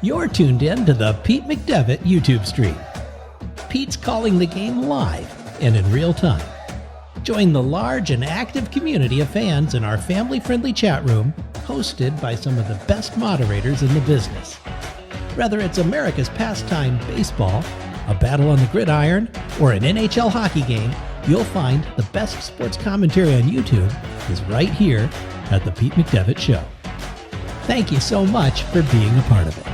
You're tuned in to the Pete McDevitt YouTube stream. Pete's calling the game live and in real time. Join the large and active community of fans in our family-friendly chat room, hosted by some of the best moderators in the business. Whether it's America's pastime baseball, a battle on the gridiron, or an NHL hockey game, you'll find the best sports commentary on YouTube is right here at the Pete McDevitt Show. Thank you so much for being a part of it.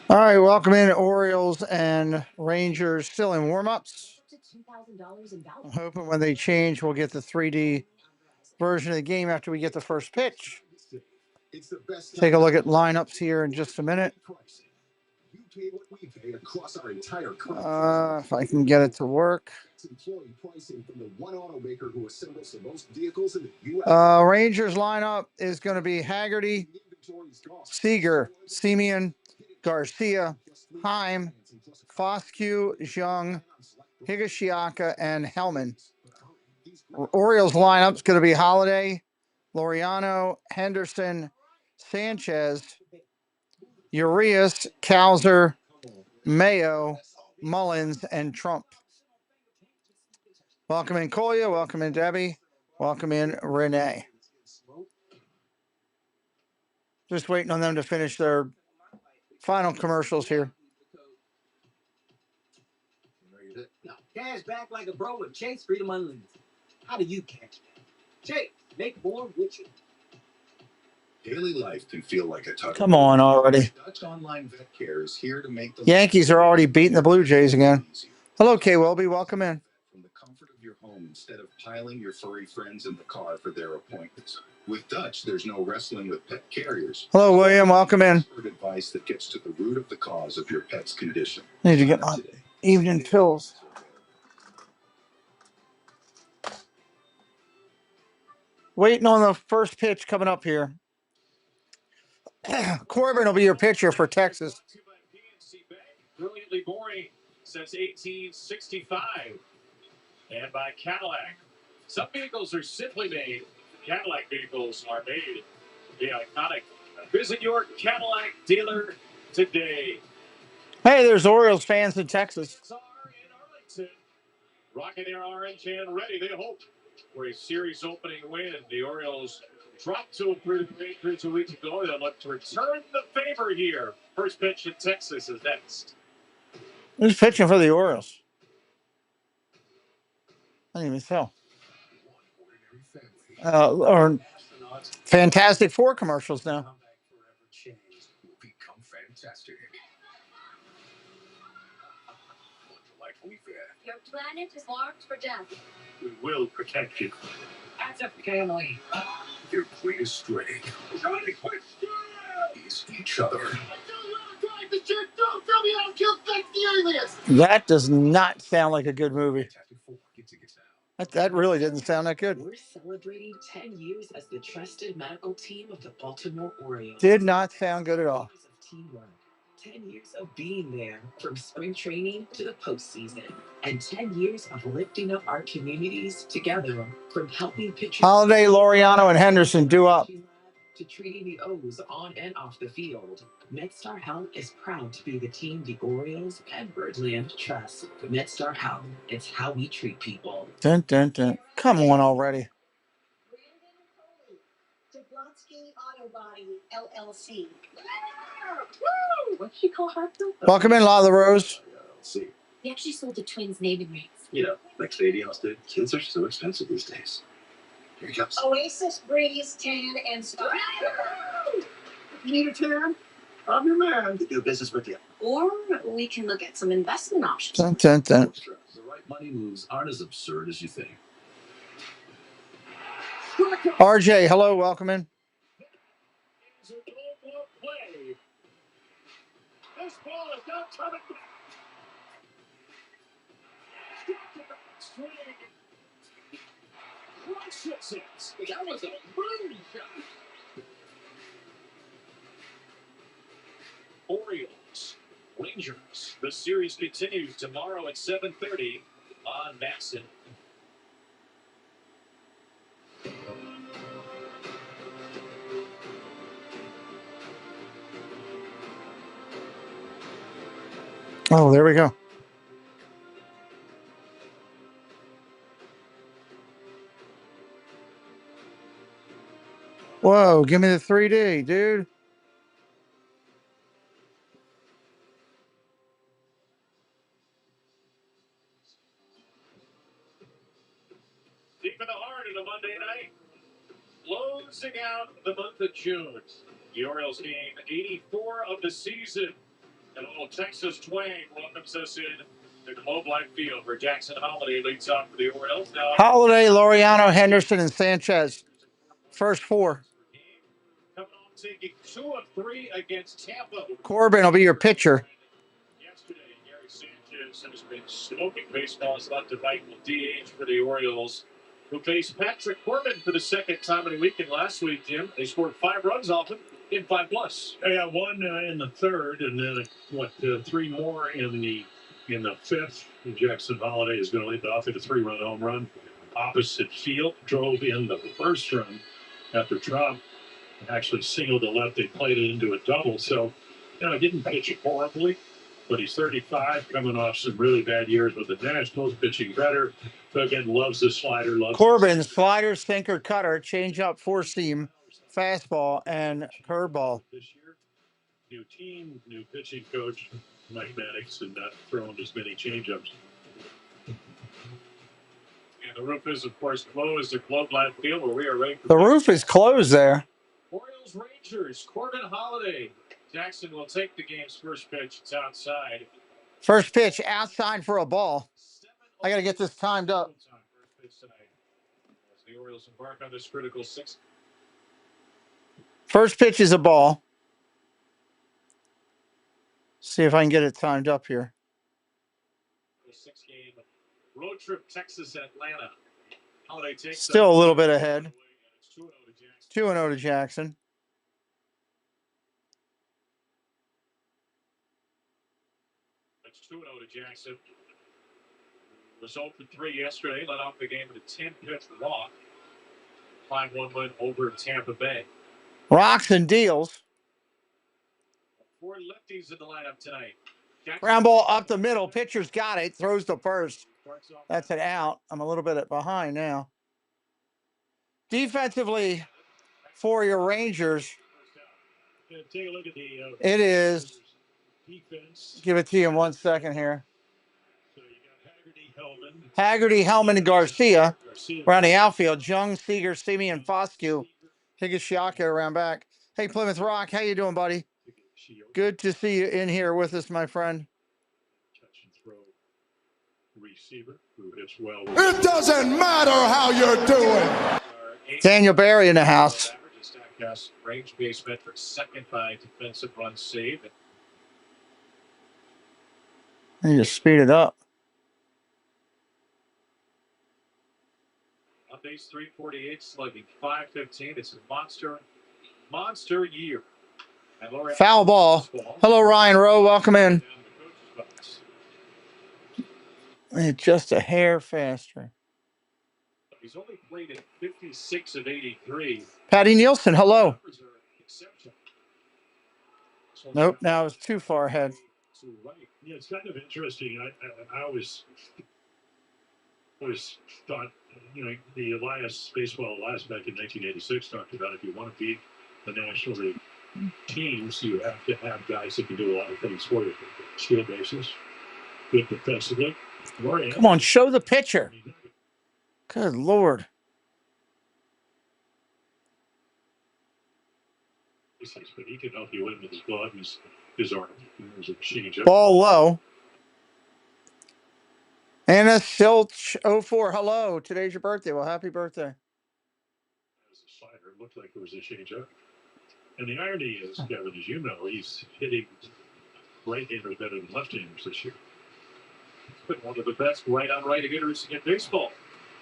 All right, welcome in Orioles and Rangers, still in warm-ups. I'm hoping when they change, we'll get the 3D version of the game after we get the first pitch. Take a look at lineups here in just a minute. If I can get it to work. Rangers lineup is going to be Haggerty, Seager, Semien, Garcia, Heim, Foscue, Jung, Higashiaka, and Hellman. Orioles lineup is going to be Holiday, Laureano, Henderson, Sanchez, Urias, Kowser, Mayo, Mullins, and Trump. Welcome in Kolya, welcome in Debbie, welcome in Renee. Just waiting on them to finish their final commercials here. Cash back like a bro with Chase Freedom Unlimited. How do you cash back? Chase, make more with you. Daily life can feel like a tug. Come on already. Dutch Online Vet Care is here to make the Yankees are already beating the Blue Jays again. Hello, Kay Welby. Welcome in. From the comfort of your home instead of piling your furry friends in the car for their appointments. With Dutch, there's no wrestling with pet carriers. Hello, William. Welcome in. Expert advice that gets to the root of the cause of your pet's condition. Need to get my evening pills. Waiting on the first pitch coming up here. Corbin will be your pitcher for Texas. Brilliantly boring since 1865. And by Cadillac. Some vehicles are simply made. Cadillac vehicles are made. The iconic. Visit your Cadillac dealer today. Hey, there's Orioles fans in Texas. Rocking their orange and ready, they hope, for a series opening win. The Orioles dropped to a Patriots 2 weeks ago. They'll look to return the favor here. First pitch in Texas is next. Who's pitching for the Orioles? I didn't even tell. Or Fantastic Four commercials now. Your planet is marked for death. We will protect you. As a family. Your greatest strength is each other. Don't tell me I don't kill Thanksgiving. That does not sound like a good movie. That really didn't sound that good. We're celebrating 10 years as the trusted medical team of the Baltimore Orioles. Did not sound good at all. 10 years of being there from spring training to the postseason, and 10 years of lifting up our communities together from helping pitchers. Holiday, Laureano, and Henderson do up. To treating the O's on and off the field. MedStar Health is proud to be the team the Orioles and Birdland trust. MedStar Health, it's how we treat people. Dun, dun, dun. Come on already. Auto Body LLC. What'd she call her? Welcome in, Lala Rose. We actually sold the twins' naming rights. You know, like stadiums did. Kids are so expensive these days. Here he comes. Oasis Breeze Tan and Star. You need a tan? I'm your man to do business with you. Or we can look at some investment options. Dun, dun, dun. The right money moves aren't as absurd as you think. RJ, hello, welcome in. This ball is not coming. That was a boom shot. Orioles, Rangers. The series continues tomorrow at 7:30 on Matson. Oh, there we go. Whoa, give me the 3D, dude. Deep in the heart of the Monday night, closing out the month of June. The Orioles game 84 of the season. And a little Texas twang welcomes us in the Globe Life Field where Jackson Holiday leads off for the Orioles. Now, Holiday, Laureano, Henderson, and Sanchez. First 4. coming on taking 2 of 3 against Tampa. Corbin will be your pitcher. Yesterday, Gary Sanchez has been smoking baseballs left to right with DH for the Orioles, who faced Patrick Corbin for the second time in a week. And last week, Jim, they scored 5 runs off him in 5+. Yeah, 1 in the third, and then 3 more in the fifth. And Jackson Holiday is going to lead the off with a 3-run home run. Opposite field, drove in the first run after Trump actually singled to left. They played it into a double. So, didn't pitch horribly, but he's 35, coming off some really bad years with the Nationals, pitching better. But again, loves the slider. Corbin, slider, sinker, cutter, changeup, 4-seam, fastball, and curveball. This year, new team, new pitching coach, Mike Maddox, and not throwing as many changeups. And the roof is, of course, closed at Globe Life Field where we are ready for The roof is closed there. Orioles Rangers, Corbin Holiday. Jackson will take the game's first pitch. It's outside. First pitch, outside for a ball. I got to get this timed up. First pitch tonight as the Orioles embark on this critical 6th. First pitch is a ball. See if I can get it timed up here. 6-game road trip, Texas and Atlanta. Holiday takes Still a little bit ahead. It's 2-0 to Jackson. It's 2-0 to Jackson. Was 0-3 yesterday. Led off the game with a 10-pitch walk. 5-1 win over Tampa Bay. Rocks and deals. 4 lefties in the lineup tonight. Ground ball up the middle. Pitcher's got it. Throws to first. That's an out. I'm a little bit behind now. Defensively, for your Rangers, Take a look at the it is. defense. Give it to you in 1 second here. So you got Haggerty, Hellman, and Garcia around the outfield. Jung, Seager, Simeon, Foscue, Higashioka around back. Hey, Plymouth Rock, how you doing, buddy? Good to see you in here with us, my friend. Catch and throw receiver who hits well. It doesn't matter how you're doing. Daniel Barry in the house. Range base metrics, second by defensive run save. I need to speed it up. On base 348, slugging 515. It's a monster year. Foul ball. Hello, Ryan Rowe. Welcome in. Just a hair faster. He's only played in 56 of 83. Patty Nielsen, hello. Nope, now it's too far ahead. Yeah, it's kind of interesting. I always thought, the Baseball Elias back in 1986 talked about if you want to beat the National League teams, you have to have guys that can do a lot of things for you. Steal bases, good defensively. Come on, show the pitcher. Good Lord. But he can help you win with his glove, his arm. There's a change-up. Ball low. Anna Silch 04, hello. Today's your birthday. Well, happy birthday. As a slider, it looked like it was a change-up. And the irony is, Kevin, as you know, he's hitting right-handers better than left-handers this year. He's been one of the best right-on-right hitters in baseball.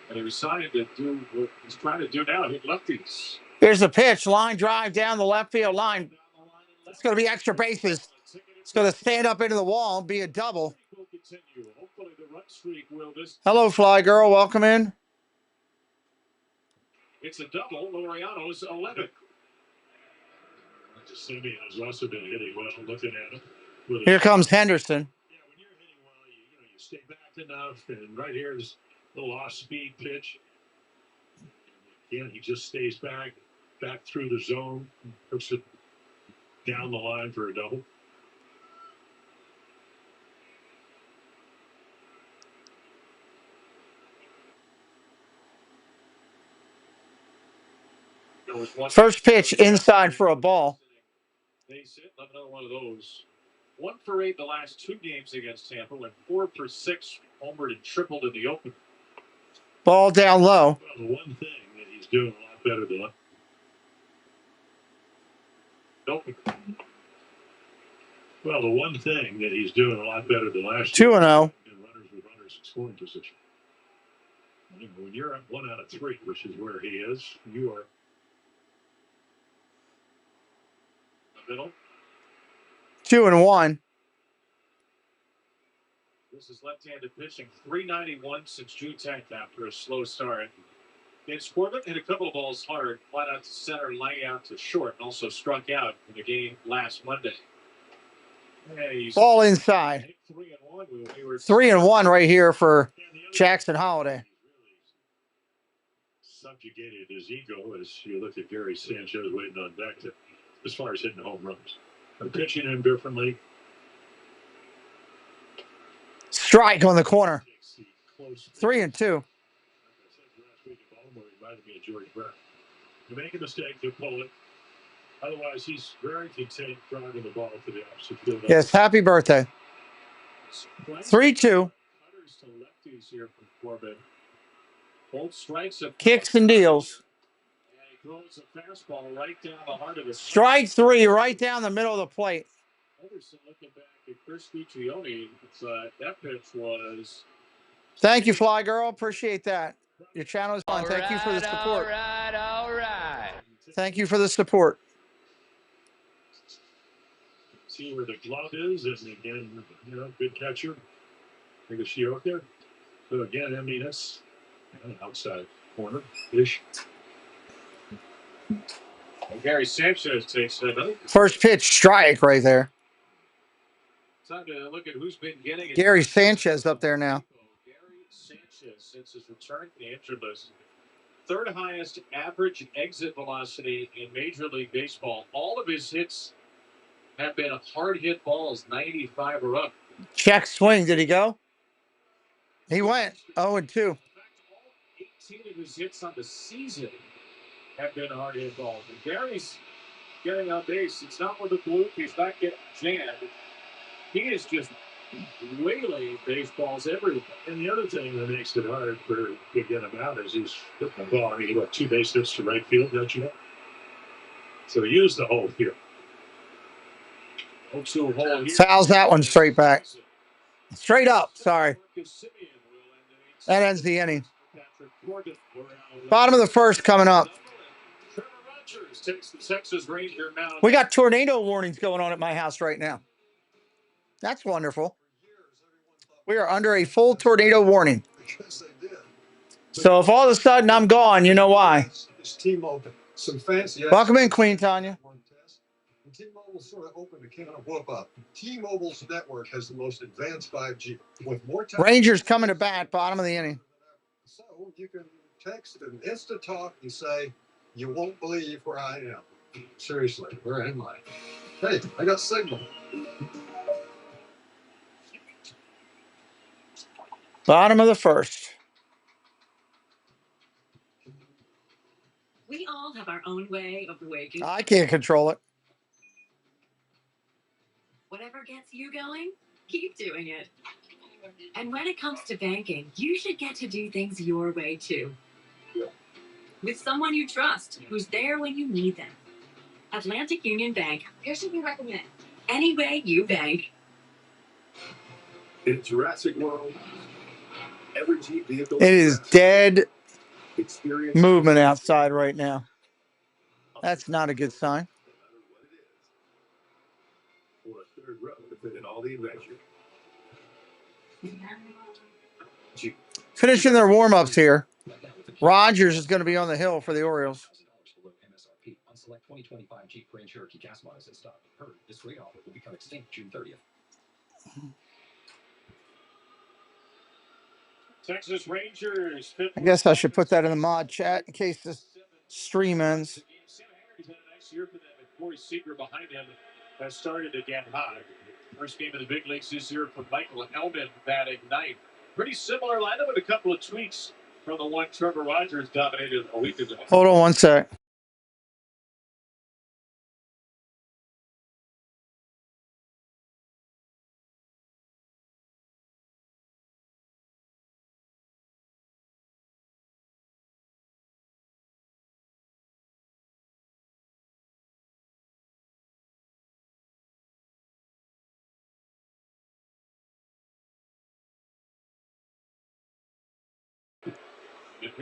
And he was signed to do what he's trying to do now, hit lefties. Here's a pitch. Line drive down the left field line. It's going to be extra bases. It's going to stand up into the wall and be a double. Hello, Fly Girl. Welcome in. It's a double. Laureano's 11. Simeon has also been hitting well. Looking at him. Here comes Henderson. Yeah, when you're stay back enough, and right here is the off-speed pitch. Again, he just stays back through the zone, hooks it down the line for a double. First pitch inside for a ball. They sit another one of those. 1 for 8 the last 2 games against Tampa, went 4 for 6, homered and tripled in the open. Ball down low. Well, the one thing that he's doing a lot better than open. Well, the one thing that he's doing a lot better than last year. 2-0. Runners with runners in scoring position. When you're at 1 out of 3, which is where he is, you are the middle. 2-1. This is left-handed pitching, 391 since June 10th after a slow start. In Sportman hit a couple of balls hard, flat out to center, laying out to short, and also struck out in the game last Monday. Ball inside. 3-1 right here for Jackson Holiday. Subjugated his ego as you look at Gary Sanchez waiting on deck to, as far as hitting home runs. But pitching him differently. Strike on the corner. 3-2. Reminded me of George Brown. You make a mistake, you pull it. Otherwise, he's very content driving the ball to the opposite field. Yes, happy birthday. 3-2. Kicks and deals. Strike 3 right down the middle of the plate. Looking back at Chris Guccione, that pitch was. Thank you, Fly Girl. Appreciate that. Your channel is fun. Thank you for the support. All right. Thank you for the support. See where the glove is, and again, good catcher. I think it's Shioka. So again, I mean, that's outside corner ish. Gary Sanchez takes another. First pitch strike right there. Time to look at who's been getting it. Gary Sanchez up there now. Gary Sanchez, since his return to the injured list, 3rd highest average exit velocity in Major League Baseball. All of his hits have been hard hit balls, 95 or up. Check swing. Did he go? He went 0-2. In fact, all 18 of his hits on the season have been hard hit balls. And Gary's getting on base. It's not with a fluke. He's not getting jammed. He is just waylaying baseballs everywhere. And the other thing that makes it hard for to get him out is he's hitting the ball. I mean, he got 2 base hits to right field, don't you know? So he used the whole field. Fouls that one straight back. Straight up, sorry. That ends the inning. Bottom of the first coming up. We got tornado warnings going on at my house right now. That's wonderful. We are under a full tornado warning. So if all of a sudden I'm gone, you know why. Welcome in, Queen Tanya. T-Mobile sort of opened a can of whoop up. T-Mobile's network has the most advanced 5G with more time. Rangers coming to bat, bottom of the inning. So you can text and instant talk and say, "You won't believe where I am." Seriously, where am I? Hey, I got signal. Bottom of the first. We all have our own way of waking. I can't control it. Whatever gets you going, keep doing it. And when it comes to banking, you should get to do things your way too. With someone you trust, who's there when you need them. Atlantic Union Bank. Here's what we recommend. Any way you bank. In Jurassic World, every Jeep vehicle. It is dead movement outside right now. That's not a good sign. For a 3rd row to fit in all the adventure. Finishing their warm-ups here. Rogers is going to be on the hill for the Orioles. MSRP on select 2025 Jeep Grand Cherokee gas models in stock. Heard this rate offer will become extinct June 30th. Texas Rangers. I guess I should put that in the mod chat in case the stream ends. Sam Harry's had a nice year for them, and Corey Seager behind him has started to get hot. First game in the big leagues this year for Michael Hellman batting ninth. Pretty similar lineup with a couple of tweaks from the one Trevor Rogers dominated a week ago. Hold on one sec.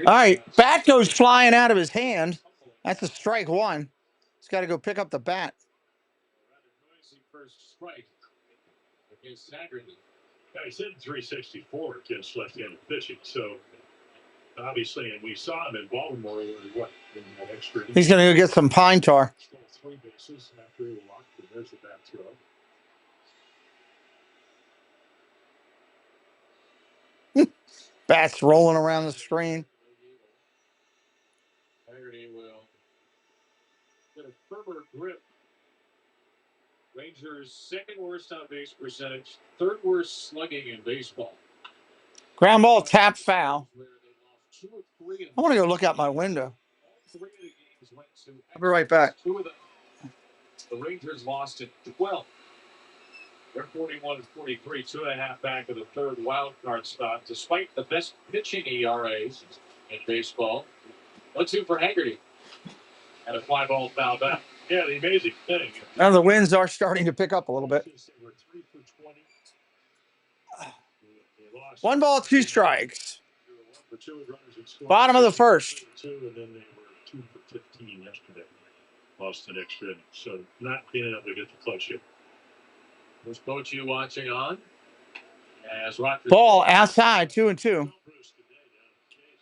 All right, bat goes flying out of his hand. That's a strike one. He's got to go pick up the bat. First strike against Haggerty. Yeah, he's hitting 364 against left-handed pitching. So obviously, and we saw him in Baltimore. What in that extra? He's going to go get some pine tar. Stole 3 bases after he walked, and there's the bat throw. Bat's rolling around the screen. Haggerty will get a firmer grip. Rangers' second worst on base percentage, third worst slugging in baseball. Ground ball, tap, foul. I want to go look out my window. I'll be right back. The Rangers lost at 12. They're 41-43, 2.5 back of the third wild card spot, despite the best pitching ERAs in baseball. 1-2 for Haggerty. And a fly ball foul back. Yeah, the amazing thing. Now the winds are starting to pick up a little bit. 1 ball, 2 strikes. Bottom of the first. And then they were 2 for 15 yesterday. Lost the next inning. So not being able to get the clutch yet. Was Bochy watching on? As Rogers Ball outside, 2-2. I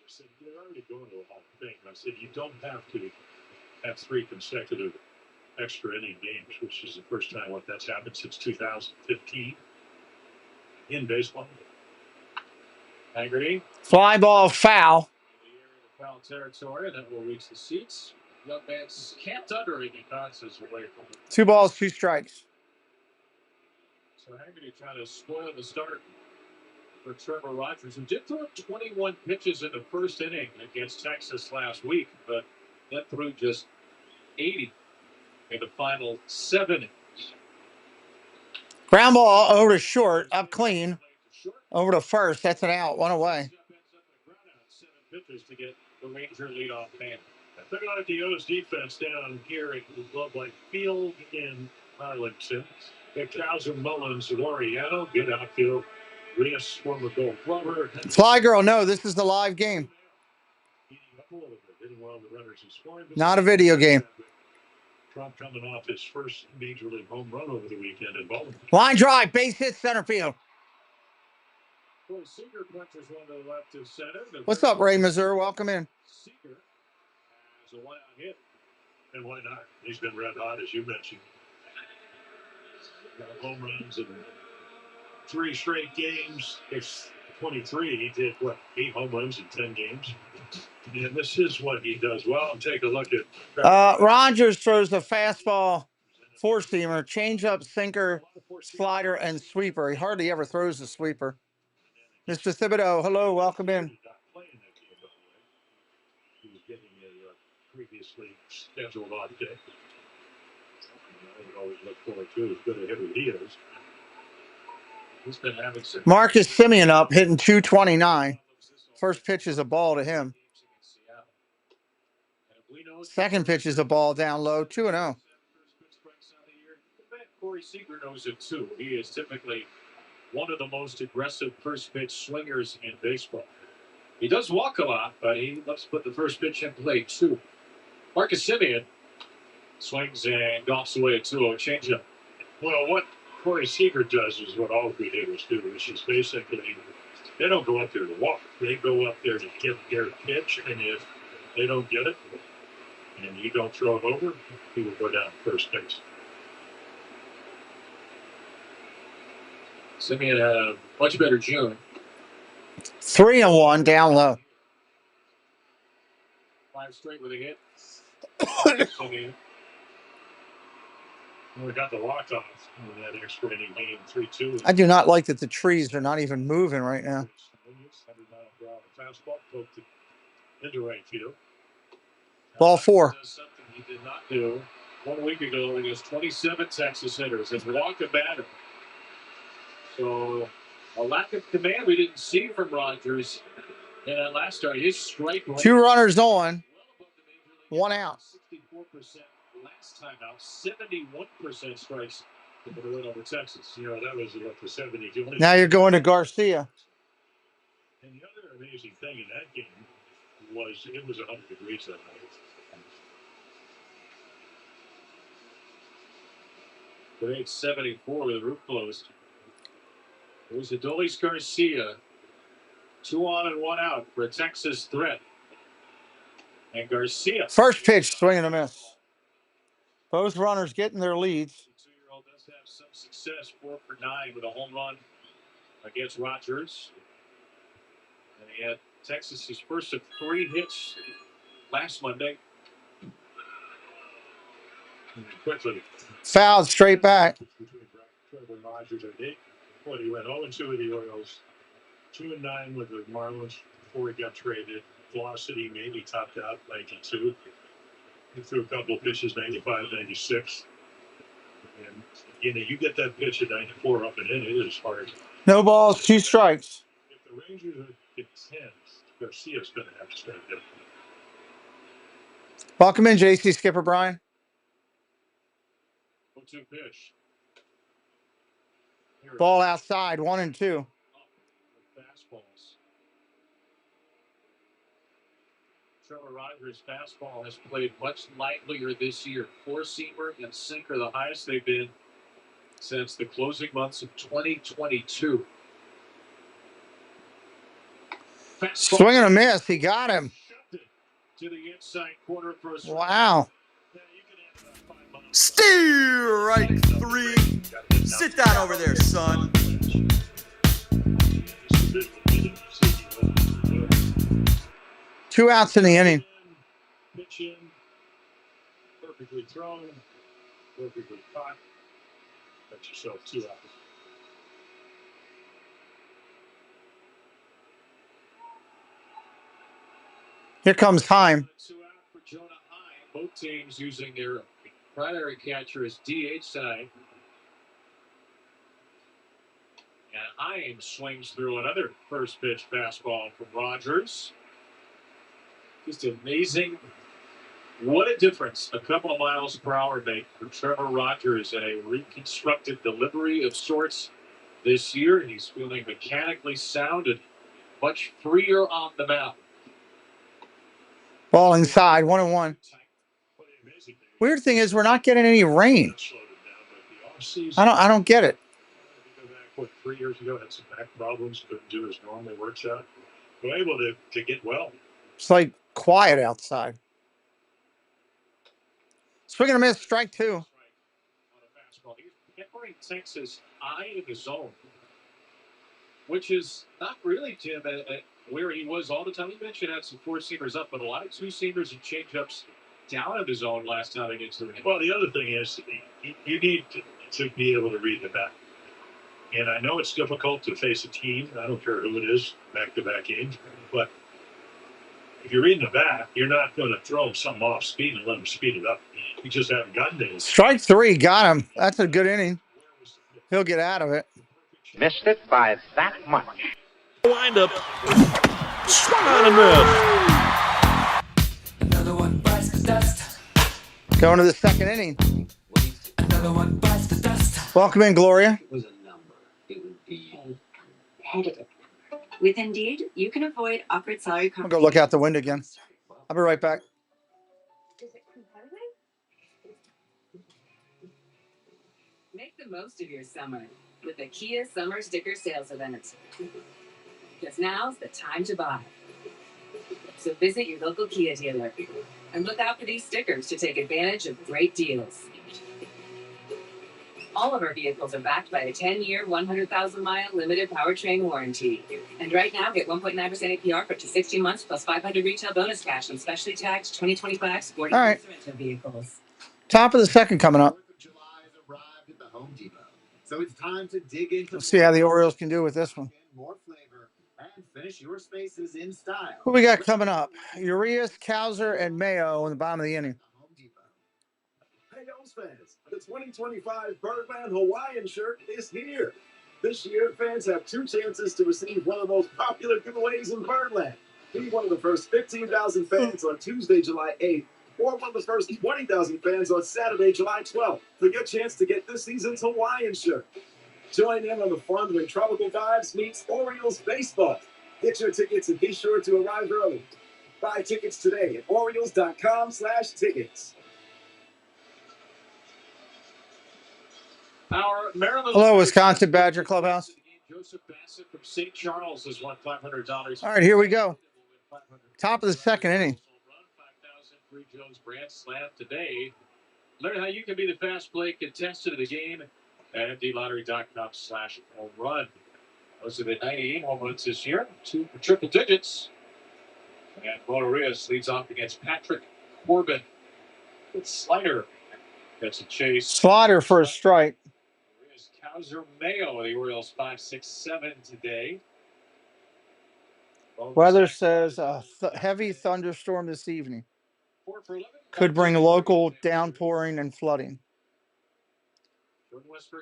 said, you're already going to a Hall of Fame. I said, you don't have to have 3 consecutive extra inning games, which is the first time that's happened since 2015 in baseball. Haggerty. Fly ball, foul. Foul territory that will reach the seats. Young man's camped under it. He bounces away from it. 2 balls, 2 strikes. So Haggerty trying to spoil the start for Trevor Rogers, who did throw 21 pitches in the first inning against Texas last week, but that threw just 80 in the final 7 innings. Ground ball over to short, up clean. Over to first, that's an out, 1 away. 7 pitches to get the Ranger leadoff man. They're going at the O's defense down here at Globe Life Field in Arlington. Charles Mullins, Laureano, good outfield. Rios, former Gold Glover. Fly girl, no, this is the live game. Not a video game. Trump coming off his first major league home run over the weekend in Baltimore. Line drive, base hit, center field. Seager punches one to the left of center. What's up, Ray Mazur? Welcome in. Seager has a 1-out hit. And why not? He's been red hot, as you mentioned. Home runs in 3 straight games. It's 23. He did, 8 home runs in 10 games. And this is what he does well. Take a look at... Rogers throws the fastball, 4-seamer, changeup, sinker, slider, and sweeper. He hardly ever throws the sweeper. Mr. Thibodeau, hello, welcome in. He was getting a previously scheduled off day. I would always look forward to as good a hitter he is. He's been having some. Marcus Semien up, hitting 229. First pitch is a ball to him. Second pitch is a ball down low, 2-0. Corey Seager knows it too. He is typically one of the most aggressive first pitch swingers in baseball. He does walk a lot, but he loves to put the first pitch in play too. Marcus Semien swings and golfs away a 2-0 changeup. Well, what Corey Seager does is what all good hitters do, which is basically they don't go up there to walk. They go up there to get their pitch, and if they don't get it, and you don't throw it over, he will go down first base. Semien had a much better June. 3-1 down low. 5 straight with a hit. We got the walk off in that extra inning game, 3-2. I do not like that the trees are not even moving right now. Fastball poked it into right field. Ball 4. Does something he did not do 1 week ago against 27 Texas hitters and walk a batter. So a lack of command we didn't see from Rogers in that last start. His strike rate, 2 runners on, 1 out. 64% last time out, 71% strikes for the win over Texas. You know, that was what the 70. Now you're going to Garcia. And the other amazing thing in that game was it was 100 degrees that night. Today it's 74 with the roof closed. It was Adolis Garcia. 2 on and 1 out for a Texas threat. And Garcia. First pitch, swing and a miss. Both runners getting their leads. The 2-year-old does have some success, 4 for 9 with a home run against Rogers. And he had Texas's first of 3 hits last Monday. And quickly. Fouled straight back. Trevor Rogers, I think. Well, he went 0-2 with the Orioles, 2-9 with the Marlins before he got traded. Velocity maybe topped out 92. He threw a couple of pitches, 95, 96. And, you know, you get that pitch at 94 up and in, it is hard. No balls, 2 strikes. If the Rangers are content, Garcia's going to have to start different. Welcome in, JC Skipper Brian. 0-2 pitch. Ball outside, 1 and 2. Fastballs. Trevor Rogers' fastball has played much livelier this year. 4-seamer and sinker, the highest they've been since the closing months of 2022. Fastball. Swing and a miss. He got him. To the inside corner for a Wow. Strike 3. Sit down over there, son. 2 outs in the inning. Pitch in, perfectly thrown, perfectly caught. Got yourself 2 outs. Here comes Heim. 2 out for Jonah Heim. Both teams using their primary catcher as DH side. And Heim swings through another first pitch fastball from Rogers. Just amazing. What a difference a couple of miles per hour make for Trevor Rogers in a reconstructed delivery of sorts this year. And he's feeling mechanically sound and much freer on the mound. Ball inside, 1 and 1. Weird thing is we're not getting any rain. I don't get it. What, 3 years ago had some back problems, couldn't do his normal works out. We're able to get well. It's like quiet outside. Swing and a miss, strike 2. Peppering Texas eye in the zone, which is not really, Tim, where he was all the time. You mentioned had some 4-seamers up, but a lot of 2-seamers and changeups down in the zone last time against the Rangers. Well, the other thing is you need to be able to read the bat. And I know it's difficult to face a team. I don't care who it is, back-to-back games. But if you're reading the bat, you're not going to throw something off speed and let them speed it up. You just haven't gotten to it. Strike 3, got him. That's a good inning. He'll get out of it. Missed it by that much. Wind up. Swung on and missed. Another one bites the dust. Going to the 2nd inning. Another one bites the dust. Welcome in, Gloria. It was a number. It would be competitive. With Indeed, you can avoid awkward salary I'll go look out the window again. I'll be right back. Is it competitive? Make the most of your summer with the Kia Summer Sticker Sales Event. Because now's the time to buy. So visit your local Kia dealer and look out for these stickers to take advantage of great deals. All of our vehicles are backed by a 10-year, 100,000-mile limited powertrain warranty. And right now, get 1.9% APR for up to 16 months plus 500 retail bonus cash on specially taxed 2025 sporty Sorrento vehicles. Top of the second coming up. So it's time to dig into. Let's see how the Orioles can do with this one. More flavor and finish your spaces in style. Who we got coming up? Urias, Kowser, and Mayo in the bottom of the inning. Hey, O's fans, the 2025 Birdman Hawaiian shirt is here. This year, fans have 2 chances to receive one of the most popular giveaways in Birdland. Be one of the first 15,000 fans on Tuesday, July 8th, or one of the first 20,000 fans on Saturday, July 12th, for your chance to get this season's Hawaiian shirt. Join in on the fun when Tropical Vibes meets Orioles baseball. Get your tickets and be sure to arrive early. Buy tickets today at Orioles.com/tickets. Our Maryland. Hello, Wisconsin Badger Clubhouse. Joseph Bassett from St. Charles has won $500. All right, here we go. Top of the second inning. 5,000 Jones Brand Slam today. Learn how you can be the fast play contestant of the game at mdlottery.com/home run. Those are the 98 home runs this year, 2 for triple digits. And Montorius leads off against Patrick Corbin. With slider. Gets a chase. Slider for a strike. Kowser Mayo, the Orioles 5-6-7 today. Weather says a heavy thunderstorm this evening. Could bring local downpouring and flooding.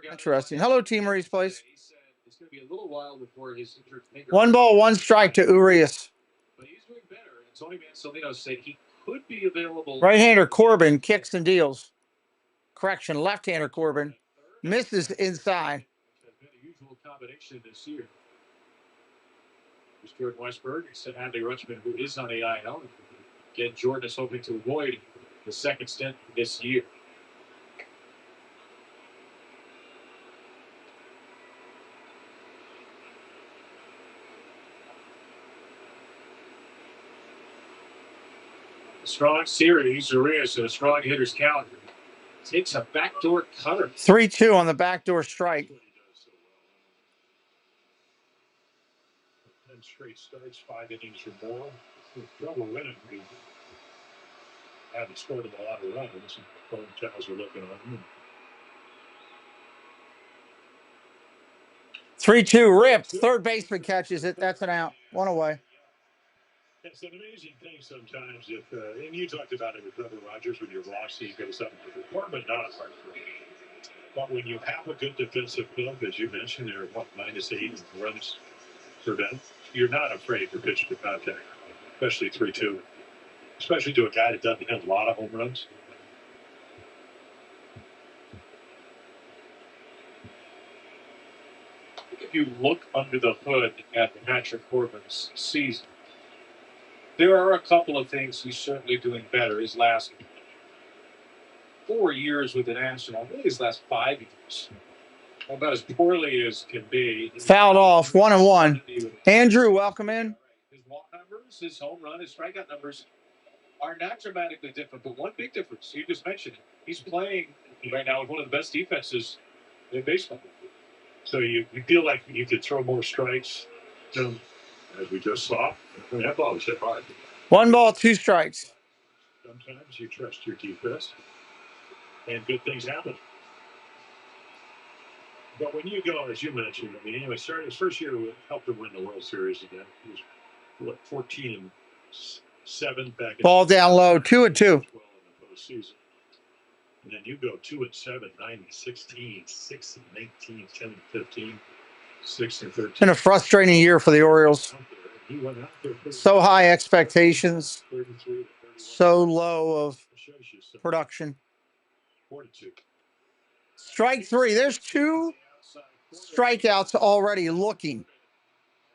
Interesting. Hello, Team Marie's Place. It's going to be a little while before his injured finger. 1 ball, 1 strike to Urias. But he's doing better. And Tony Mansolino said he could be available. Right-hander Corbin kicks and deals. Correction, left-hander Corbin misses inside. Been a usual combination this year. There's Jordan Westberg, said Hadley Rutschman, who is on the IL. Again, Jordan is hoping to avoid the second stint this year. A strong series, Urias and a strong hitter's count. Takes a backdoor cutter. 3-2 on the backdoor strike. 10 straight starts, 5 innings or more. Trouble winning. We haven't scored a lot of runs. Phone tells are looking on him. 3-2 ripped. Third baseman catches it. That's an out. 1 away. It's an amazing thing sometimes if, and you talked about it with Trevor Rogers with your velocity goes up to the Corbin, not a hard throw. But when you have a good defensive club, as you mentioned, they're -8 runs prevent. You're not afraid to pitch to contact, especially 3-2, especially to a guy that doesn't hit a lot of home runs. If you look under the hood at Patrick Corbin's season, there are a couple of things he's certainly doing better. His last 4 years with the National, really his last 5 years, about as poorly as can be. Fouled off. 1-1. Andrew, welcome in. His walk numbers, his home run, his strikeout numbers are not dramatically different, but one big difference, you just mentioned it. He's playing right now with one of the best defenses in baseball. So you feel like you could throw more strikes, as we just saw. I mean, that ball was hit hard. 1 ball, 2 strikes. Sometimes you trust your defense, and good things happen. But when you go, as you mentioned, I mean, anyway, started his first year helped him win the World Series again. He was 14-7 back. Ball down low, 2-2. In the postseason. And then you go 2-7, 9-16, 6-18, 10-15, 6-13. It's been a frustrating year for the Orioles. He went out there So high expectations, 33, so low of production. 42. Strike 3. There's 2 strikeouts already looking.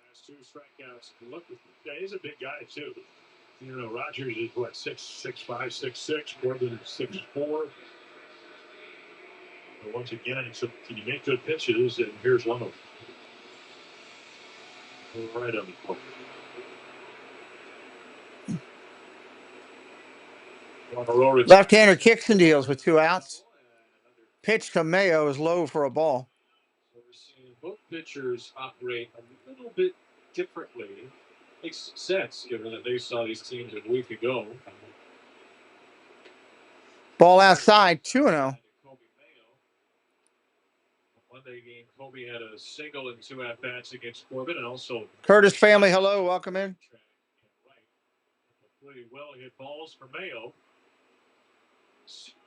Has 2 strikeouts. Look, yeah, he's a big guy too. You know, Rogers is what, 6'5", 6'6", Corbin 6'4". But once again, so can you make good pitches? And here's one of them. Right on the corner. Left-hander kicks and deals with 2 outs. Pitch to Mayo is low for a ball. So we're seeing both pitchers operate a little bit differently. Makes sense given that they saw these teams a week ago. Ball outside, 2-0. Monday game, Kobe had a single and 2 at-bats against Corbin, and also Curtis family, hello, welcome in. Pretty well hit balls for Mayo.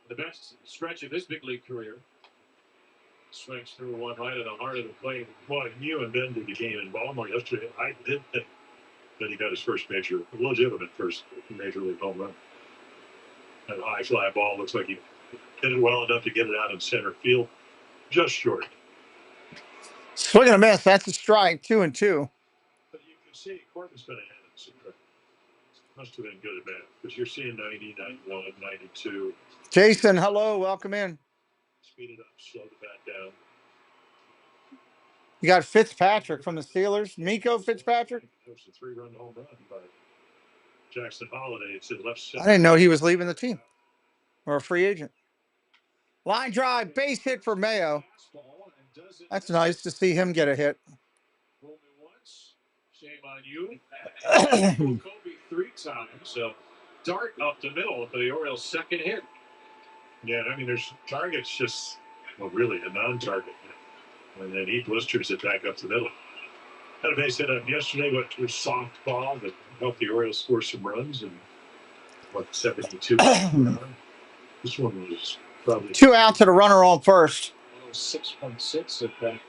The best stretch of his big league career. Swings through one right at the heart of the plate. Boy, you and Ben did the game in Baltimore yesterday. I did think that he got his first legitimate first major league home run. That high fly ball looks like he hit it well enough to get it out in center field. Just short. Swing and a miss. That's a strike. 2-2. But you can see Corbin's been ahead of some. Must have been good at bat because you're seeing 90, 91, 92. Jason, hello. Welcome in. Speed it up. Slow the bat down. You got Fitzpatrick from the Steelers. Nico Fitzpatrick. It was a 3-run home run by Jackson Holiday. It's in left center. I didn't know he was leaving the team or a free agent. Line drive, base hit for Mayo. That's nice to see him get a hit. Shame on you. Kobe 3 times. So dart up the middle for the Orioles' second hit. Yeah, I mean, there's targets just, well, really a non-target. And then he blisters it back up the middle. Had a base hit up yesterday, but it was soft ball that helped the Orioles score some runs. And what, 72? This one was probably 2 out to the runner on first. 6.6 at that.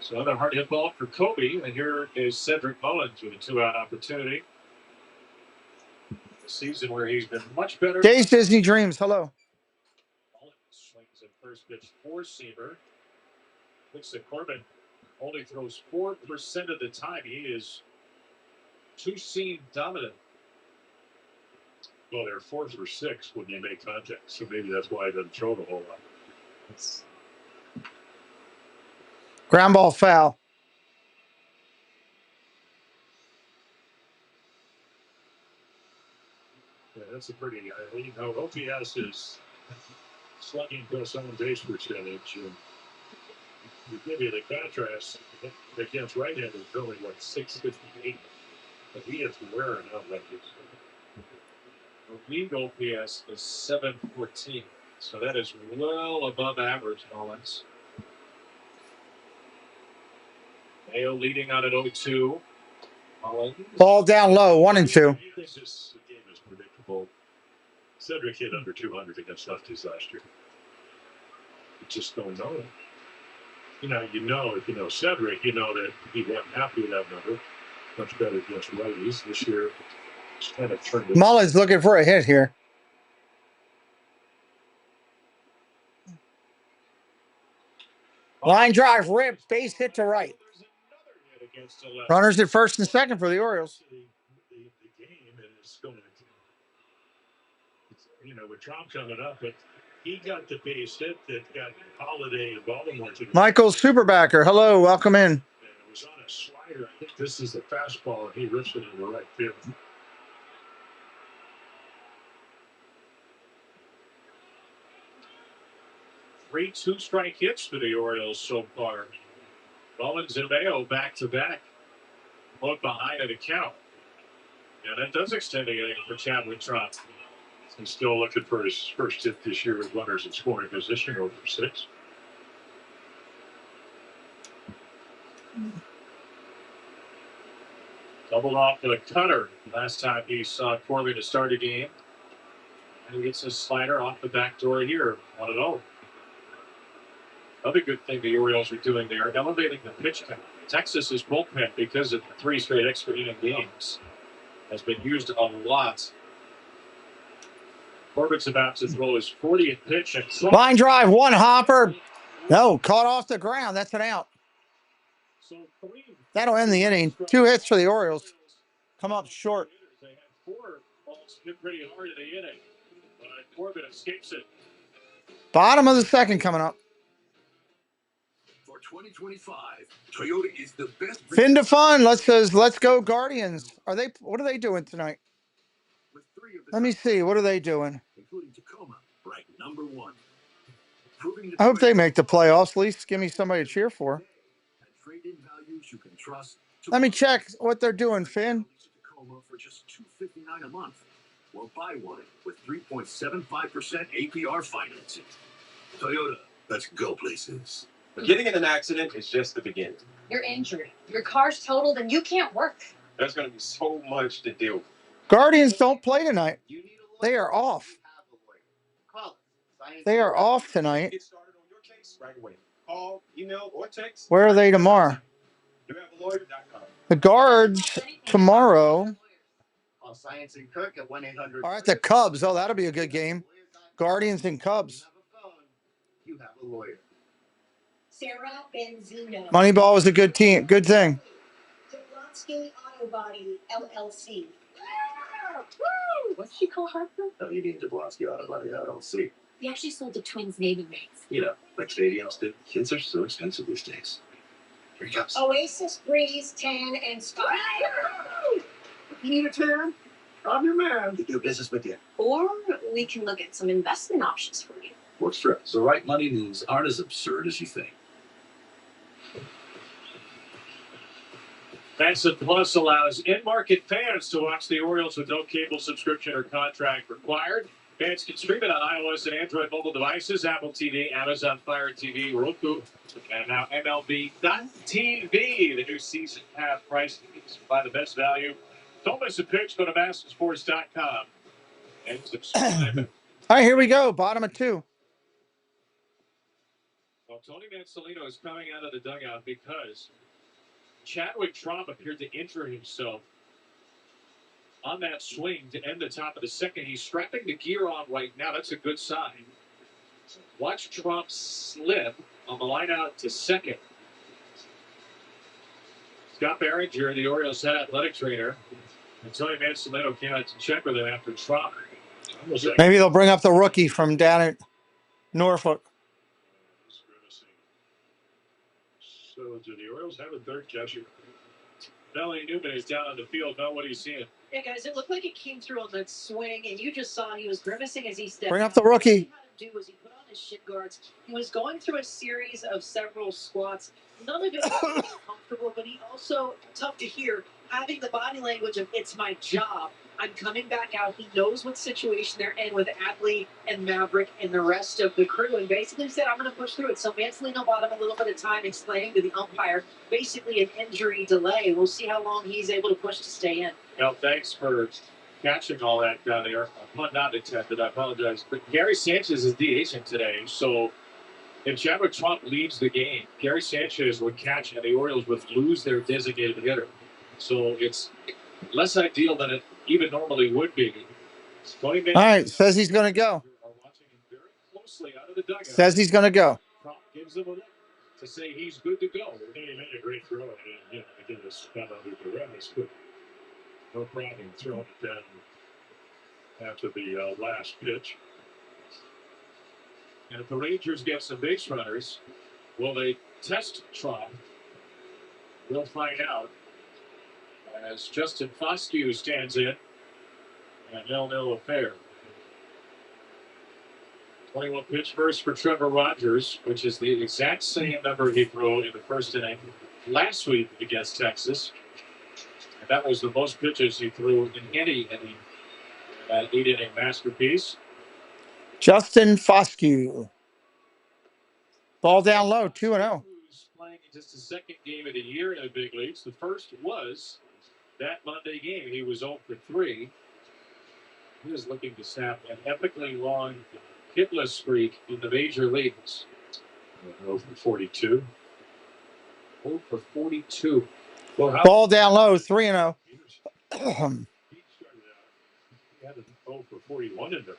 So another hard hit ball for Kobe, and here is Cedric Mullins with a 2-out opportunity. A season where he's been much better. Days Disney Dreams, hello. Mullins swings at first pitch 4-seamer. Looks at Corbin only throws 4% of the time. He is 2-seam dominant. Well, they're 4 for 6 when you make contact, so maybe that's why he doesn't throw the whole lot. Ground ball foul. Yeah, that's a pretty, OPS is slugging plus on base percentage. And to give you the contrast, against right-handers, only like 658. But he is wearing out like this. The league OPS is 714. So that is well above average, Mullins. Mayo leading on an 0-2. Mullins. Ball down low, 1-2. This game is predictable. Cedric hit under 200 against lefties last year. You just don't know it. If you know Cedric, you know that he wasn't happy with that number. Much better against righties. This year, it's kind of turned it. Mullins looking for a hit here. Line drive, rip, base hit to right. Runners at first and second for the Orioles. The game is going to, with Trump coming up, but he got the base hit that got Holiday and Baltimore to Michael Superbacker, hello, welcome in. And it was on a slider. I think this is the fastball, and he rips it in the right field. Three 2-strike hits for the Orioles so far. Mullins and Mayo back-to-back. Both behind at the count. And that does extend the inning for Chadwick Trump. He's still looking for his first hit this year with runners in scoring position over 6. Doubled off with a cutter last time he saw Corbin to start a game. And he gets his slider off the back door here, 1-0. Another good thing the Orioles are doing there, elevating the pitch count. Texas's bullpen, because of the 3 straight extra inning games, has been used a lot. Corbin's about to throw his 40th pitch. And line drive, 1 hopper. No, caught off the ground. That's an out. That'll end the inning. 2 hits for the Orioles. Come up short. They had 4 balls hit pretty hard in the inning. But Corbin escapes it. Bottom of the second coming up. For 2025, Toyota is the best. Fin to fun. Let's go Guardians. What are they doing tonight? Let me see. What are they doing? Including Tacoma, ranked #1. Proving I hope they Detroit make the playoffs. At least give me somebody to cheer for. and trade-in values you can trust. Let me check what they're doing, Finn. Tacoma for just $259 a month. Well, buy one with 3.75% APR financing. Toyota, let's go places. Getting in an accident is just the beginning. You're injured. Your car's totaled and you can't work. There's going to be so much to deal with. Guardians don't play tonight. They are off. They are off tonight. Get started on your case right away. Call, email, or text. Where are they tomorrow? YouHaveALawyer.com. The Guards tomorrow Science and Kirk at 1-800. are at the Cubs. Oh, that'll be a good game. Guardians and Cubs. You have a lawyer. Sarah Benzino. Moneyball was a good team. Good thing. Jablonski Auto Body LLC. What did she call Harper? No, you need Jablonski Auto Body LLC. We actually sold the twins' naming rights. You know, like stadiums do. Kids are so expensive these days. Here he comes. Oasis Breeze Tan and Spa. You need a tan? I'm your man. To do business with you. Or we can look at some investment options for you. Works for us. The right money moves aren't as absurd as you think. Benson Plus allows in-market fans to watch the Orioles with no cable subscription or contract required. Fans can stream it on iOS and Android mobile devices, Apple TV, Amazon Fire TV, Roku, and now MLB.TV. The new season pass price by the best value. Don't miss a pitch. Go to MasterSports.com and subscribe. All right, here we go. Bottom of 2. Well, Tony Mansolino is coming out of the dugout because Chadwick Tromp appeared to injure himself on that swing to end the top of the second. He's strapping the gear on right now. That's a good sign. Watch Tromp slip on the line out to second. Scott Barringer, the Orioles head athletic trainer, and Tony Mansolino came out to check with him after Tromp. Maybe they'll bring up the rookie from down at Norfolk. So do the Orioles have a third catcher? Melanie Newman is down on the field. Mel, what are you seeing? Yeah, guys, it looked like it came through on that swing, and you just saw he was grimacing as he stepped. Bring up the rookie. Do was he put on his shin guards. He was going through a series of several squats. None of it was comfortable, but he also, tough to hear, having the body language of "it's my job. I'm coming back out." He knows what situation they're in with Adley and Maverick and the rest of the crew, and basically said, "I'm going to push through it." So Mansolino bought him a little bit of time explaining to the umpire basically an injury delay. We'll see how long he's able to push to stay in. Well, thanks for catching all that down there. Pun not intended. I apologize. But Gary Sanchez is DHing today, so if Chadwick Tromp leads the game, Gary Sanchez would catch, and the Orioles would lose their designated hitter. So it's less ideal than it even normally would be. All right, says he's going to go. Says he's going to go. Trump gives him a look to say he's good to go. He made a great throw. And, again, this got under duress, but no problem throwing it down after the last pitch. And if the Rangers get some base runners, will they test Trump? We'll find out. As Justin Foscue stands in, and 0-0 affair. 21 pitch burst for Trevor Rogers, which is the exact same number he threw in the first inning last week against Texas. And that was the most pitches he threw in any inning, that 8-inning masterpiece. Justin Foscue. Ball down low, 2-0. He's playing in just the second game of the year in the big leagues. The first was that Monday game. He was 0 for 3. He is looking to snap an epically long hitless streak in the major leagues. 0 for 42. 0 for 42. Well, ball down low, 3-0. He had a 0 for 41 in there.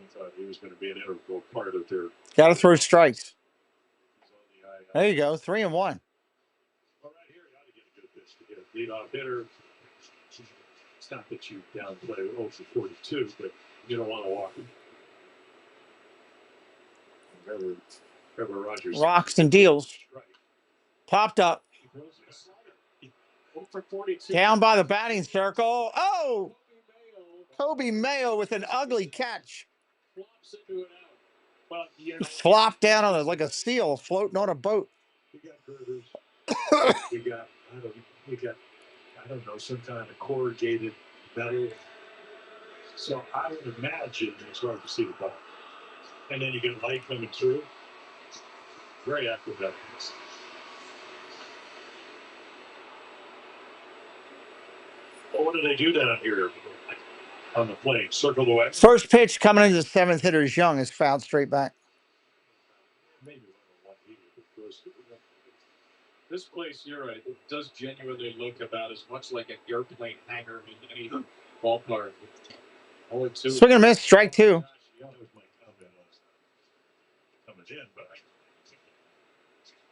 I thought he was going to be an integral part of their. Got to throw strikes. There you go, 3-1. Well, right here, you ought to get a good pitch to get a leadoff hitter. It's not that you downplay 0 for 42, but you don't want to walk him. Trevor Rogers. Rocks and deals. Popped up. 0 for 42. Down by the batting circle. Oh! Kobe Mayo with an ugly catch. flops into it out. Well, you know, Just flop down on it like a seal floating on a boat. we got girders. we got I don't know, some kind of corrugated metal. So I would imagine it's hard to see the ball. And then you get light coming through. Very active that is. Well, what do they do down here on the plane? Circle the way? First pitch coming into the seventh hitter is Young is fouled straight back. Maybe one meter. This place, you're right, it does genuinely look about as much like an airplane hangar in any ballpark. Swing and a miss, strike two. Coming in, but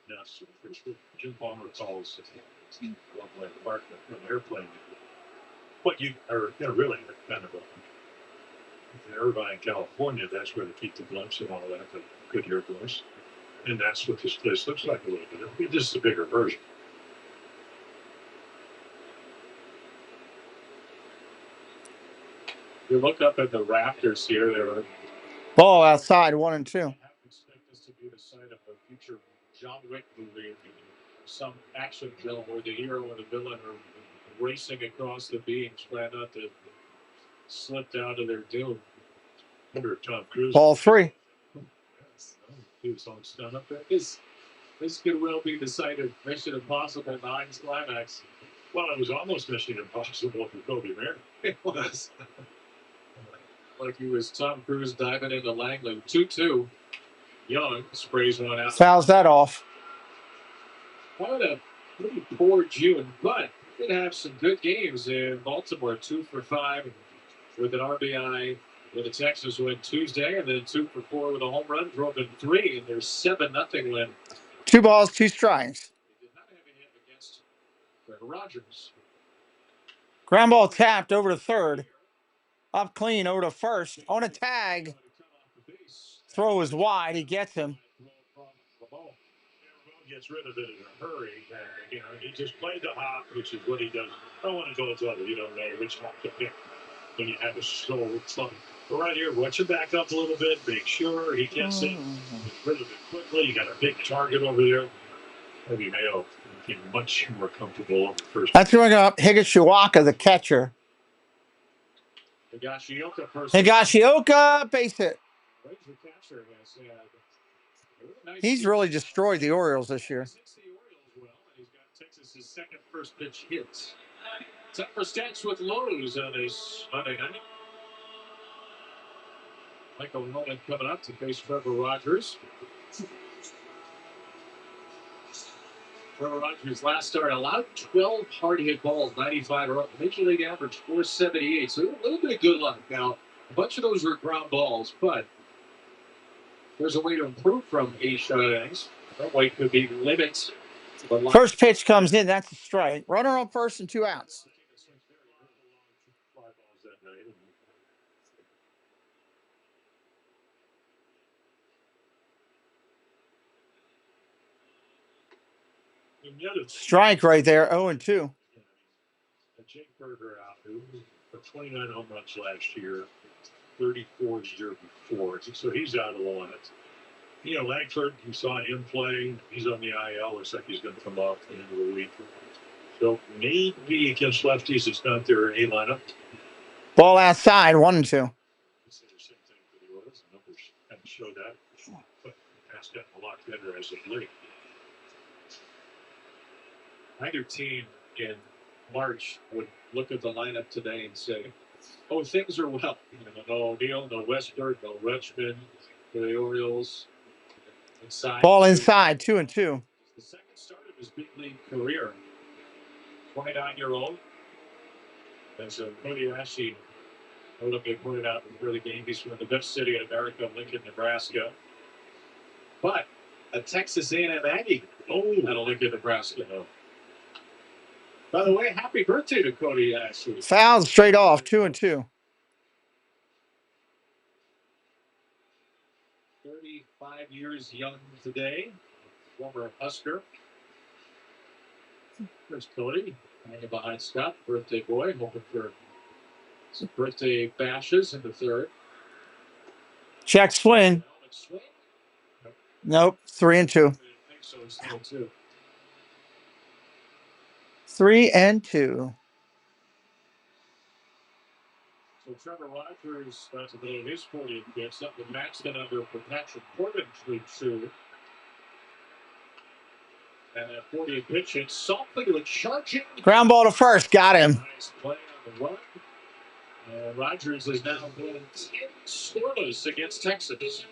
yes, Jim Palmer calls one-way apartment from an airplane. What you are, really kind of in Irvine, California, that's where they keep the blimps and all that, the Goodyear blimps. And that's what this place looks like a little bit. This is a bigger version. You look up at the rafters here, there are Ball outside, 1-2. I expect this to be the site of a future John Wick movie, some action film where the hero and the villain are racing across the beams, trying not to slip down to their doom. I wonder if Tom Cruise. Ball 3. He was on stun up there. This could well be the site of Mission Impossible 9's climax. Well, it was almost Mission Impossible for Kobe Bryant. It was. Like he was Tom Cruise diving into Langley. 2-2. Young sprays one out. Fouls that off. Had a pretty poor June, but did have some good games in Baltimore. 2 for 5 with an RBI with a Texas win Tuesday, and then 2 for 4 with a home run. Drove in 3 in their 7-0 win. 2 balls, 2 strikes. They did not have a hit against Rogers. Ground ball tapped over to third. Up clean over to first. On a tag. Throw is wide. He gets him. Gets rid of it in a hurry. He just played the hop, which is what he does. I don't want to go to other. You don't know which hop to pick when you have a slow slump. But right here, watch him back up a little bit. Make sure he gets it. Get rid of it quickly. You got a big target over there. Maybe Mayo became much more comfortable on the first. That's going up. Higashioka, the catcher. Higashioka, base hit. He's really destroyed the Orioles this year. He's got Texas's second first pitch hits. Time for stats with Lowe's on this Monday night. Michael Nolan coming up to face Trevor Rogers. Trevor Rogers' last start allowed 12 hard hit balls, 95 or up. Major League average 478. So a little bit of good luck. Now, a bunch of those were ground balls, but there's a way to improve from 8 shutout. That way could be limits. First pitch comes in. That's a strike. Runner on first and 2 outs. Strike right there, 0-2. Jake Berger out, who for 29 home runs last year, 34 the year before. So he's out of the lineup. Langford, you saw him play. He's on the IL. Looks like he's going to come off at the end of the week. So maybe against lefties, it's not their A lineup. Ball outside, 1-2. Same thing for the Orioles. The numbers haven't showed that. But that's gotten a lot better as of late. Either team in March would look at the lineup today and say, oh, things are well. No O'Neill, no Westberg, no Rutschman for the Orioles. Inside. Ball inside, 2-2. The second start of his big league career. 29-year-old. As Cody Ashe pointed out before the game, he's from the best city in America, Lincoln, Nebraska. But a Texas A&M Aggie out of Lincoln, Nebraska. By the way, happy birthday to Cody Ashe. Fouled straight off, 2-2. 35 years young today. Former Husker. There's Cody. Hanging behind Scott, birthday boy, hoping for some birthday bashes in the third. Check swing. Nope. 3-2. 3-2. So Trevor Rogers, that's a little of his 40th pitch. That would match the number for Patrick Corbin to shoot. And that 40th pitch, it's softly charging. Ground ball to first. Got him. Nice play on the run. And Rogers is now going 10 scoreless against Texas.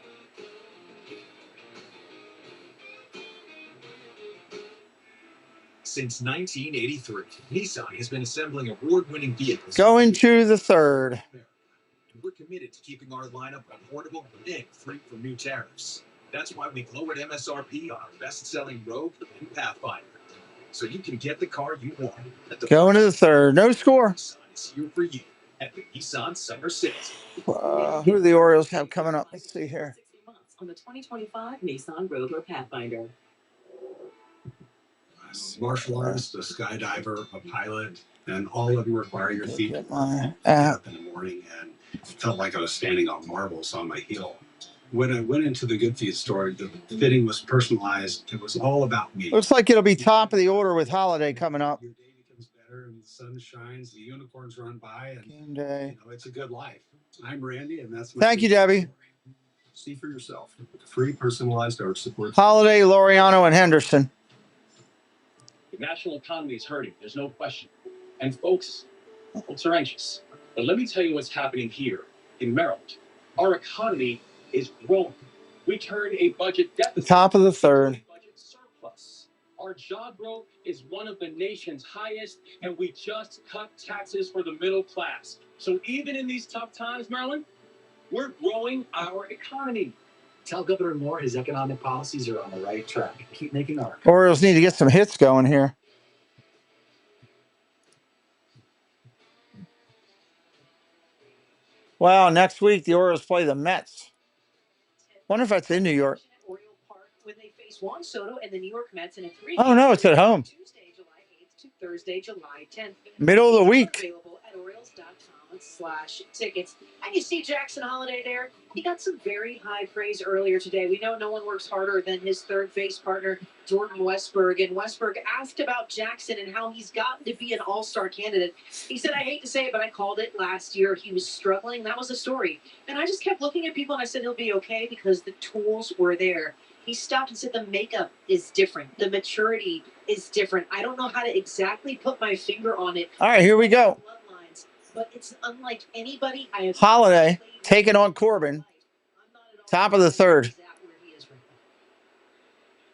Since 1983, Nissan has been assembling award-winning vehicles. Going to the third. We're committed to keeping our lineup affordable and free from new tariffs. That's why we've lowered MSRP on our best-selling Rogue and Pathfinder, so you can get the car you want. Going to the third. No score. Nissan is here for you at the Nissan Summer Sales. Who do the Orioles have coming up? Let's see here. On the 2025 Nissan Rogue or Pathfinder. I'm a martial artist, a skydiver, a pilot, and all of them require your feet. Get my Get app. up in the morning and felt like I was standing on marbles on my heel. When I went into the Good Feet store, the fitting was personalized. It was all about me. Looks like it'll be top of the order with Holiday coming up. Your day becomes better and the sun shines, the unicorns run by, and Game day. you know, it's a good life. I'm Randy, and that's Thank you, Debbie. See for yourself. Free personalized art support. Holiday, Laureano, and Henderson. The national economy is hurting. There's no question. And folks are anxious. But let me tell you what's happening here in Maryland. Our economy is growing. We turned a budget deficit. Top of the third. into a budget surplus. Our job growth is one of the nation's highest, and we just cut taxes for the middle class. So even in these tough times, Maryland, we're growing our economy. Tell Governor Moore his economic policies are on the right track. Keep making our Orioles need to get some hits going here. Wow, next week the Orioles play the Mets. Wonder if that's in New York. Oriole Park when they face Juan Soto and the New York Mets in a 3-game Oh no, it's at home. Tuesday, July 8th to Thursday, July 10th. Middle of the week. Available at Orioles.com/tickets. And you see Jackson Holiday there. He got some very high praise earlier today. We know no one works harder than his third base partner, Jordan Westberg. And Westberg asked about Jackson and how he's gotten to be an all-star candidate. He said, I hate to say it, but I called it last year. He was struggling. That was the story. And I just kept looking at people and I said, he'll be okay because the tools were there. He stopped and said the makeup is different. The maturity is different. I don't know how to exactly put my finger on it. All right, here we go. Bloodlines, but it's unlike anybody I have. Holiday taking on Corbin. Top of the third.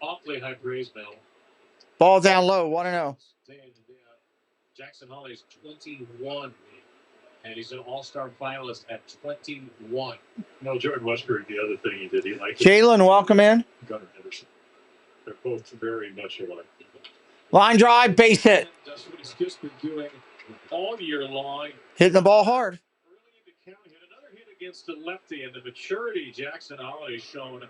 Awfully high praise, Mel. Ball down low, 1-0. Jackson Holly's 21, and he's an all-star finalist at 21. No, Jordan Westberg, the other thing he did, he liked Jalen, welcome in. Gunnar Henderson. They're both very much alike. Line drive, base hit. That's what he's just been doing all year long. Hitting the ball hard. Early in the count, hit another hit against the lefty, and the maturity Jackson Holly's shown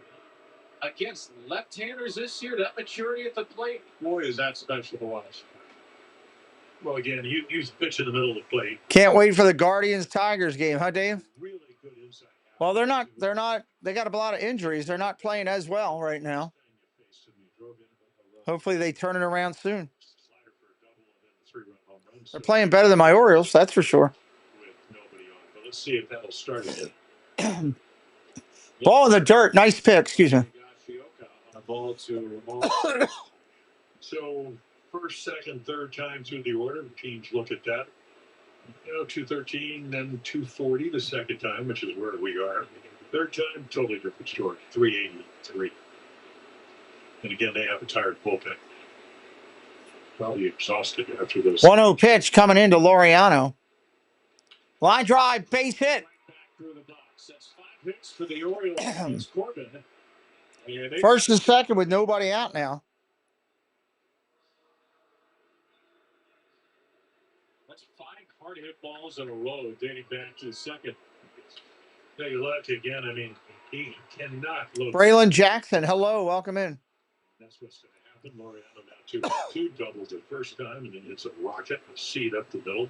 against left-handers this year, that maturity at the plate, boy, is that special to watch. Well, again, you pitch in the middle of the plate. Can't wait for the Guardians-Tigers game, huh, Dave? Really good inside. Well, they got a lot of injuries. They're not playing as well right now. Hopefully they turn it around soon. They're playing better than my Orioles, that's for sure. With nobody on. But let's see if that'll start again. Ball in the dirt. Nice pick. Excuse me. A ball to So, first, second, third time through the order, the teams look at that. 213, then 240 the second time, which is where we are. Third time, totally different story. 383. And again, they have a tired bullpen. Probably exhausted after those. 1-0 pitch coming into Laureano. Line drive, base hit. Through the box. That's 5 hits for the Orioles. Corbin. First and second with nobody out now. That's 5 hard hit balls in a row dating back to the second. Now you look again, I mean, he cannot look. Braylon Jackson, hello, welcome in. That's what's going to happen. Laureano now two doubles the first time, and then it's a rocket, a seed up the middle.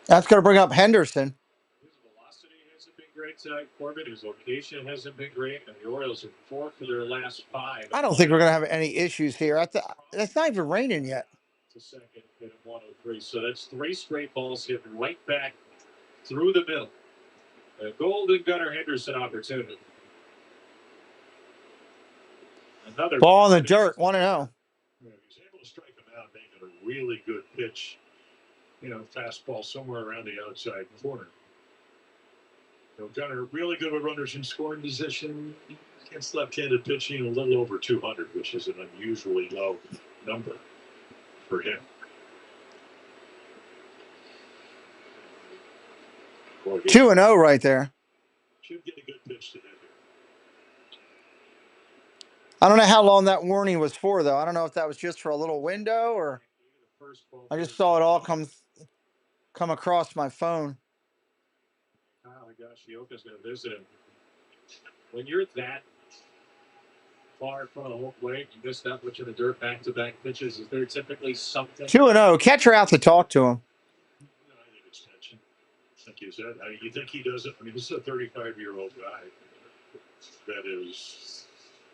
That's going to bring up Henderson. His velocity hasn't been great. Corbett, his location hasn't been great, and the Orioles are 4 for their last 5. I don't think we're going to have any issues here. It's not even raining yet. To second hit at 103. So that's 3 straight balls hit right back through the middle. A golden Gunnar Henderson opportunity. Another ball in the dirt, 1-0. He was able to strike him out, making a really good pitch. Fastball somewhere around the outside corner. Gunnar really good with runners in scoring position. Against left-handed pitching, a little over 200, which is an unusually low number for him. 2-0 right there. Should get a good pitch to hit. I don't know how long that warning was for, though. I don't know if that was just for a little window or I just saw it all come across my phone. Oh my gosh, Yoka's going to visit him. When you're that far from the whole plate, you missed that much in the dirt back-to-back pitches. Is there typically something? 2-0. Catcher out to talk to him. No, I think it's tension. Like you said, you think he does it? I mean, this is a 35-year-old guy that is,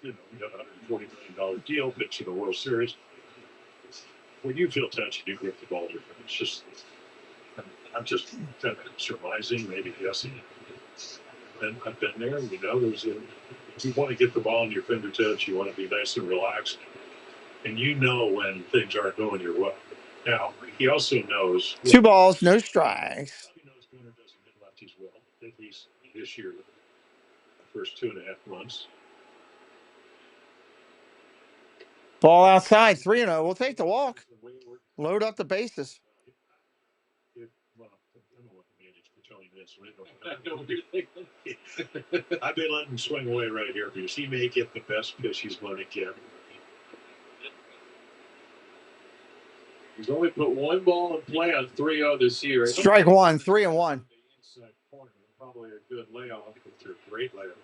he got a $140 million deal, pitching the World Series. When you feel tension, you grip the ball different. It's just, I'm just kind of surmising, maybe guessing. And I've been there. If you want to get the ball in your fingertips, you want to be nice and relaxed. And when things aren't going your way. Now, he also knows. 2 balls, no strikes. He knows Gunnar doesn't hit lefties well, at least this year, the first 2.5 months. Ball outside, 3-0. We'll take the walk. Load up the bases. I've been letting him swing away right here because he may get the best pitch he's going to get. He's only put 1 ball in play on 3-0 this year. Strike 1, 3-1. Inside corner, probably a good layoff. It's a great layoff.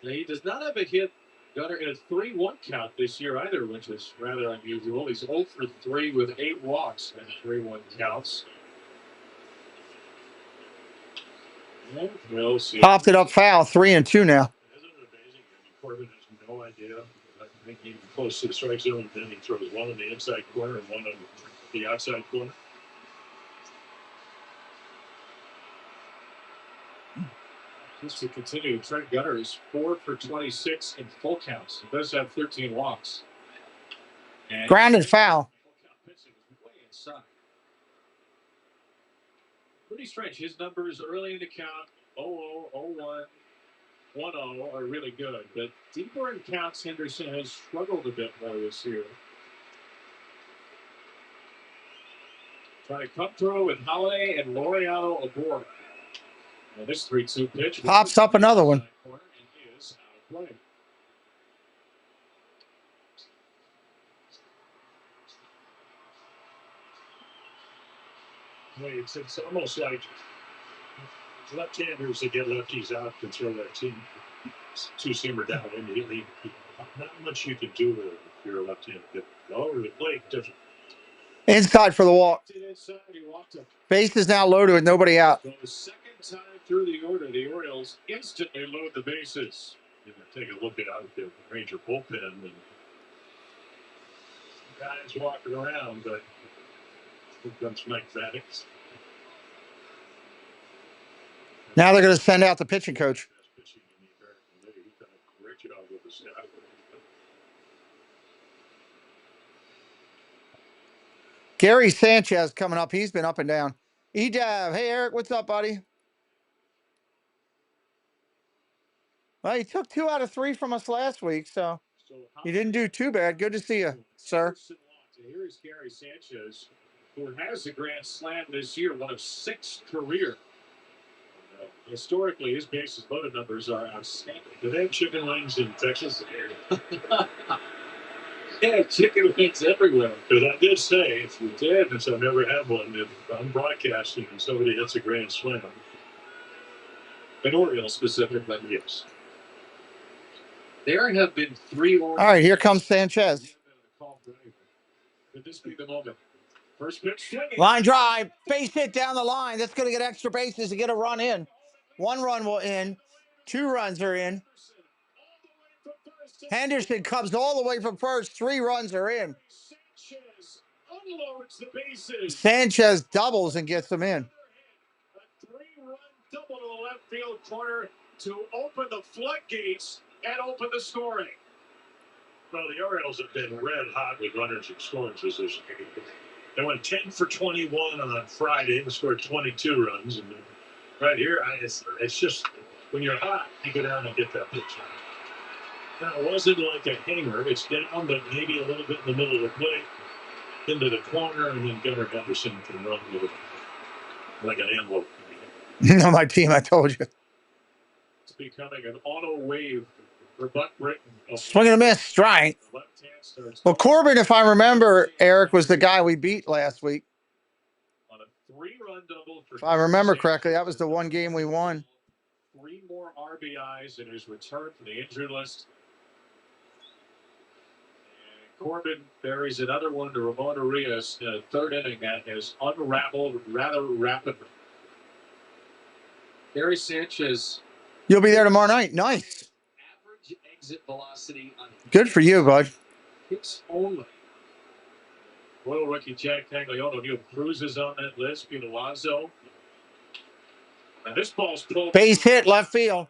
Now, he does not have a hit, Gunnar, in a 3-1 count this year either, which is rather unusual. He's 0 for 3 with 8 walks and 3-1 counts. We'll see. Popped it up foul, 3-2 now. Isn't it amazing? Corbin has no idea. I think he's close to the strike zone, and then he throws 1 on the inside corner and 1 on the outside corner. Just to continue, Trent Gunnar is 4 for 26 in full counts. He does have 13 walks. And grounded foul. Pitching is way inside. Pretty strange. His numbers early in the count, 0-0, 0-1, 1-0 are really good. But deeper in counts, Henderson has struggled a bit more this year. Trying to come through with Holiday and Laureano aboard. Now this 3-2 pitch pops up another one. And is out of play. It's almost like left-handers that get lefties out can throw that two-seamer down immediately. Not much you can do with it if you're a left-handed hitter. Over the plate, different. Inside for the walk. Inside, he walked up. Base is now loaded with nobody out. So the second time through the order, the Orioles instantly load the bases. Take a look at the Ranger bullpen, and guys walking around, but here comes Mike Maddox. Now they're going to send out the pitching coach. He's done a great job with the staff. Gary Sanchez coming up. He's been up and down. Edav. Hey, Eric. What's up, buddy? Well, you took 2 out of 3 from us last week, so you didn't do too bad. Good to see you, sir. Here is Gary Sanchez, who has a grand slam this year, one of 6 career. Historically, his bases loaded numbers are outstanding. Do they have chicken wings in Texas? They have chicken wings everywhere. Because I did say, if you did, since I've never had one, if I'm broadcasting and somebody hits a grand slam, an Oriole specifically, yes. There have been 3 Orioles. All right, here comes Sanchez. Could this be the moment? First pitch. Line drive. Base hit down the line. That's going to get extra bases to get a run in. 1 run will in. 2 runs are in. Henderson comes all the way from first. 3 runs are in. Sanchez doubles and gets them in. A 3-run double to the left field corner to open the floodgates and open the scoring. Well, the Orioles have been red hot with runners in scoring position. They went 10 for 21 on Friday and scored 22 runs. And right here, it's just when you're hot, you go down and get that pitch. Now, it wasn't like a hanger. It's down, but maybe a little bit in the middle of the plate, into the corner, and then Gunnar Henderson can run with it like an envelope. On my team, I told you. It's becoming an auto wave for Buck Britton. Swing and a miss, strike. Well, Corbin, if I remember, Eric was the guy we beat last week. On a 3-run double for if I remember correctly, that was the one game we won. 3 more RBIs in his return from the injured list. And Corbin buries another one to Ramon Arias in a 3rd inning that has unraveled rather rapidly. Gary Sanchez. You'll be there tomorrow night. Nice. Average exit velocity on good for you, bud. hits only. Royal rookie Jack Tagliano. Neil Cruz is on that list. Peter Lazo. And this ball's pulled. Base hit left field.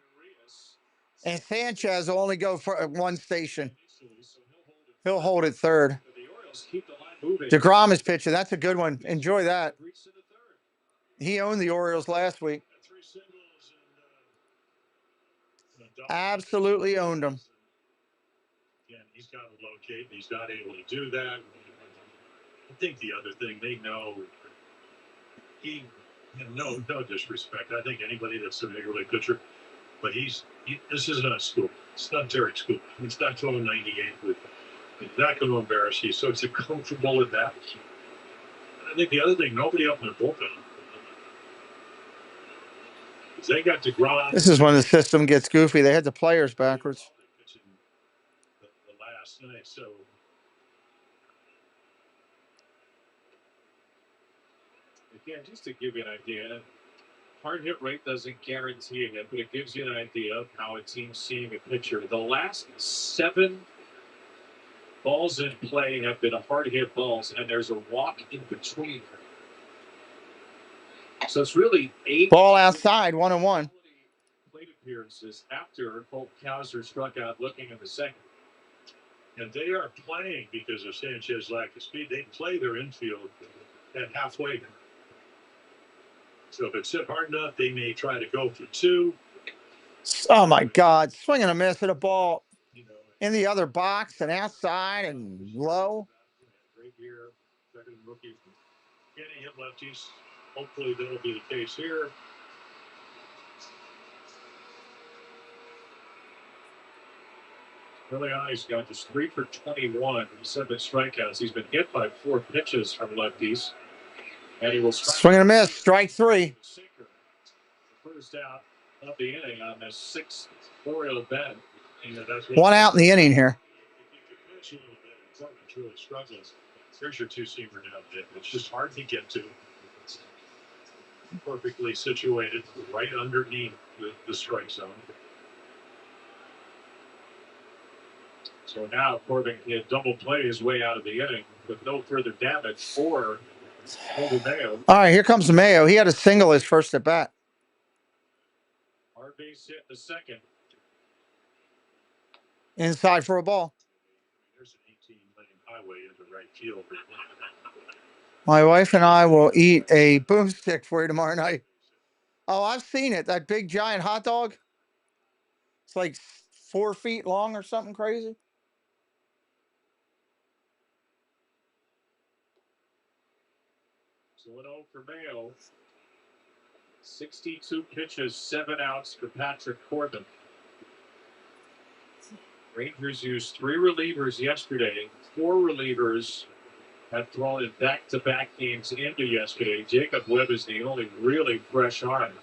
And Sanchez will only go for 1 station. He'll hold it 3rd. DeGrom is pitching. That's a good one. Enjoy that. He owned the Orioles last week. Absolutely owned them. Yeah, he's got to locate. He's not able to do that. I think the other thing they know, no disrespect. I think anybody that's a major league pitcher, but this isn't a school. It's not Derek School. It's not throwing 98 with. He's not going to embarrass you, so it's comfortable with that. And I think the other thing, nobody up in their bullpen. They got DeGrom. This is when the system gets goofy. They had the players backwards. The last night, so again, just to give you an idea, hard hit rate doesn't guarantee it, but it gives you an idea of how a team's seeing a pitcher. The last 7 balls in play have been hard hit balls, and there's a walk in between. So it's really 8 ball outside, 1-1. Plate appearances after Holt Kouser struck out looking in the 2nd. And they are playing because of Sanchez's lack of speed. They play their infield at halfway. So if it's hit hard enough, they may try to go for 2. Oh my God! Swing and a miss at a ball in the other box and outside and low. Right here, 2nd rookie. Can he hit lefties? Hopefully that'll be the case here. Early on, he's got just 3 for 21, 7 strikeouts. He's been hit by 4 pitches from lefties. And he will swing and a miss, strike 3. First out of the inning on the 6th Oriole bat. 1 out in the inning here. Really struggles. Here's your 2-seamer now. It's just hard to get to. Perfectly situated right underneath the strike zone. So now Corbin can double play his way out of the inning with no further damage for Mayo. All right, here comes Mayo. He had a single his first at bat. Our base hit the 2nd. Inside for a ball. There's an 18-lane highway into right field. My wife and I will eat a boomstick for you tomorrow night. Oh, I've seen it. That big giant hot dog. It's like 4 feet long or something crazy. So 1-0 for Mayo. 62 pitches, 7 outs for Patrick Corbin. Rangers used 3 relievers yesterday. 4 relievers have thrown in back-to-back games into yesterday. Jacob Webb is the only really fresh arm.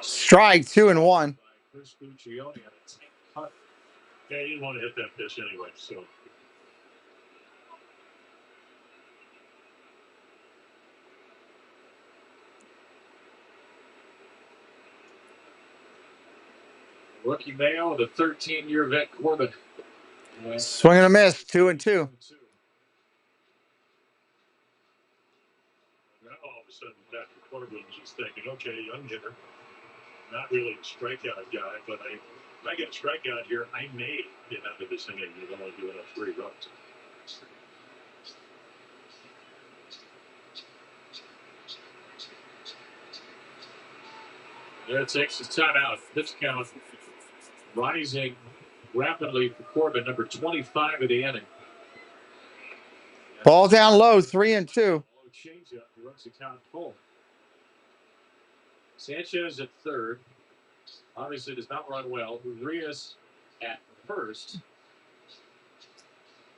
Strike 2-1. Chris Guccione on a tight cut. Yeah, he didn't want to hit that pitch anyway, so. Rookie Mayo, the 13-year vet Corbin. Swing and a miss, 2-2. Now all of a sudden, Dr. Corbin's just thinking, okay, young hitter, not really a strikeout guy, but if I get a strikeout here, I may get out of this inning. You don't want to do enough 3 runs. There takes his timeout. This count rising rapidly for Corbin, number 25 of the inning. Ball down low, 3-2. Changeup, he runs the count full. Sanchez at third. Obviously does not run well. Urias at first.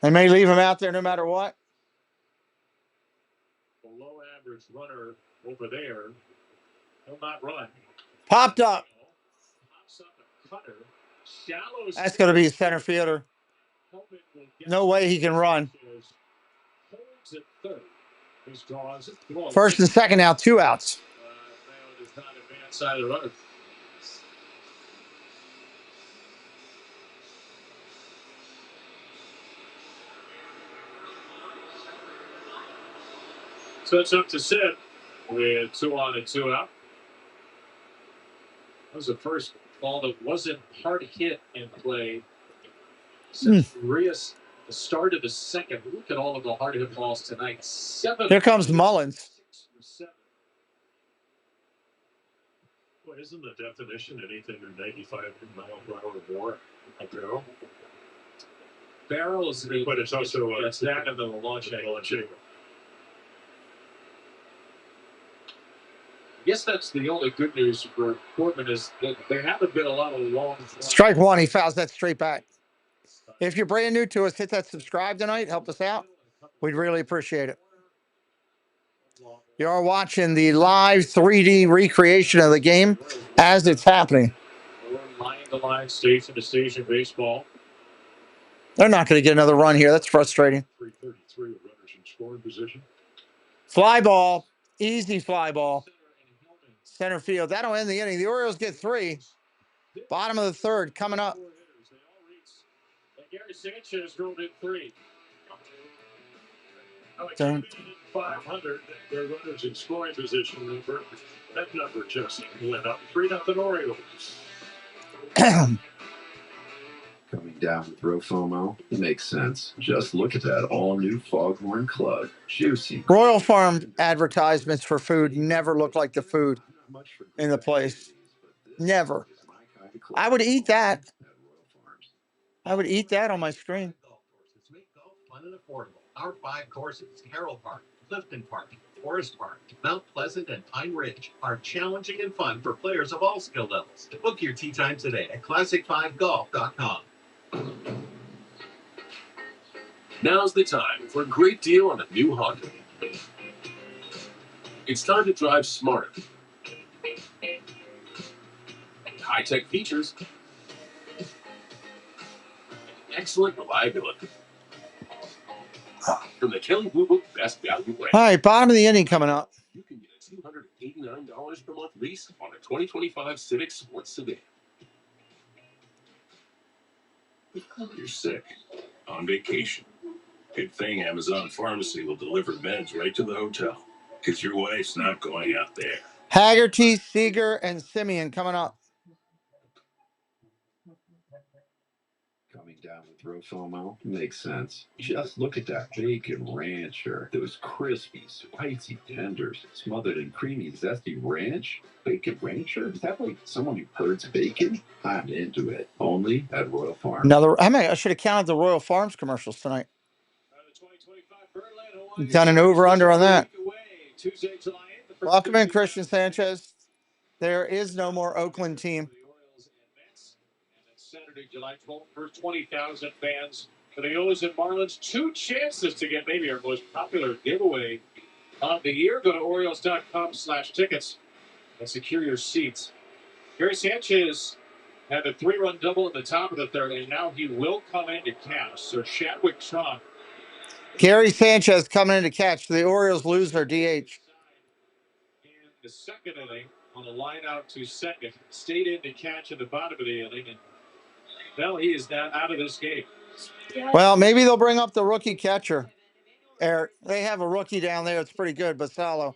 They may leave him out there no matter what. Below average runner over there. He'll not run. Popped up. Pops up a cutter. Shallow. That's going to be a center fielder. No way he can run. Holds at third. He's draws it. First and second now, 2 outs. Does not advance side of the runner. So it's up to Sid with 2 on and 2 out. That was the first ball that wasn't hard hit in play since Urias, the start of the second. Look at all of the hard hit balls tonight. 7. Here comes Mullins. 7. Well, isn't the definition anything to 95 miles per hour or more a barrel? Barrel is the, but it's also it's that and the launch angle. I guess that's the only good news for Corbin is that there haven't been a lot of long. Strike 1, he fouls that straight back. If you're brand new to us, hit that subscribe tonight. Help us out. We'd really appreciate it. You are watching the live 3D recreation of the game as it's happening. Line to line, station to station baseball. They're not going to get another run here. That's frustrating. 333 runners in scoring position. Fly ball. Easy fly ball. Center field. That'll end the inning. The Orioles get 3. Bottom of the third coming up. Gary Sanchez drove in 3. 500. Their runners in scoring position. That number just went up. 3-0 Orioles. Coming down with Rofomo, it makes sense. Just look at that all-new Foghorn Club. Juicy. Royal Farm advertisements for food never look like the food in the place. Never. I would eat that. I would eat that on my screen. Make golf fun and affordable. Our 5 courses, Carroll Park, Clifton Park, Forest Park, Mount Pleasant, and Pine Ridge, are challenging and fun for players of all skill levels. Book your tee time today at classic5golf.com. Now's the time for a great deal on a new Honda. It's time to drive smarter. High-tech features. Excellent reliability. From the Kelly Blue Book Best Value brand. All right, bottom of the inning coming up. You can get a $289 per month lease on a 2025 Civic Sports Sedan. You're sick, on vacation. Good thing Amazon Pharmacy will deliver meds right to the hotel, because your wife's not going out there. Haggerty, Seager, and Simeon coming up. Coming down with Rofomo, makes sense. Just look at that bacon rancher. Those crispy, spicy tenders smothered in creamy, zesty ranch. Bacon rancher? Is that like someone who herds bacon? I'm into it. Only at Royal Farms. Another. I should have counted the Royal Farms commercials tonight. Done an over/under on that. Welcome in, Christian Sanchez. There is no more Oakland team. Saturday, July 12th, first 20,000 fans for the O's and Marlins. 2 chances to get maybe our most popular giveaway of the year. Go to Orioles.com/tickets and secure your seats. Gary Sanchez had a 3-run double at the top of the third, and now he will come in to catch. So Chadwick Trump. Gary Sanchez coming in to catch. The Orioles lose their DH. In the second inning, on the line out to second. Stayed in to catch at the bottom of the inning. And, well, he is now out of this game. Well, maybe they'll bring up the rookie catcher. Eric, they have a rookie down there. It's pretty good, Basalo.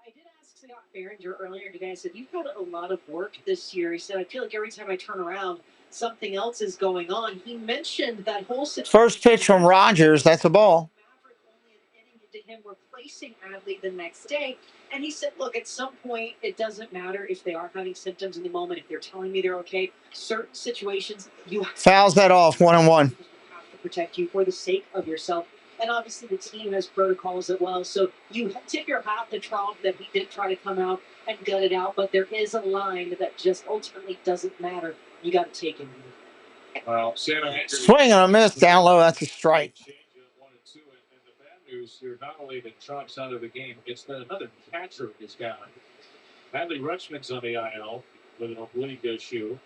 I did ask Scott Behringer earlier today. I said, "You've had a lot of work this year." He said, "I feel like every time I turn around, something else is going on." He mentioned that whole situation. First pitch from Rogers. That's a ball. Maverick only an inning into him replacing Adley the next day. And he said, "Look, at some point, it doesn't matter if they are having symptoms in the moment. If they're telling me they're okay, certain situations, you fouls that off 1-1. Have to protect you for the sake of yourself. And obviously the team has protocols as well. So you tip your hat to Trump that he did try to come out and gut it out. But there is a line that just ultimately doesn't matter. You got to take it. Well, swing and a miss down low. That's a strike. 1 and 2. And the bad news here, not only that Trump's out of the game, it's that another catcher is gone. Adley Rutschman's on the IL with an oblique issue.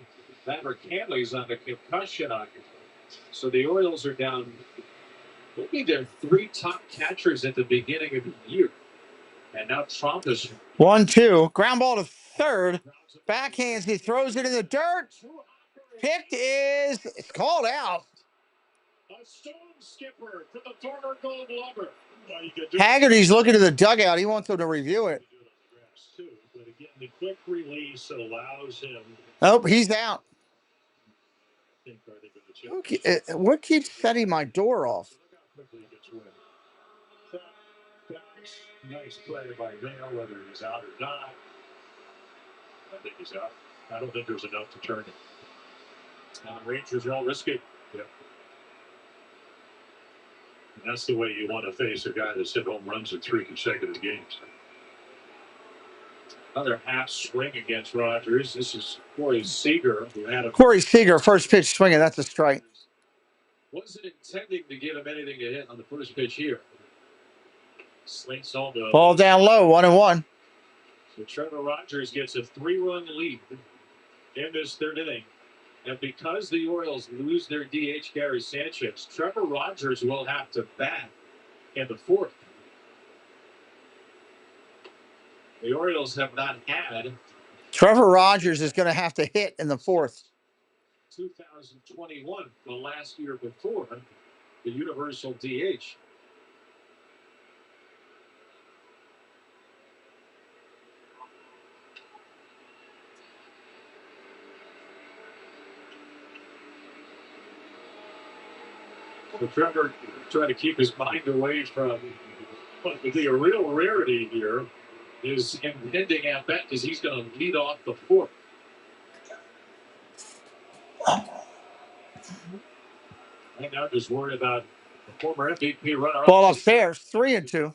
Maverick Hanley's on the concussion IL. So the Orioles are down maybe their 3 top catchers at the beginning of the year. And now Trump is 1-2. Ground ball to third. Backhands. He throws it in the dirt. Picked is, it's called out. a stone skipper for the former Gold Glover. Haggerty's looking to the dugout. He wants them to review it. But again, the quick release allows him. Nope, he's out. What keeps setting my door off? Nice play by Vail, whether he's out or not. I think he's out. I don't think there's enough to turn it. Rangers all risky. Yep. And that's the way you want to face a guy that's hit home runs in 3 consecutive games. Another half swing against Rogers. This is Corey Seager, who had a Corey Seager, first pitch swinging. That's a strike. wasn't intending to give him anything to hit on the first pitch here. Slinks on the ball down low, 1-1. So Trevor Rogers gets a 3-run lead in this third inning. And because the Orioles lose their DH Gary Sanchez, Trevor Rogers will have to bat in the 4th. The Orioles have not had. Trevor Rogers is going to have to hit in the 4th. 2021, the last year before the universal DH. So Trevor trying to keep his mind away from, but the real rarity here is impending at bat because he's going to lead off the 4th. Right now, just worried about the former MVP runner. Ball upstairs, 3-2.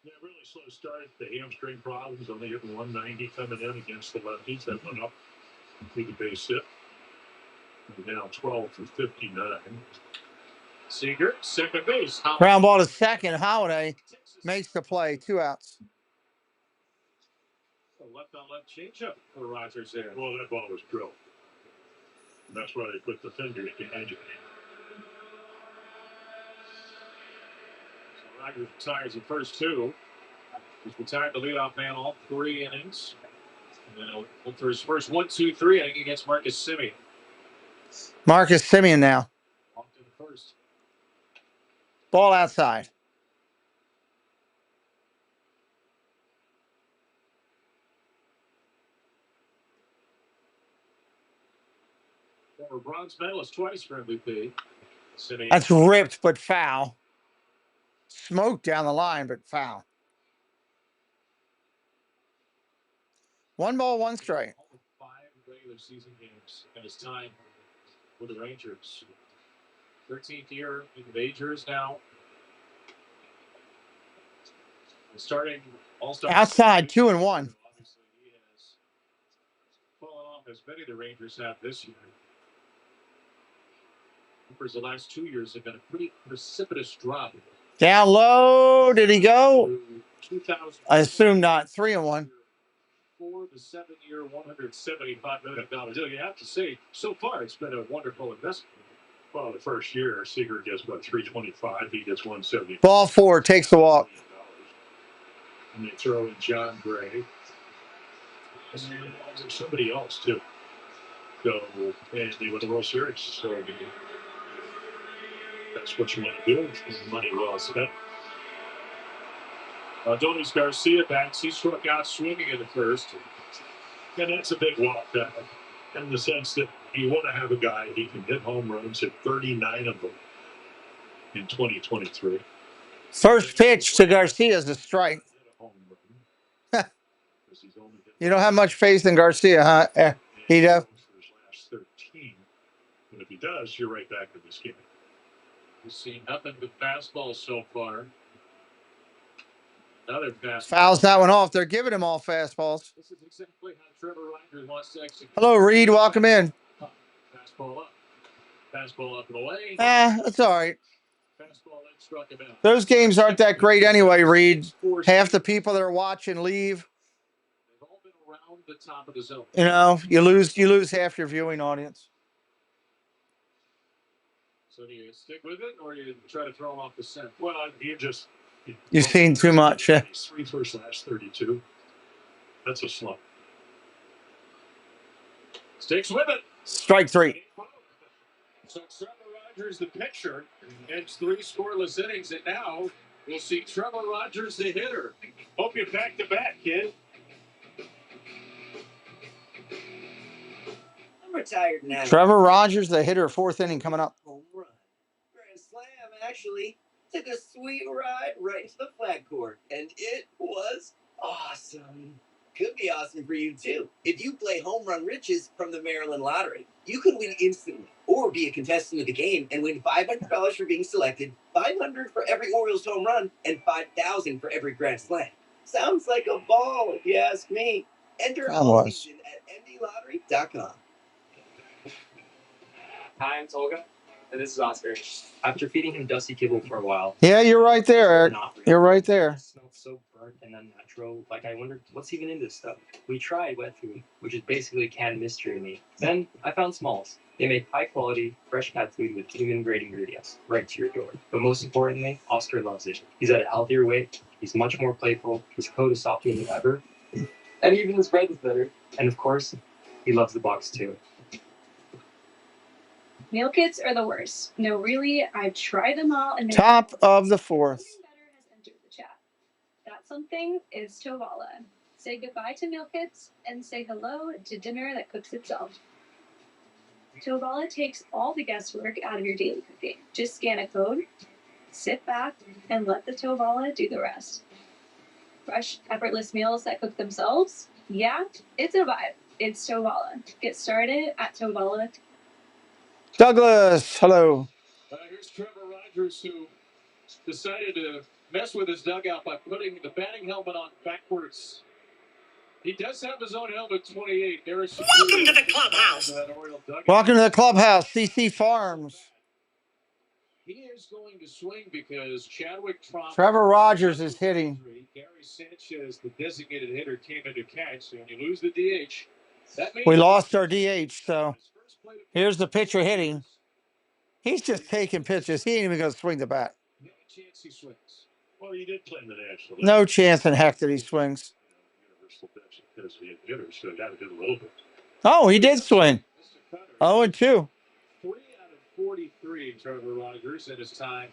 Yeah, really slow start. The hamstring problems, only hitting 190 coming in against the lefties. That went up to the base hit. And now 12 for 59. Seager, second base. Ground ball to second. Holiday makes the play. 2 outs. A left-on-left changeup for Rogers there. Well, that ball was drilled. And that's why they put the finger at the edge of it. So Rogers retires the first 2. He's retired the leadoff man all 3 innings. And then look for his first 1-2-3 inning against Marcus Semien. Marcus Semien now. Off to the first. Ball outside. Former bronze medalist twice for MVP. Semien. That's ripped, but foul. Smoke down the line, but foul. 1 ball, 1 strike. 5 regular season games in his time with the Rangers. 13th year in the majors now. Starting all-star. Outside, 2-1. Obviously, he has fallen off as many of the Rangers have this year. Numbers the last 2 years have been a pretty precipitous drop. Down low. Did he go? 2000. I assume not. 3-1. For the 7-year, $175 million deal. You have to say, so far, it's been a wonderful investment. Well, the first year, Seager gets about 325. He gets 170. Ball 4, takes the walk. And they throw in John Gray. There's somebody else too. So and they win the World Series. So that's what you want to do. Money well spent. Adonis Garcia bats. He struck out swinging in the first, and that's a big walk. In the sense that you want to have a guy he can hit home runs at 39 of them in 2023. First pitch to Garcia is a strike. You don't have much faith in Garcia, huh? He does. Last 13. But if he does, you're right back in this game. We've seen nothing but fastballs so far. Another fastball. Fouls that one off. They're giving him all fastballs. This is exactly how Trevor Rogers wants to execute. Hello, Reed. Welcome in. Fastball up. Fastball up and away. That's all right. Fastball that struck him out. Those games aren't that great anyway, Reed. Half the people that are watching leave. They've all been around the top of the zone. You know, you lose half your viewing audience. So do you stick with it, or you try to throw him off the scent? Well, You've seen too much. 3 first last 32. That's a slump. Sticks with it. Strike 3. So Trevor Rogers, the pitcher, ends 3 scoreless innings, and now we'll see Trevor Rogers, the hitter. Hope you're back to back, kid. I'm retired now. Trevor Rogers, the hitter, 4th inning coming up. Home run. Grand slam, actually. Took a sweet ride right to the flag court, and it was awesome. Could be awesome for you, too. If you play Home Run Riches from the Maryland Lottery, you could win instantly or be a contestant of the game and win $500 for being selected, $500 for every Orioles home run, and $5,000 for every Grand Slam. Sounds like a ball, if you ask me. Enter all season at mdlottery.com. Hi, I'm Tolga, and this is Oscar. After feeding him dusty kibble for a while. Yeah, you're right there, Eric. You're right there. It smelled so burnt and unnatural. Like, I wondered, what's even in this stuff? We tried wet food, which is basically canned mystery meat. Then I found Smalls. They make high-quality, fresh cat food with human-grade ingredients right to your door. But most importantly, Oscar loves it. He's at a healthier weight. He's much more playful. His coat is softer than ever. And even his bread is better. And of course, he loves the box too. Meal kits are the worst. No, really, I've tried them all. And top of the 4th. Something better has entered the chat. That something is Tovala. Say goodbye to meal kits and say hello to dinner that cooks itself. Tovala takes all the guesswork out of your daily cooking. Just scan a code, sit back, and let the Tovala do the rest. Fresh, effortless meals that cook themselves? Yeah, it's a vibe. It's Tovala. Get started at Tovala. Douglas, hello. Here's Trevor Rogers, who decided to mess with his dugout by putting the batting helmet on backwards. He does have his own helmet, 28. Welcome to the clubhouse. Welcome to the clubhouse, CC Farms. He is going to swing because Chadwick Trump. Trevor Rogers is hitting. Gary Sanchez, the designated hitter, came into catch. So when you lose the DH, that means We lost our DH, so here's the pitcher hitting. He's just taking pitches. He ain't even going to swing the bat. No chance he swings. Well, he did play in the National League. No chance in heck that he swings. Universal pitch because he had hitters, so got to do a little bit. Oh, he did swing. 0-2. 3 out of 43, Trevor Rogers, in his time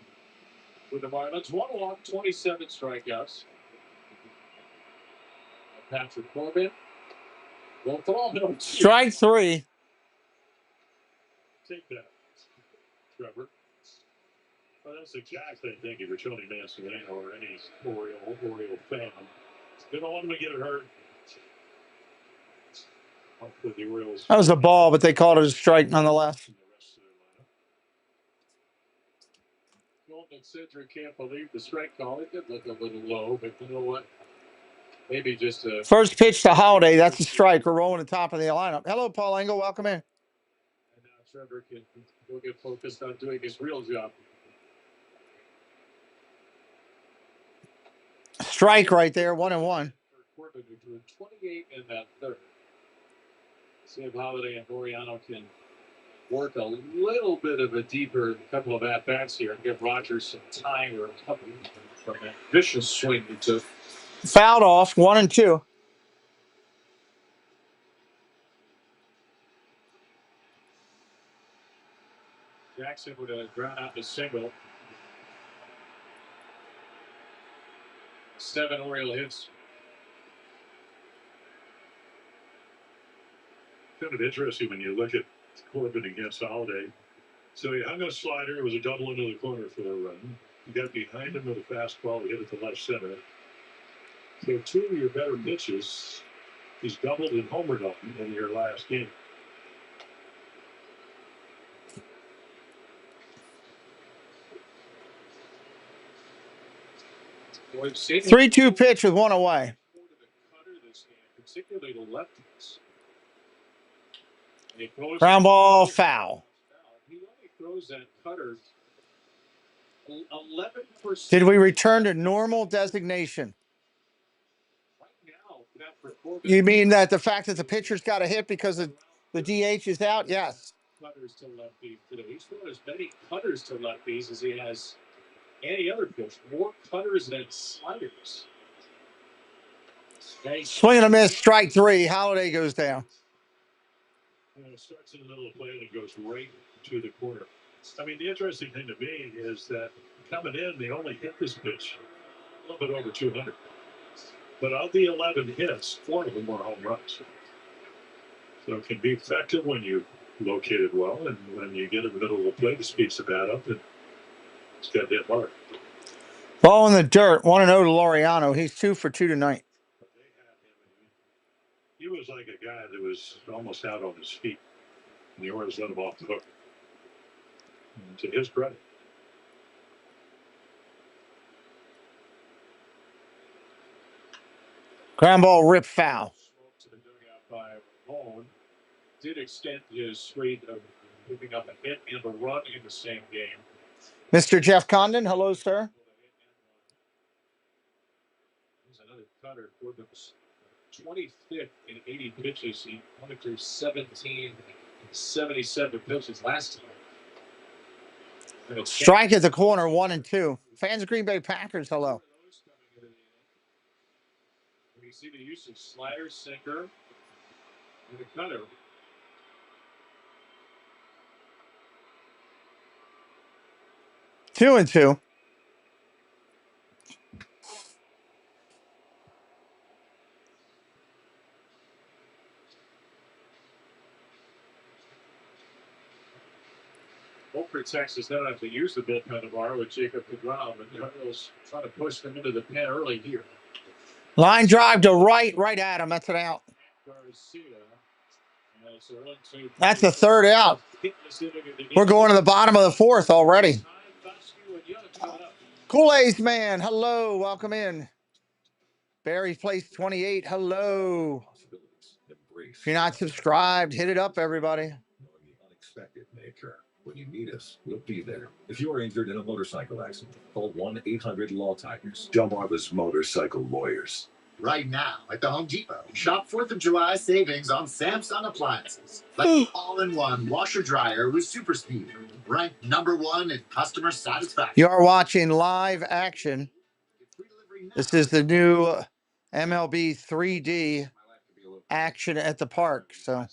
with the Marlins. 1 walk, 27 strikeouts. Patrick Corbin. Well, throw him. Strike 3. Take that, Trevor. Well, that's exactly, thank you for Tony Manson or any Oriole fan. They don't want him to get hurt. The Orioles. That was a ball, but they called it a strike nonetheless. Golden Cedric can't believe the strike call. It did look a little low, but you know what? Maybe just a... First pitch to Holiday. That's a strike. We're rolling the top of the lineup. Hello, Paul Engel. Welcome in. And now Trevor can go get focused on doing his real job. Strike right there. 1-1. Corbin, who drew 28 in that third. See if Holiday and Moriano can work a little bit of a deeper couple of at-bats here and give Rogers some time or recovery from that vicious swing he took. Fouled off. 1-2. Jackson would have ground out the single. 7 Oriole hits. Kind of interesting when you look at Corbin against Holiday. So he hung a slider. It was a double into the corner for a run. He got behind him with a fastball. He hit it to left center. So 2 of your better pitches, he's doubled and homered on in your last game. Well, 3-2 pitch with 1 away. Particularly the lefties. Ground ball foul. He only throws that cutter 11%. Did we return to normal designation? You mean that the fact that the pitcher's got a hit because the DH is out? Yes. Cutters to lefties today. He's thrown as many cutters to lefties as he has any other pitch. More cutters than sliders. Swing and a miss, strike 3. Holiday goes down. It starts in the middle of the play and it goes right to the corner. I mean, the interesting thing to me is that coming in, they only hit this pitch a little bit over 200. But of the 11 hits, 4 of them were home runs. So it can be effective when you locate it well, and when you get in the middle of the plate, it speeds the bat up, and it's got to hit hard. Ball in the dirt, 1-0 to Laureano. He's 2 for 2 tonight. He was like a guy that was almost out on his feet, and the Orioles let him off the hook. And to his credit. Ground ball rip foul. To the dugout by Ramon did extend his streak of picking up a hit and a run in the same game. Mr. Jeff Condon, hello, sir. There's another cutter. Gordon was 25th in 80 pitches. He only threw 17 77 pitches last time. Strike at the corner, 1-2. Fans of Green Bay Packers, hello. You see the use of slider, sinker, and a cutter. Two and two. Hope for Texas don't have to use the bullpen tomorrow with Jacob DeGrom, and the Orioles trying to push them into the pen early here. Line drive to right at him. That's an out. That's the third out. We're going to the bottom of the fourth already. Kool-Aid's man, hello, welcome in. Barry's Place 28, hello. If you're not subscribed, hit it up, everybody. The unexpected may occur. When you need us, we'll be there. If you're injured in a motorcycle accident, call 1-800-LAW-TIGERS. Delmarva's Motorcycle Lawyers. Right now at the Home Depot. Shop 4th of July savings on Samsung appliances. Like all-in-one washer dryer with super speed. Ranked #1 in customer satisfaction. You are watching live action. This is the new MLB 3D action at the park. So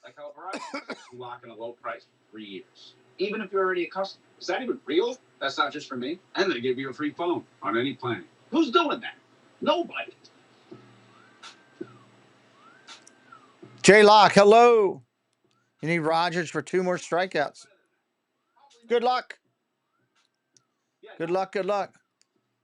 Like how Verizon you lock in a low price for 3 years. Even if you're already a customer. Is that even real? That's not just for me. And they give you a free phone on any plan. Who's doing that? Nobody. J Lock, hello. You need Rogers for 2 more strikeouts. Good luck. Good luck, good luck.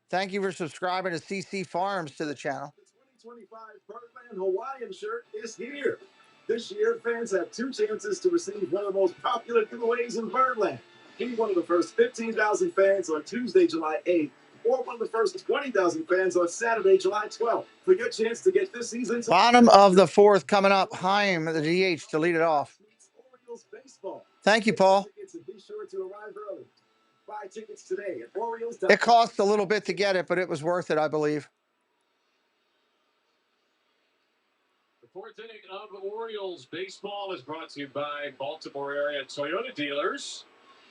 Thank you for subscribing to CC Farms to the channel. The 2025 Birdland Hawaiian shirt is here. This year, fans have 2 chances to receive one of the most popular giveaways in Birdland. Be one of the first 15,000 fans on Tuesday, July 8th, or one of the first 20,000 fans on Saturday, July 12th. For your chance to get this season's bottom of the fourth coming up. Haim, the DH, to lead it off. Thank you, Paul. Be sure to arrive early. Buy tickets today at Orioles. It cost a little bit to get it, but it was worth it, I believe. The 4th inning of Orioles baseball is brought to you by Baltimore area Toyota dealers.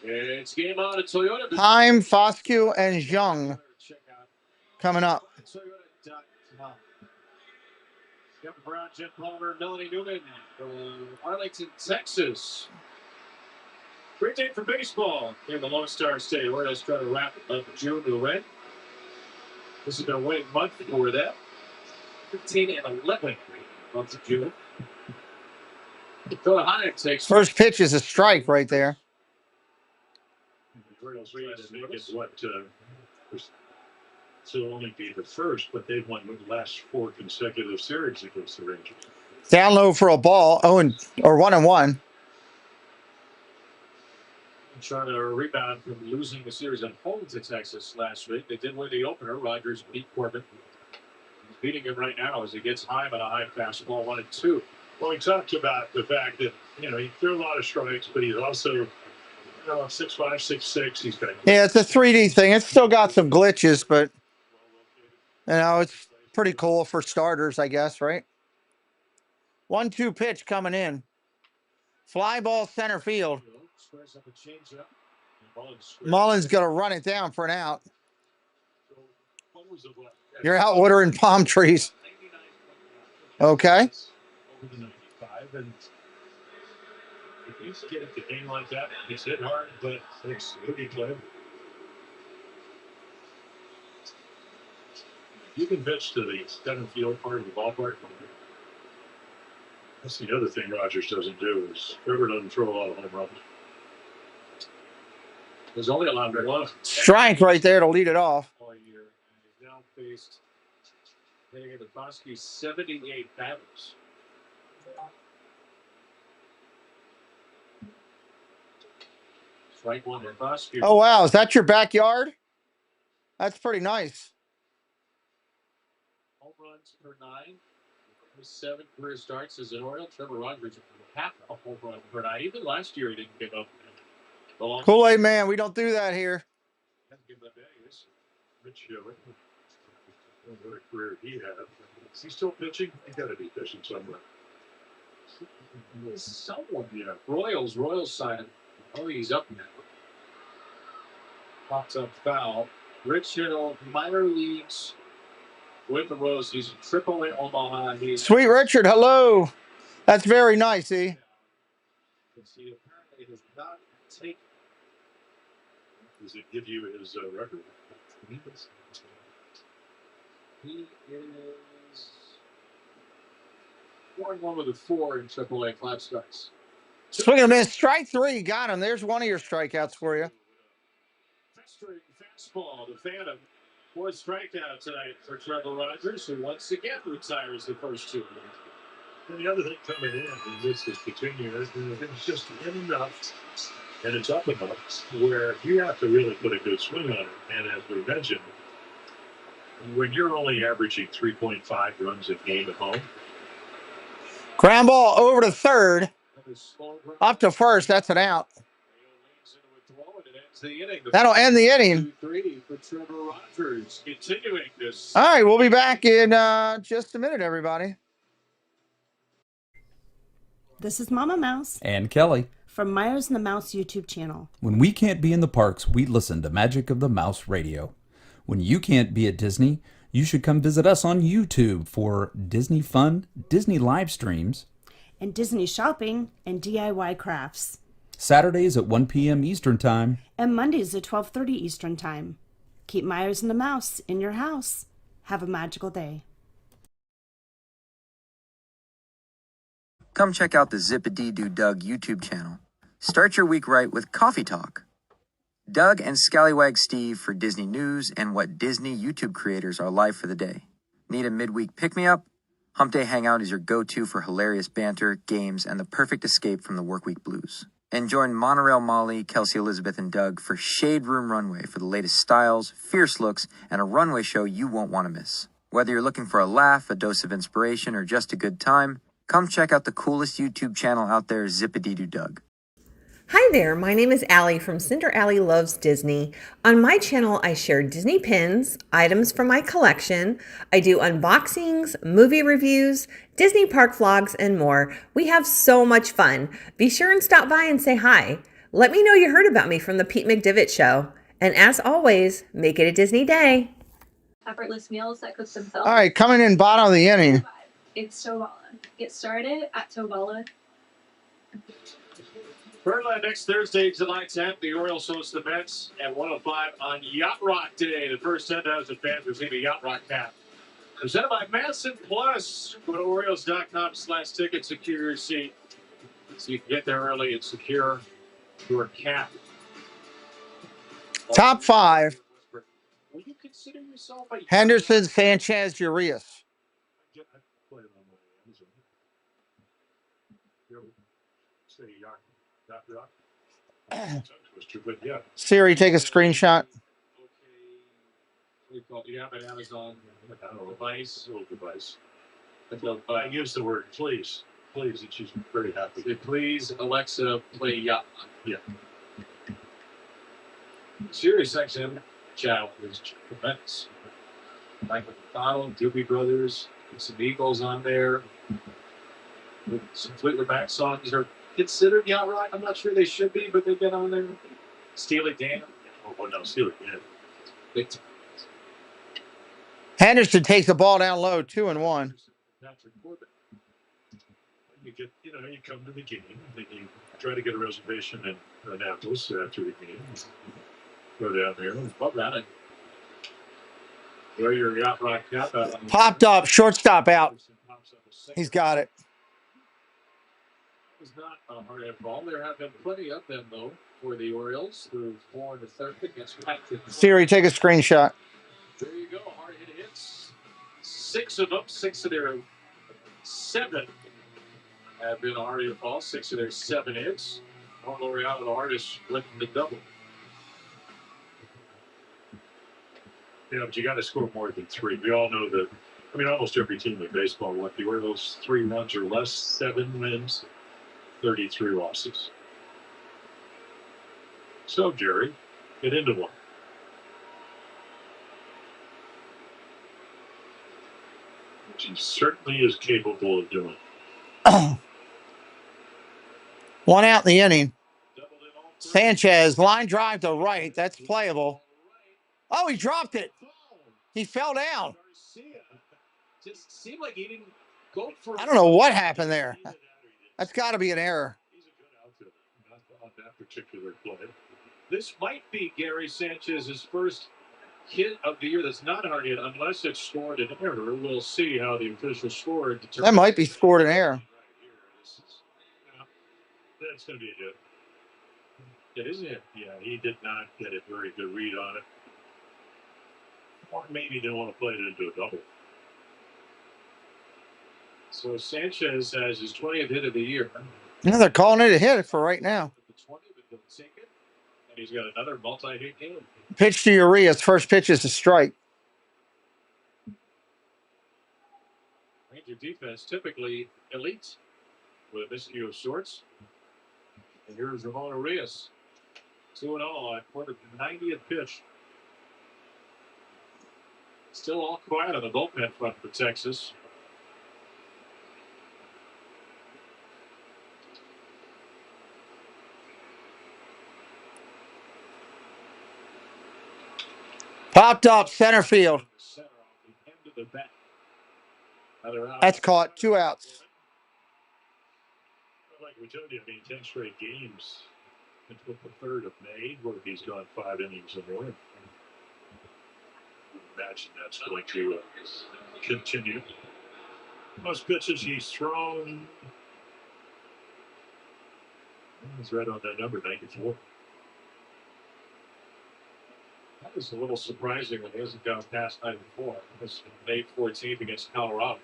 It's game on at Toyota. Haim, Foscue, and Jung coming up. Kevin Brown, Jim Palmer, Melanie Newman from Arlington, Texas. Great day for baseball in the Lone Star State. Orioles try to wrap up June to win. This has been a winning month for them. 15 and 11 month of June. Takes First pitch is a strike right there. The Orioles trying to make it what so only be the first, but they've won the last 4 consecutive series against the Rangers. Down low for a ball. 1-1. Trying to rebound from losing the series at home to Texas last week. They did win the opener. Rogers beat Corbin. He's beating him right now as he gets high on a high fastball, 1-2. Well, we talked about the fact that, he threw a lot of strikes, but he's also, 6'5", 6'6". He's got it's a 3D thing. It's still got some glitches, but it's pretty cool for starters, I guess, right? 1-2 pitch coming in. Fly ball center field. Mullins going to run it down for an out. You're out watering palm trees. Okay. Over the 95, and if you get at the game like that, it's hit hard, but it's pretty clever. You can pitch to the center field part of the ballpark. That's the other thing Rogers doesn't do is Trevor doesn't throw a lot of home runs. There's only allowed one strike right there to lead it off. All year. And he's now faced the Bosky 78 batters. Strike one at Bosky. Oh wow, is that your backyard? That's pretty nice. Home runs per 9. 7 career starts as an Oriole. Trevor Rogers half a home run per 9. Even last year he didn't give up. Kool-Aid man, we don't do that here. Rich, what a career he had. Is he still pitching? He's got to be pitching somewhere. Someone, Royals side. Oh, he's up now. Pops up foul. Rich minor leagues with the Royals. He's in AAA Omaha. Sweet Richard, hello. That's very nice, He apparently does not take. Does it give you his record? He is 4-1 with a 4 in AAA 5 starts. Swing and a miss. Strike 3. Got him. There's one of your strikeouts for you. Fastball. The Phantom. 4 strikeout tonight for Trevor Rogers, who once again retires the first 2. And the other thing coming in, and this is continuing, it's just enough, and it's up enough, where you have to really put a good swing on it. And as we mentioned, when you're only averaging 3.5 runs a game at home. Ground ball over to third. Up to first. That's an out. That'll end the inning. 2-3 for Trevor Rogers. Continuing this. All right, we'll be back in just a minute, everybody. This is Mama Mouse and Kelly from Myers and the Mouse YouTube channel. When we can't be in the parks, we listen to Magic of the Mouse Radio. When you can't be at Disney, you should come visit us on YouTube for Disney fun, Disney live streams, and Disney shopping and DIY crafts. Saturdays at 1 p.m. Eastern Time. And Mondays at 12:30 Eastern Time. Keep Myers and the Mouse in your house. Have a magical day. Come check out the Zip-a-Dee-Doo Doug YouTube channel. Start your week right with Coffee Talk. Doug and Scallywag Steve for Disney news and what Disney YouTube creators are live for the day. Need a midweek pick-me-up? Hump Day Hangout is your go-to for hilarious banter, games, and the perfect escape from the workweek blues. And join Monorail Molly, Kelsey Elizabeth, and Doug for Shade Room Runway for the latest styles, fierce looks, and a runway show you won't want to miss. Whether you're looking for a laugh, a dose of inspiration, or just a good time, come check out the coolest YouTube channel out there, Zip-a-Dee-Doo Doug. Hi there, my name is Allie from Cinder Allie Loves Disney. On my channel, I share Disney pins, items from my collection. I do unboxings, movie reviews, Disney park vlogs, and more. We have so much fun. Be sure and stop by and say hi. Let me know you heard about me from the Pete McDivitt Show. And as always, make it a Disney day. Effortless meals that cook themselves. All right, coming in bottom of the inning. It's Tovala. Get started at Tovala. Birdland next Thursday, July 10th. The Orioles host the Mets at 1:05 on Yacht Rock Day. The first 10,000 fans receive a Yacht Rock cap. Presented by Madison Plus. Go to Orioles.com/ticket, secure your seat so you can get there early and secure your cap. Top 5. Will you consider yourself a Henderson, Sanchez, Urias. Siri, take a screenshot. You have an Amazon device. I use the word please. Please, and she's very happy. Please, Alexa, play Yacht. Yeah. Sirius XM channel is tremendous. Like with McDonald, Doobie Brothers, some Eagles on there. Some Fleetwood Mac songs are considered yacht rock. I'm not sure they should be, but they've been on there. Steely Dan. Oh no, Steely Dan. Big time. Henderson takes the ball down low, 2-1. You come to the game, and you try to get a reservation in Annapolis after the game. Go down there. Love that. Wear your yacht rock cap out. Popped up, shortstop out. He's got it. It's not a hard hit ball. There have been plenty of them, though, for the Orioles through 4 to 3rd against Patrick. Siri, take a screenshot. There you go. Hard hit hits. 6 of them. 6 of their 7 have been hard hit balls. 6 of their 7 hits. Juan Laureano, the artist, went the double. Yeah, but you got to score more than 3. We all know that. I mean, almost every team in baseball, what the Orioles 3 runs or less, 7 wins, 33 losses. So, Jerry, get into one. Which he certainly is capable of doing. 1 out in the inning. Sanchez, line drive to right. That's playable. Oh, he dropped it. He fell down. Just seemed like he didn't go for. I don't know what happened there. That's got to be an error. He's a good outfielder, not on that particular play. This might be Gary Sanchez's first hit of the year that's not hard hit, unless it's scored an error. We'll see how the official score determines. That might be scored an error. That's going to be a hit. It is a hit. Yeah, he did not get a very good read on it. Or maybe they want to play it into a double. So Sanchez has his 20th hit of the year. No, they're calling it a hit for right now. And he's got another multi-hit game. Pitch to Urias. First pitch is a strike. Ranger defense typically elite with a miscue of sorts. And here's Ramon Urias. 2-0 for the 90th pitch. Still all quiet on the bullpen front for Texas. Popped up, center field. That's caught. 2 outs. Like we told you, 10 straight games until the 3rd of May, where he's gone 5 innings or more. Imagine that's going to continue. Most pitches he's thrown. He's right on that number, 94. That was a little surprising when he hasn't gone past 94. This May 14th against Colorado.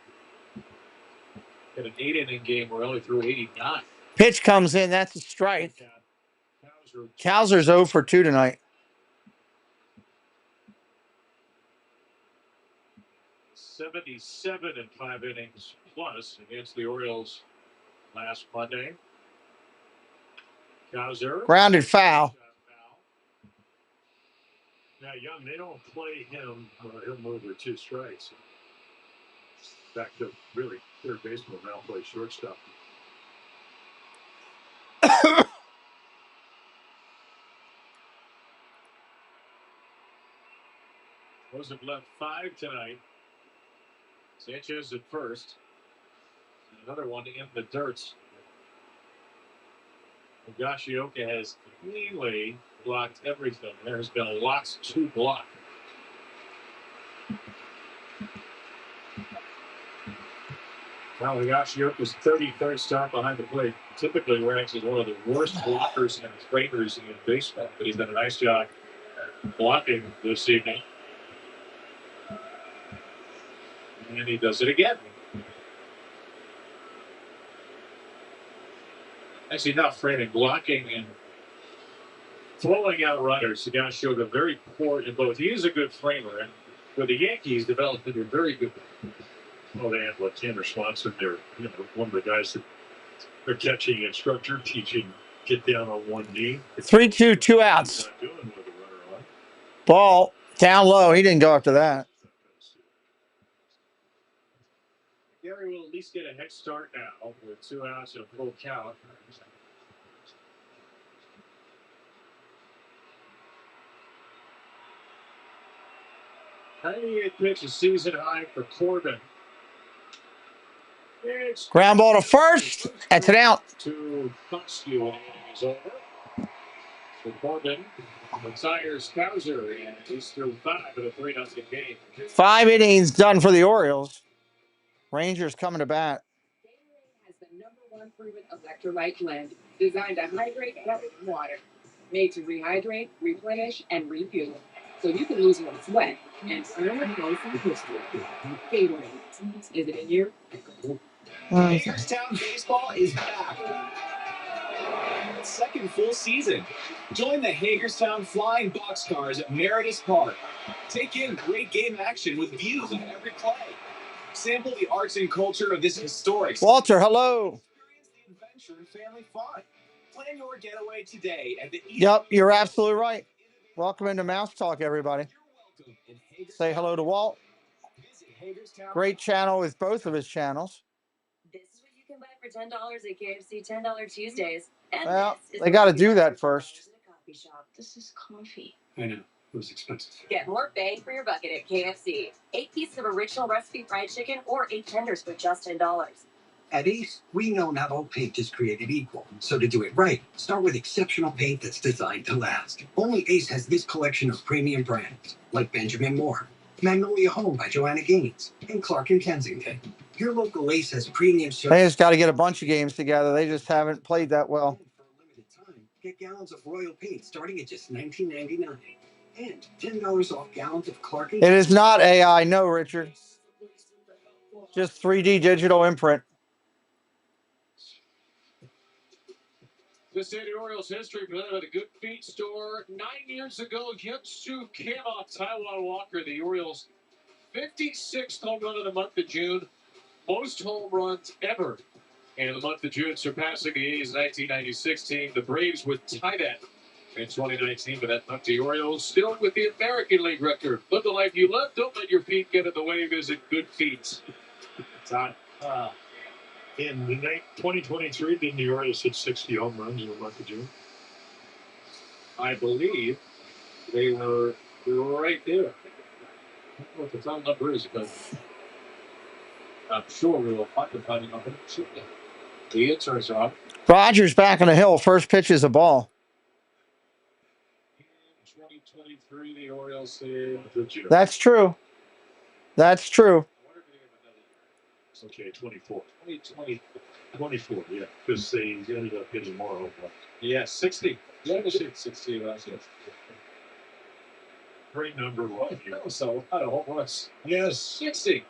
Had an 8-inning game where he only threw 89. Pitch comes in. That's a strike. Kowser's 0 for 2 tonight. 77 in 5 innings plus against the Orioles last Monday. Kowser. Grounded foul. Now, Young, they don't play him. He'll move with 2 strikes. Back to really third baseman now plays shortstop. Those have left 5 tonight. Sanchez at first. Another one in the dirt. Higashioka has cleanly blocked everything. There's been lots to block. Now Higashioka's 33rd start behind the plate typically ranks as one of the worst blockers and framers in baseball, but he's done a nice job blocking this evening. And he does it again. Actually, not framing, blocking and throwing out runners. Higashioka very poor in both. He is a good framer, and for the Yankees, developed into a very good. Well, they have Tanner Swanson there, one of the guys that they're catching instructor, teaching get down on one knee. 3-2, 2 outs. Ball down low. He didn't go after that. Gary will at least get a head start now with 2 outs and a full count. '98 pitch, a season high for Corbin. It's Ground ball to first. That's an out. To Foxview, and is over. So Corbin retires Cowser, and he's through 5 in a 3-0 game. 5 innings done for the Orioles. Rangers coming to bat. Has the #1 proven electrolyte blend designed to hydrate better than water. Made to rehydrate, replenish, and refuel. So you can lose no sweat and earn a place in history. Gatorade. Is it in you? Hagerstown baseball is back. Second full season. Join the Hagerstown Flying Boxcars at Meredith Park. Take in great game action with views of every play. Sample the arts and culture of this historic. Walter, hello. Experience the adventure and family fun. Plan your getaway today at the. Yep, you're absolutely right. Welcome into Mouse Talk, everybody. Say hello to Walt. Great channel with both of his channels. This is what you can buy for $10 at KFC $10 Tuesdays. And Well, they got to do that first. coffee shop. This is coffee. I know. It was expensive. Get more bang for your buck at KFC. 8 pieces of original recipe fried chicken or 8 tenders for just $10. At Ace, we know not all paint is created equal. So to do it right, start with exceptional paint that's designed to last. Only Ace has this collection of premium brands, like Benjamin Moore, Magnolia Home by Joanna Gaines, and Clark & Kensington. Your local Ace has premium service. They just got to get a bunch of games together. They just haven't played that well. For a limited time, get gallons of Royal paint starting at just $19.99. And $10 off gallons of Clark & It is not AI, no, Richard. Just 3D digital imprint. This day in the Orioles history presented by the Good Feet Store. 9 years ago, Hyun-Soo came off Taiwan Walker, the Orioles' 56th home run of the month of June. Most home runs ever in the month of June, surpassing the A's 1996 team. The Braves would tie that in 2019, but that knocked the Orioles still with the American League record. Live the life you love. Don't let your feet get in the way. Visit Good Feet. Todd, in the 2023, didn't the Orioles hit 60 home runs in the month of June? I believe they were right there. I don't know what the final number is, but I'm sure we will find the final number. The answer is off. Rogers back on the hill. First pitch is a ball. In 2023, the Orioles said. That's true. That's true. Okay, 24. 24, yeah, because they ended up hitting more home runs. Yeah, 60. Yeah, they hit 60 last year. Great number one here. That was a lot of home runs. Yes. 60.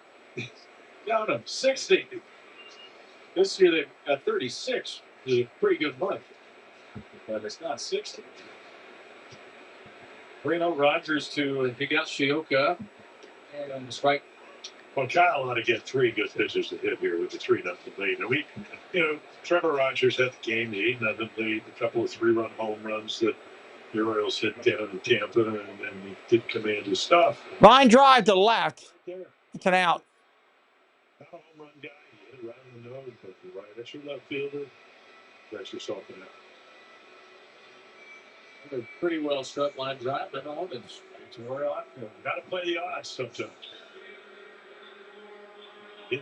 Down to 60. This year they got 36. Is a pretty good month. But it's not 60. Reno Rogers to Higashioka. And on the strike. Well, Kyle ought to get 3 good pitches to hit here with the 3-0 lead. And Trevor Rogers had the game, the 8-0 lead, a couple of 3-run home runs that the Orioles hit down in Tampa, and he did command his stuff. Line drive to left. It's an out. Not a home run guy. He hit it right in the nose, but right at your left fielder, that's yourself an out. A pretty well struck line drive, and all and straight to Oriole. Got to play the odds sometimes. Yeah.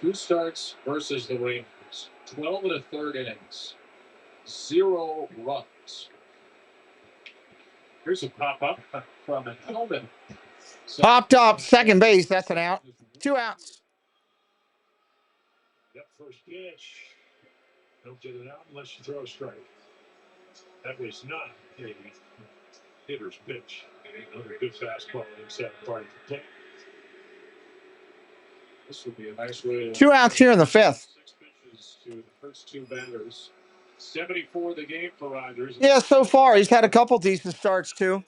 2 starts versus the Rangers. 12 and a third innings. 0 runs. Here's a pop-up from a helmet. Popped up, second base. That's an out. 2 outs. That first pitch. Don't get it out unless you throw a strike. That was not a hitter's pitch. Another good fastball inside part of the plate. This would be a nice way to 2 outs here in the 5th. 6 pitches to the first 2 batters. 74 the game for Rogers. Yeah, so far he's had a couple decent starts too.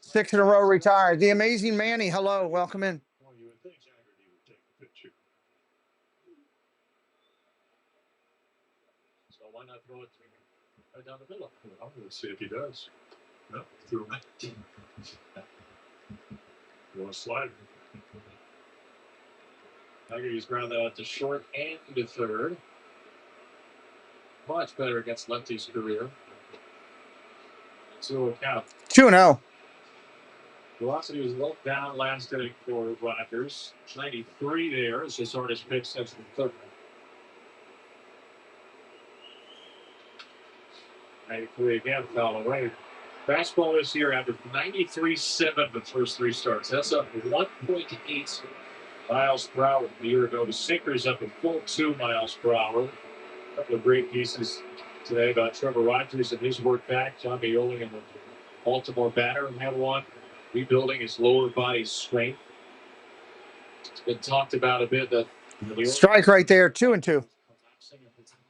6 in a row retired. The amazing Manny. Hello, welcome in. Well, you would think Haggerty would take the pitch. So why not throw it right down the middle? Well, let's see if he does. No, threw him. Want to slide? Haggerty's ground out to short and to third. Much better against lefty's career. 2-0 count. 2-0. Velocity was a little down last inning for Rogers. 93 there is his hardest pitch since the third. 93 again, foul away. Fastball this year averaged 93.7 the first 3 starts. That's up 1.8 miles per hour from a year ago. The sinker's up a full 2 miles per hour. A couple of great pieces today about Trevor Rogers and his work back. John Bioli and the Baltimore batter have one. Rebuilding his lower body strength. It's been talked about a bit that Strike right there, 2-2.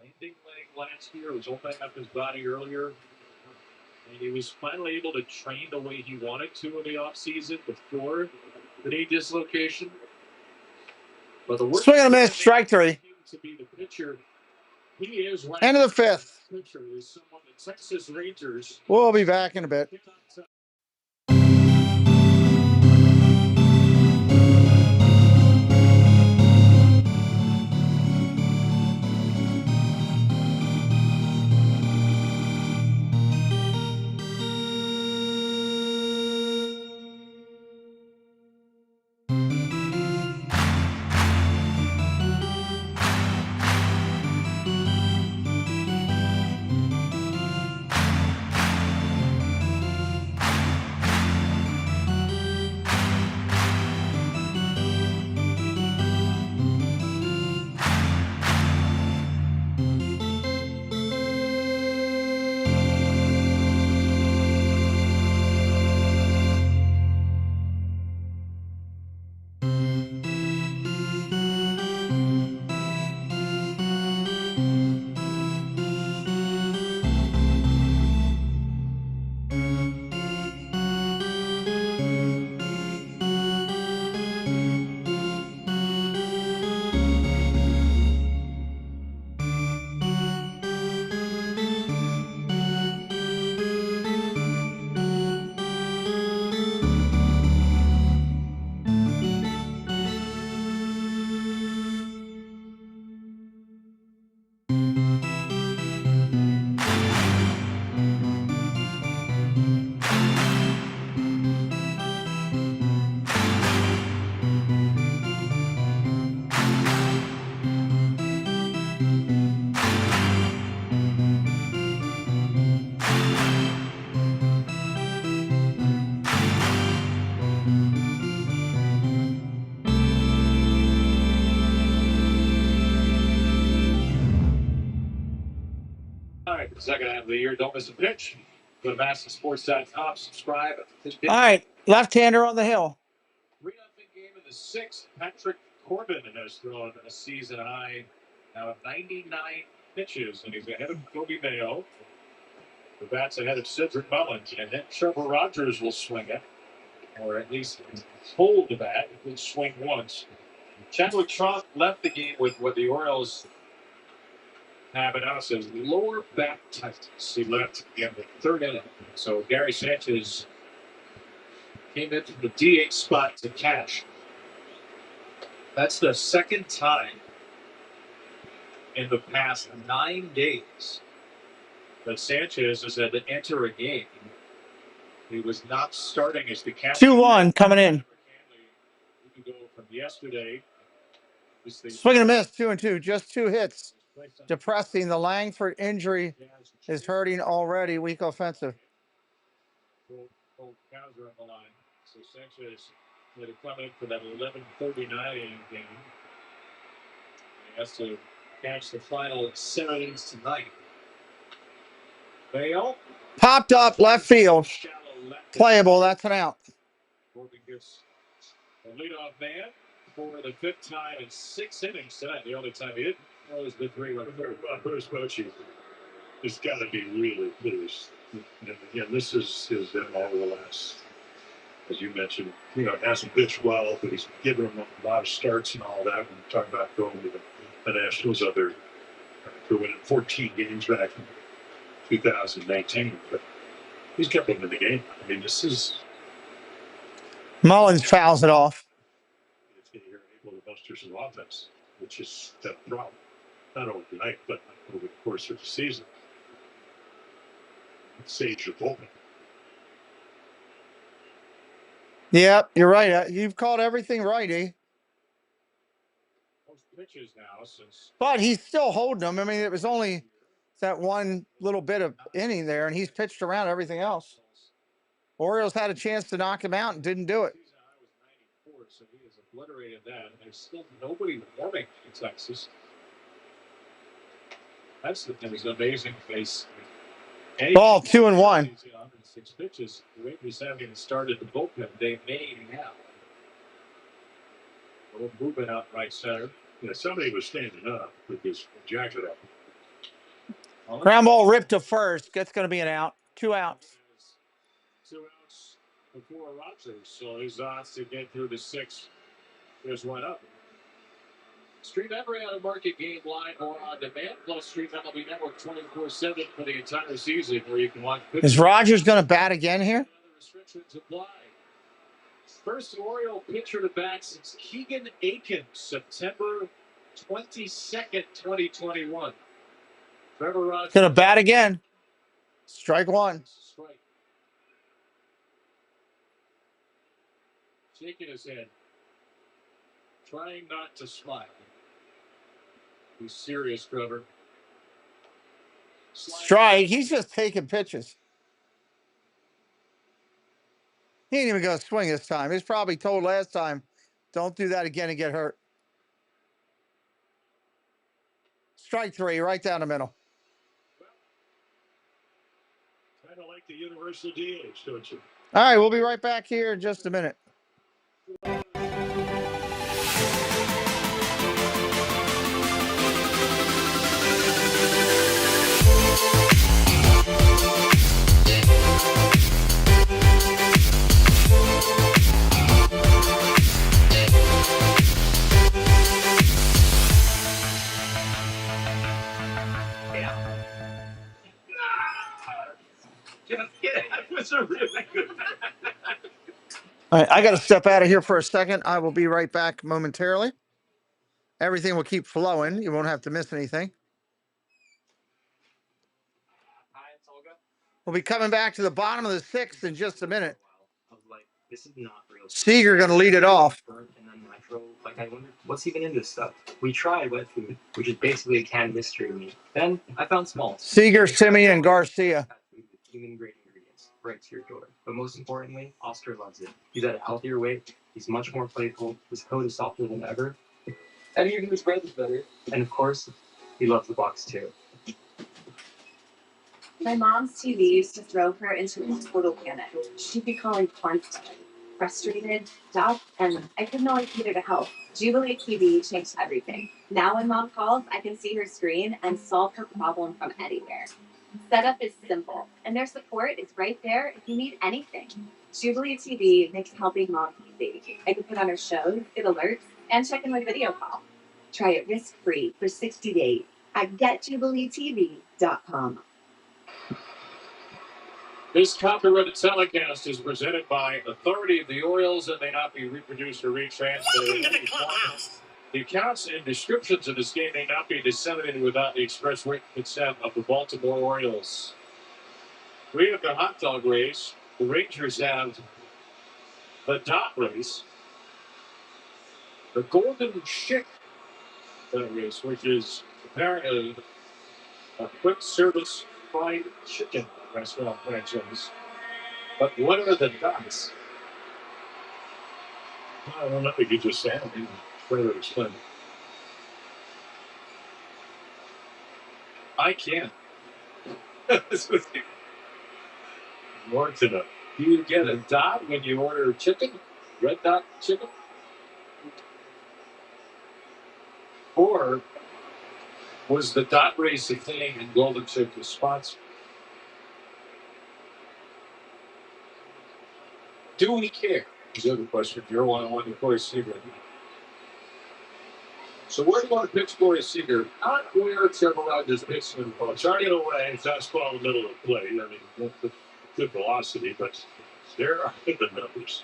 landing leg last year was opening up his body earlier. And he was finally able to train the way he wanted to in the offseason before the knee dislocation. But the worst Swing and a miss, strike 3. to be the pitcher, he is End of the 5th. pitcher is someone the Texas Rangers. We'll be back in a bit. All right, the second half of the year, don't miss a pitch. Go to MassonSports.com, subscribe. All right, left-hander on the hill. 3-0 game in the 6th. Patrick Corbin has thrown a season high now of 99 pitches, and he's ahead of Kobe Mayo. The bat's ahead of Cedric Mullins, and then Trevor Rogers will swing it, or at least hold the bat. He'll swing once. Chadwick Tromp left the game with what the Orioles have announced as lower back tightness. He left in the 3rd inning. So Gary Sanchez came into the DH spot to cash. That's the 2nd time in the past 9 days that Sanchez has had to enter a game. He was not starting as the captain. 2-1 coming in. We can go from yesterday Swing and a miss, 2-2, just 2 hits. Depressing. The Langford injury is hurting already. Weak offensive. Cold cows are on the line. So Sanchez had to come in for that 11:39 game. He has to catch the final 7 innings tonight. Bale Popped up left field. Playable. That's an out. Corbin gets a leadoff man for the 5th time in 6 innings tonight. The only time he didn't was the 3-run third. First Bochy has got to be really pleased. And again, this is his MO over the last, as you mentioned, hasn't pitched well, but he's given him a lot of starts and all that. When we're talking about going to the Nationals, they're winning 14 games back in 2019, but he's kept them in the game. I mean, this is. Mullins fouls it off. You're able to muster some offense, which is the problem. Not only tonight, but over the course of the season. Sage your bullpen. Yep, you're right. You've called everything right, eh? Most pitches now since. But he's still holding them. I mean, it was only that one little bit of inning there, and he's pitched around everything else. Orioles had a chance to knock him out and didn't do it. I was 94, so he has obliterated that. And there's still nobody warming in Texas. That's the thing. It's an amazing face. Ball 2-1. 106 pitches. The Rangers haven't even started the bullpen. They may now. A little movement out right center. Yeah, somebody was standing up with his jacket up. Ground ball ripped to first. That's going to be an out. 2 outs. 2 outs before Rogers. So his odds to get through the 6th. There's one up. Stream every out of market game live or on demand. Plus stream MLB Network 24/7 for the entire season, where you can watch. Is Rogers going to bat again here? Restrictions apply. First Oriole pitcher to bat since Keegan Aiken, September 22nd, 2021. Trevor Rogers Going to bat again. Strike 1. Strike. Shaking his head. Trying not to smile. He's serious, Trevor. Strike. He's just taking pitches. He ain't even going to swing this time. He's probably told last time, don't do that again and get hurt. Strike 3, right down the middle. Kind of like the universal DH, don't you? All right, we'll be right back here in just a minute. That was a really good. All right, I got to step out of here for a second. I will be right back momentarily. Everything will keep flowing. You won't have to miss anything. We'll be coming back to the bottom of the 6th in just a minute. This is not real. Seager going to lead it off. And then nitro. I wonder what's even in this stuff. We tried wet food, which is basically a canned mystery meat. Then I found smalls. Seager, Simeon, and Garcia. Human grade ingredients right to your door. But most importantly, Oscar loves it. He's at a healthier weight. He's much more playful. His coat is softer than ever. And even his breath is better. And of course, he loves the box too. My mom's TV used to throw her into a total panic. She'd be calling constantly, frustrated, stuck, and I couldn't always get her to help. Jubilee TV changed everything. Now when mom calls, I can see her screen and solve her problem from anywhere. Setup is simple, and their support is right there if you need anything. Jubilee TV makes helping mom easy. I can put on her shows, get alerts, and check in with video call. Try it risk-free for 60 days at getjubileetv.com. This copyrighted telecast is presented by authority of the Orioles and may not be reproduced or retransmitted. The accounts and descriptions of this game may not be disseminated without the express written consent of the Baltimore Orioles. We have the hot dog race. The Rangers have the dot race. The golden chick that race, which is apparently a quick service fried chicken restaurant franchise. But what are the dots? I don't know if you just said it. Further explain. I can't. More to know. Do you get a dot when you order chicken? Red dot chicken? Or was the dot race a thing and Golden Chick was sponsored? Do we care? Is the other question. You're one to Corey Seager. So where do you want to pitch Corey Seager? Not where Trevor Rogers pitched him. Charting away, fastball in the middle of the plate. I mean, good velocity, but there are the numbers.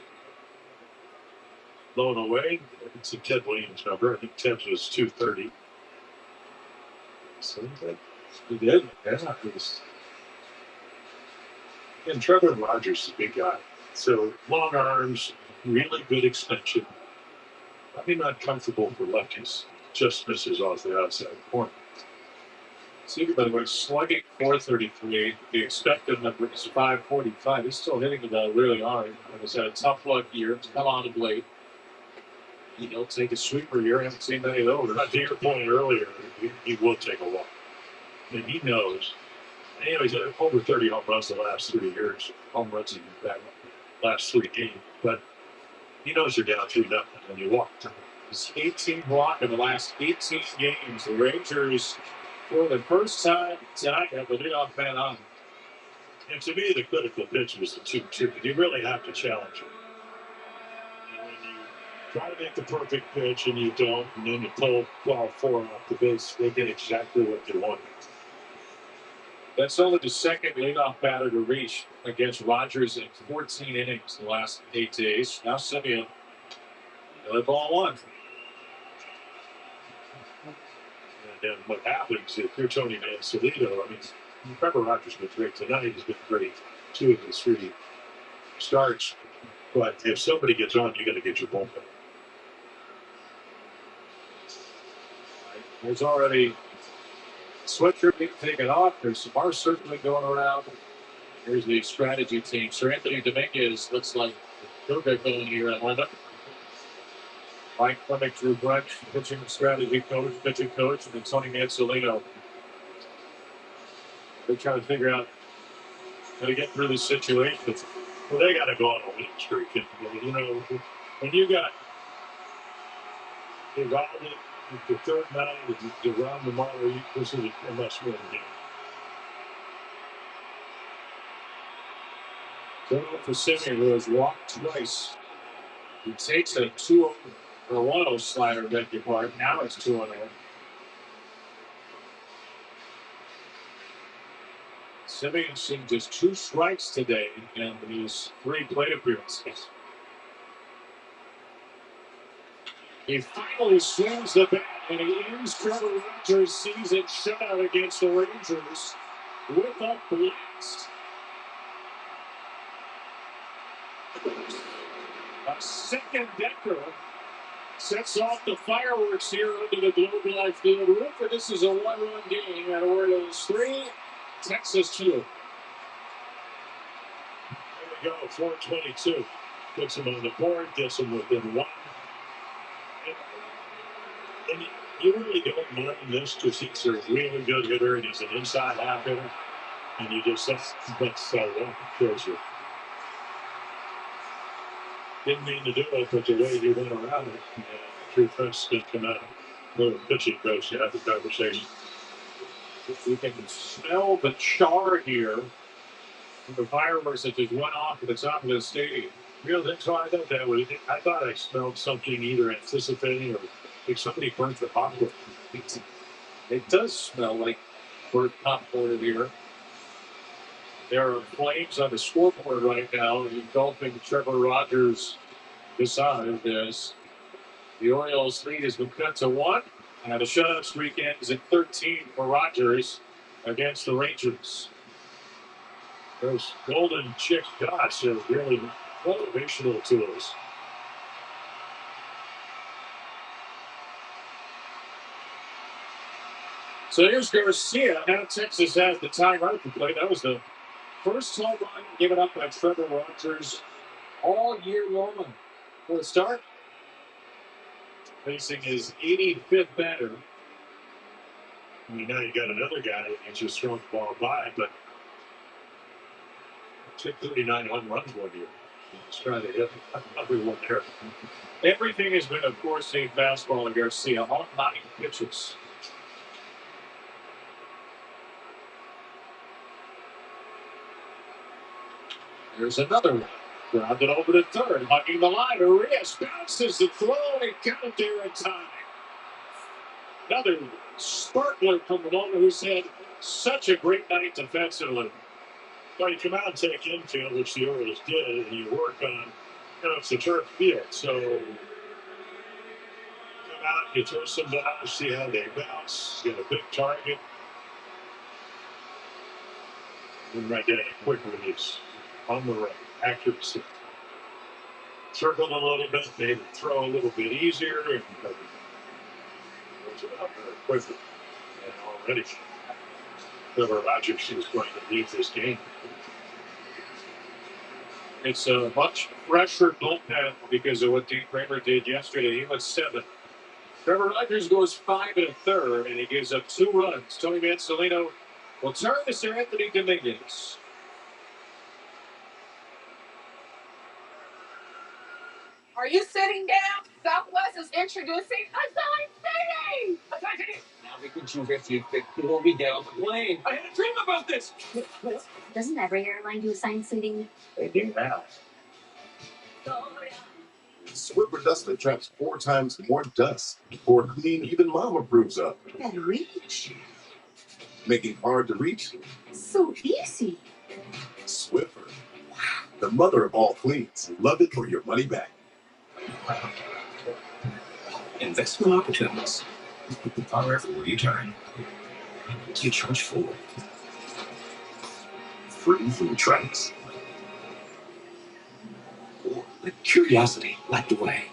Blown away. It's a Ted Williams number. I think Ted's was 230. So he did. Yeah. And Trevor Rogers is a big guy. So long arms, really good extension. Probably not comfortable for lefties. Just misses off the outside corner. See, by the way, slugging 433. The expected number is 545. He's still hitting the ball really hard. Like I said, a tough luck year. It's come on of late. He'll take a sweeper here. I haven't seen many of those. To your point earlier, he will take a walk. And he knows. And he's over 30 home runs the last 3 years. Home runs in that last 3 games. But he knows you're down 3-0 when you walk. His 18th walk in the last 18 games. The Rangers, for the first time tonight, have the leadoff man on. And to me, the critical pitch was the 2-2. You really have to challenge him. And when you try to make the perfect pitch and you don't, and then you pull ball 4 off the base, they get exactly what they want. That's only the second leadoff batter to reach against Rogers in 14 innings in the last 8 days. Now Simeon, ball 1. And then what happens if you're Tony Mansolino? I mean, Trevor Rogers has been great tonight. He's been great 2 of the 3 starts. But if somebody gets on, you got to get your bullpen. There's already sweatshirt being taken off. There's some more circling going around. Here's the strategy team. Sir Anthony Dominguez looks like he'll get going here in Atlanta. Mike Clemick, Drew Brunch, pitching strategy coach, pitching coach, and then Tony Mansolino. They're trying to figure out how to get through this situation. Well, they got to go on a winning streak. And, you know, when you got involved in the third night, the round the Marley, this is a must-win game. So for Simeon, who has walked twice, he takes a 2-0 or 1-0 slider, beg your pardon. Now it's 2-0. Simeon seen just 2 strikes today in these 3 plate appearances. He finally swings the bat, and he ends Trevor Rogers' season shutout against the Rangers with a blast. A second decker sets off the fireworks here under the Globe Life Field roof, and this is a 1-run game at Orioles 3, Texas 2. There we go, 422. Puts him on the board, gets him within 1. And you really don't mind this because he's a really good hitter and he's an inside half hitter. And you just, that's so that kills you. Didn't mean to do it, but the way he went around it, True Fence did come out. Little pitching coach to have the conversation. If we can smell the char here from the fireworks that just went off at the top of the stadium. Real, that's why I thought that was. I thought I smelled something either anticipating or like somebody burnt the popcorn. It does smell like burnt popcorn in here. There are flames on the scoreboard right now engulfing Trevor Rogers' visage as the Orioles lead has been cut to 1. And the shutout streak ends at 13 for Rogers against the Rangers. Those golden chick dots are really motivational to us. So here's Garcia. Now Texas has the tie right to play. That was the first home run given up by Trevor Rogers all year long. For the start, facing his 85th batter. I mean, now you got another guy that can just throw the ball by, but took 39 home runs one year. He's trying to hit everyone there. Everything has been, of course, a fastball to Garcia. All 9 pitches. There's another one. Grounded over to third, hugging the line. Arias bounces the throw and count there in time. Another sparkler from the moment who's had such a great night defensively. Well, you come out and take infield, which the Orioles did, and you work on, it's a turf field. So come out, you throw some down, see how they bounce, get a big target. And right there, quick release on the right, accuracy. Circle a little bit, maybe throw a little bit easier, and goes it up very quickly. And already, Trevor Rogers is going to leave this game. It's a much fresher bullpen because of what Dean Kramer did yesterday. He went 7. Trevor Rogers goes 5 1/3, and he gives up 2 runs. Tony Mansolino will turn to Sir Anthony Dominguez. Are you sitting down? Southwest is introducing assigned seating. Assigned seating. Now we can choose if you will be down the plane. I had a dream about this. Doesn't every airline do assigned seating? They do now. Swiffer dustman traps 4 times more dust. For clean, even mom approves of. And reach. Making hard to reach? So easy. Swiffer. The mother of all cleans. Love it or your money back. Investment opportunities are everywhere you turn. You charge for free from trends. Or let curiosity light the way.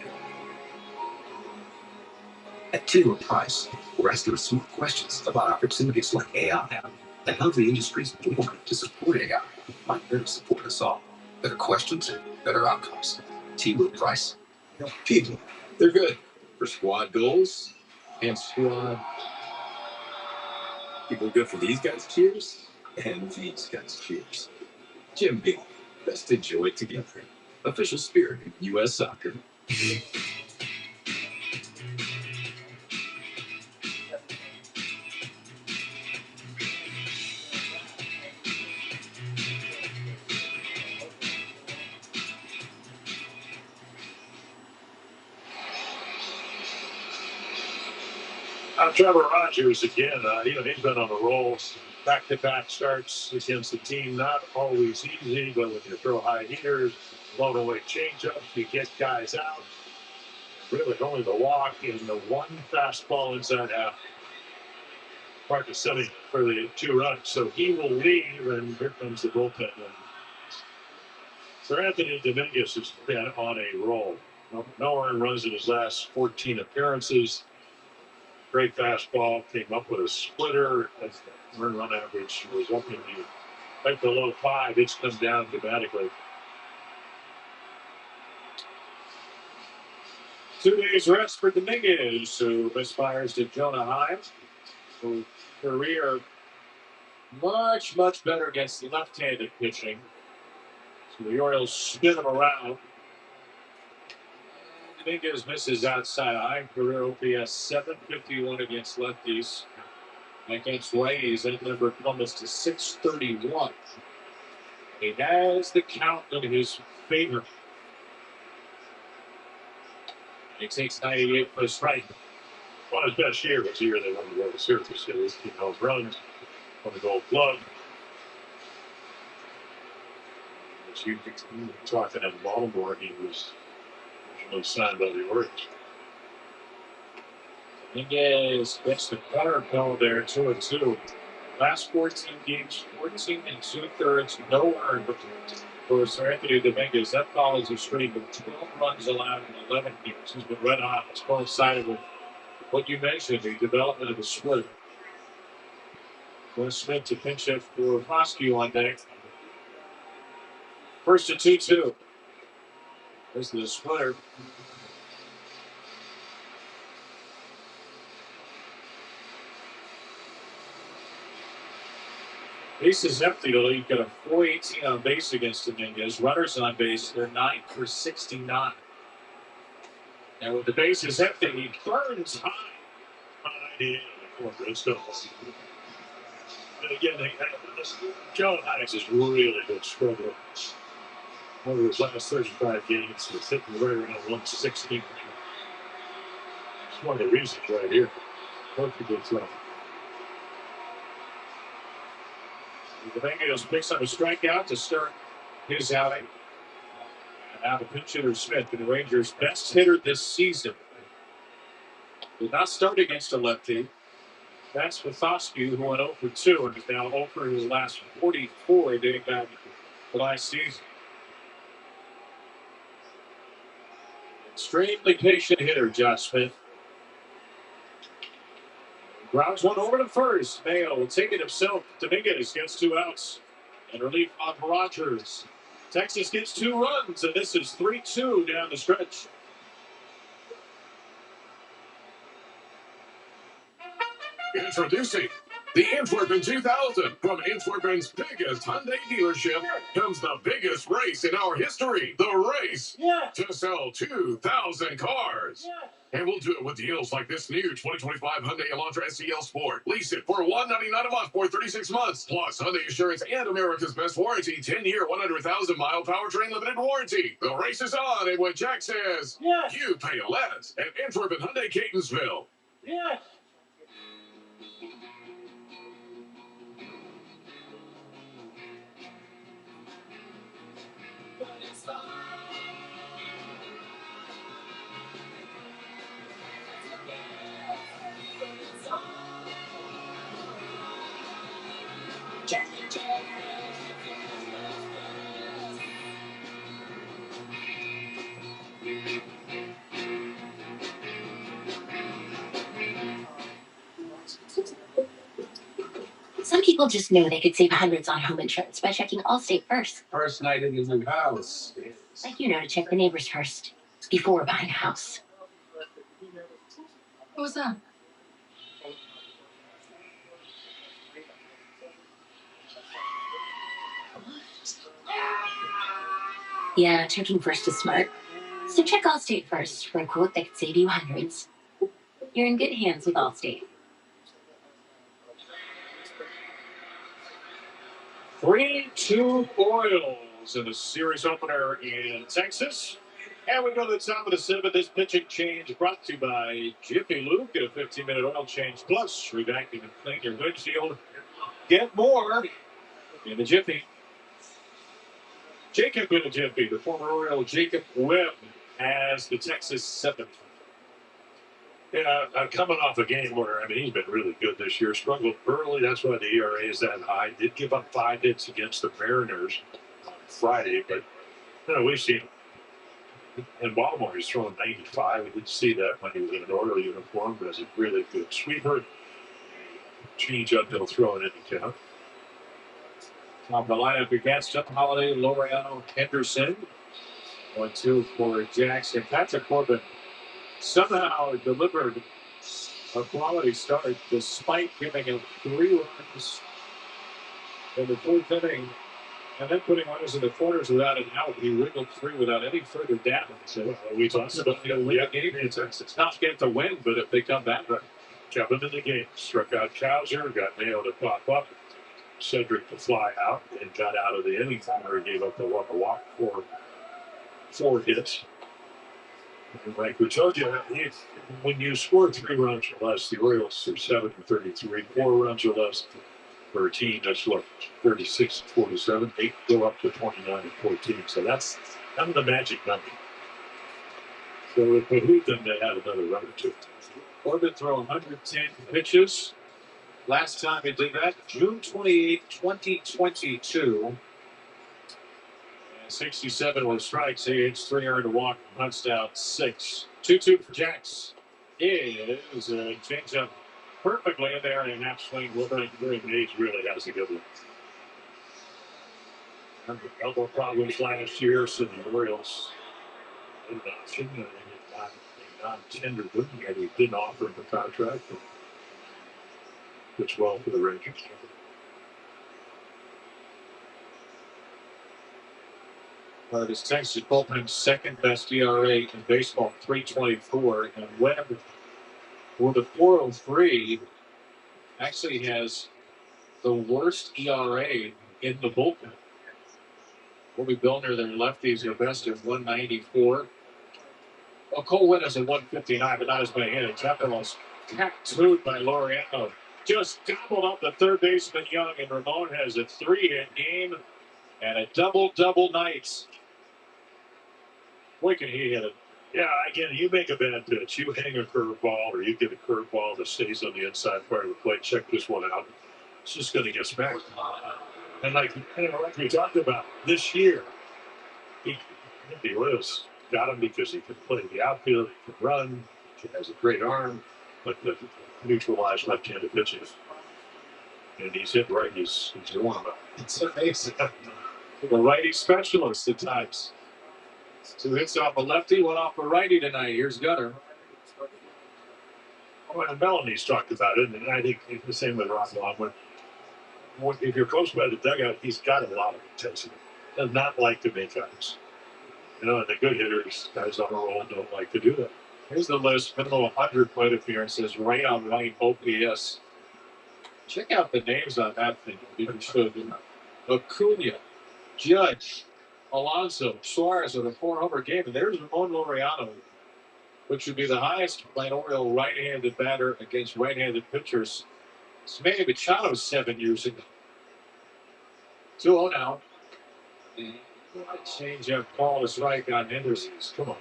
At Taylor Price, we're asking smart questions about opportunities like AI and how the industry's doing to support AI might better support us all. Better questions, better outcomes. Taylor Price. People, they're good for squad goals and squad. People good for these guys' cheers and these guys' cheers. Jim Beam, best enjoy it together. Official spirit in U.S. soccer. Trevor Rogers again. He's been on the roll. Back-to-back starts against the team. Not always easy, but when you throw high heaters, blown away changeups, you get guys out. Really only the walk and the 1 fastball inside half. Parker setting for the 2 runs. So he will leave, and here comes the bullpen. Sir Anthony Dominguez has been on a roll. No earned runs in his last 14 appearances. Great fastball, came up with a splitter. Earned run average was up in the right below 5. It's come down dramatically. 2 days rest for Dominguez, who misfires to Jonah Heim, whose career much, much better against left-handed pitching. So the Orioles spin him around. Dominguez misses outside. Heim career OPS 751 against lefties. Against righties, that number plummets to 631. He has the count in his favor. He takes 98 for a strike. Well, his best year was the year they won the World Series. He had 18 home runs, won the Gold Glove. As you talking in Baltimore, he was originally signed by the Orioles. Dominguez gets the corner call there, 2-2. Last 14 games, 14 2/3, no earned for Sir Anthony Dominguez. That follows a streak of 12 runs allowed in 11 games. He's been red hot. It's coincided with what you mentioned, the development of the splitter. Wes Smith to pinch hit for Foscue on deck. First to 2-2. This is the splitter. Base is empty. The lead got a 418 on base against Dominguez. Runners on base, they're 9 for 69. And with the bases empty, he burns high. Let's go. And again, John Hines is really been struggling. Over his last 35 games, he's hitting right around 160. It's one of the reasons right here. Perfectly thrown. Dominguez picks up a strikeout to start his outing. And now the pinch hitter Smith, the Rangers' best hitter this season. Did not start against a lefty. That's Foscue, who went 0 for 2 and is now 0 for his last 44 dating back to last season. Extremely patient hitter, Josh Smith. Grounds one over to first. Mayo will take it himself. Dominguez gets 2 outs. And relief on Rogers. Texas gets 2 runs, and this is 3-2 down the stretch. Introducing the Antwerpen 2000. From Antwerpen's biggest Hyundai dealership comes the biggest race in our history. The race to sell 2,000 cars. And we'll do it with deals like this new 2025 Hyundai Elantra SEL Sport. Lease it for $199 a month for 36 months. Plus Hyundai Insurance and America's Best Warranty. 10-year, 100,000-mile powertrain limited warranty. The race is on, and when Jack says, you pay less at Antwerpen Hyundai Catonsville. Some people just knew they could save hundreds on home insurance by checking Allstate first. First night in the new house. Like you know to check the neighbors first, before buying a house. What was that? Yeah, checking first is smart. So check Allstate first for a quote that could save you hundreds. You're in good hands with Allstate. 3-2 Orioles in the series opener in Texas. And we go to the top of the 7th. This pitching change brought to you by Jiffy Lube. Get a 15-minute oil change plus. Revacuum and clean your windshield. Get more in the Jiffy. Jacob in the Jiffy, the former Oriole Jacob Webb, as the Texas 7th. Yeah, coming off a game where, he's been really good this year. Struggled early. That's why the ERA is that high. Did give up 5 hits against the Mariners on Friday. But, we've seen in Baltimore, he's throwing 95. We did see that when he was in an Oriole uniform. But as a really good sweeper, change up, he'll throw it in the count. Top of the lineup against Holiday, Laureano, Henderson. 1-2 for Jackson. Patrick Corbin somehow delivered a quality start despite giving him 3 runs in the 4th inning and then putting runners in the corners without an out. He wiggled 3 without any further damage. So we talked about win the game. It's not get to win, but if they come back, kept him in the game. Struck out Kowser, got nailed to pop up. Cedric to fly out and got out of the inning where he gave up the walk for 4 hits. And like we told you, when you score 3 runs or less, the Orioles are 7-33. 4 runs or less for a team that's 36-47. 8 go up to 29-14. So that's kind of the magic number. So it behooved them to add another run or 2. Corbin throwing 110 pitches. Last time he did that, June 28, 2022. And 67 with strikes. He hits 3 earned a walk, punts down 6. 2-2 for Jacks. Is a changeup perfectly in there, and an half swing. Wilbur Hayes really has a good one. Elbow problems last year, so the Orioles had an option, and they non-tendered him, and he didn't offer him a contract. Which well for the Rangers. This Texas bullpen's second best ERA in baseball, 3.24, and Webb, with a 4.03, actually has the worst ERA in the bullpen. Bobby Billner, their lefties, are best at 194. Well, Cole Winn is at 159, but not as many innings. That was tattooed by Laureano. Just gobbled up the third baseman Young, and Ramon has a 3-hit game and a double night. Boy, can he hit it. Yeah, again, you make a bad pitch. You hang a curveball, or you get a curveball that stays on the inside part of the plate. Check this one out. It's just going to get smacked. And like we talked about this year, the Orioles got him because he can play the outfield, he can run, he has a great arm, but the neutralized left-handed pitching. And he's hit right. He's doing it. It's amazing. The righty specialist at times. 2 hits off a lefty, 1 off a righty tonight. Here's Gunnar. Well, and Melanie's talked about it, and I think it's the same with Rockland. If you're close by the dugout, he's got a lot of intensity. Does not like to make outs. You know, and the good hitters, guys on a roll, don't like to do that. Here's the list: minimum 100 plate appearances, right on right OPS. Check out the names on that thing. You can show them. Acuna, Judge, Alonso, Suarez with a 4-homer game, and there's Ramon Laureano, which would be the highest by an Oriole right-handed batter against right-handed pitchers. It's Manny Machado 7 years ago. 2-0 now. And change up call to strike on Henderson's. Come on.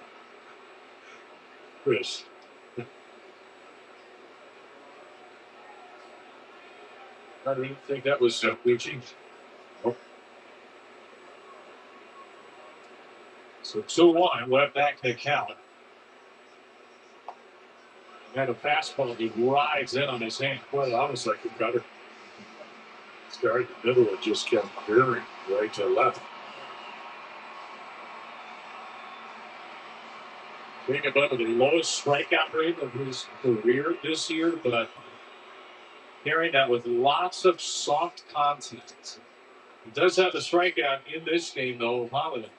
Chris. I didn't think that was reaching. Oh. So 2-1, went back to count. Had a fastball, he rides in on his hand. Well, almost like a cutter. Started in the middle, it just kept veering right to left. Being above the lowest strikeout rate of his career this year, but carrying that with lots of soft contact. He does have the strikeout in this game, though, Holiday.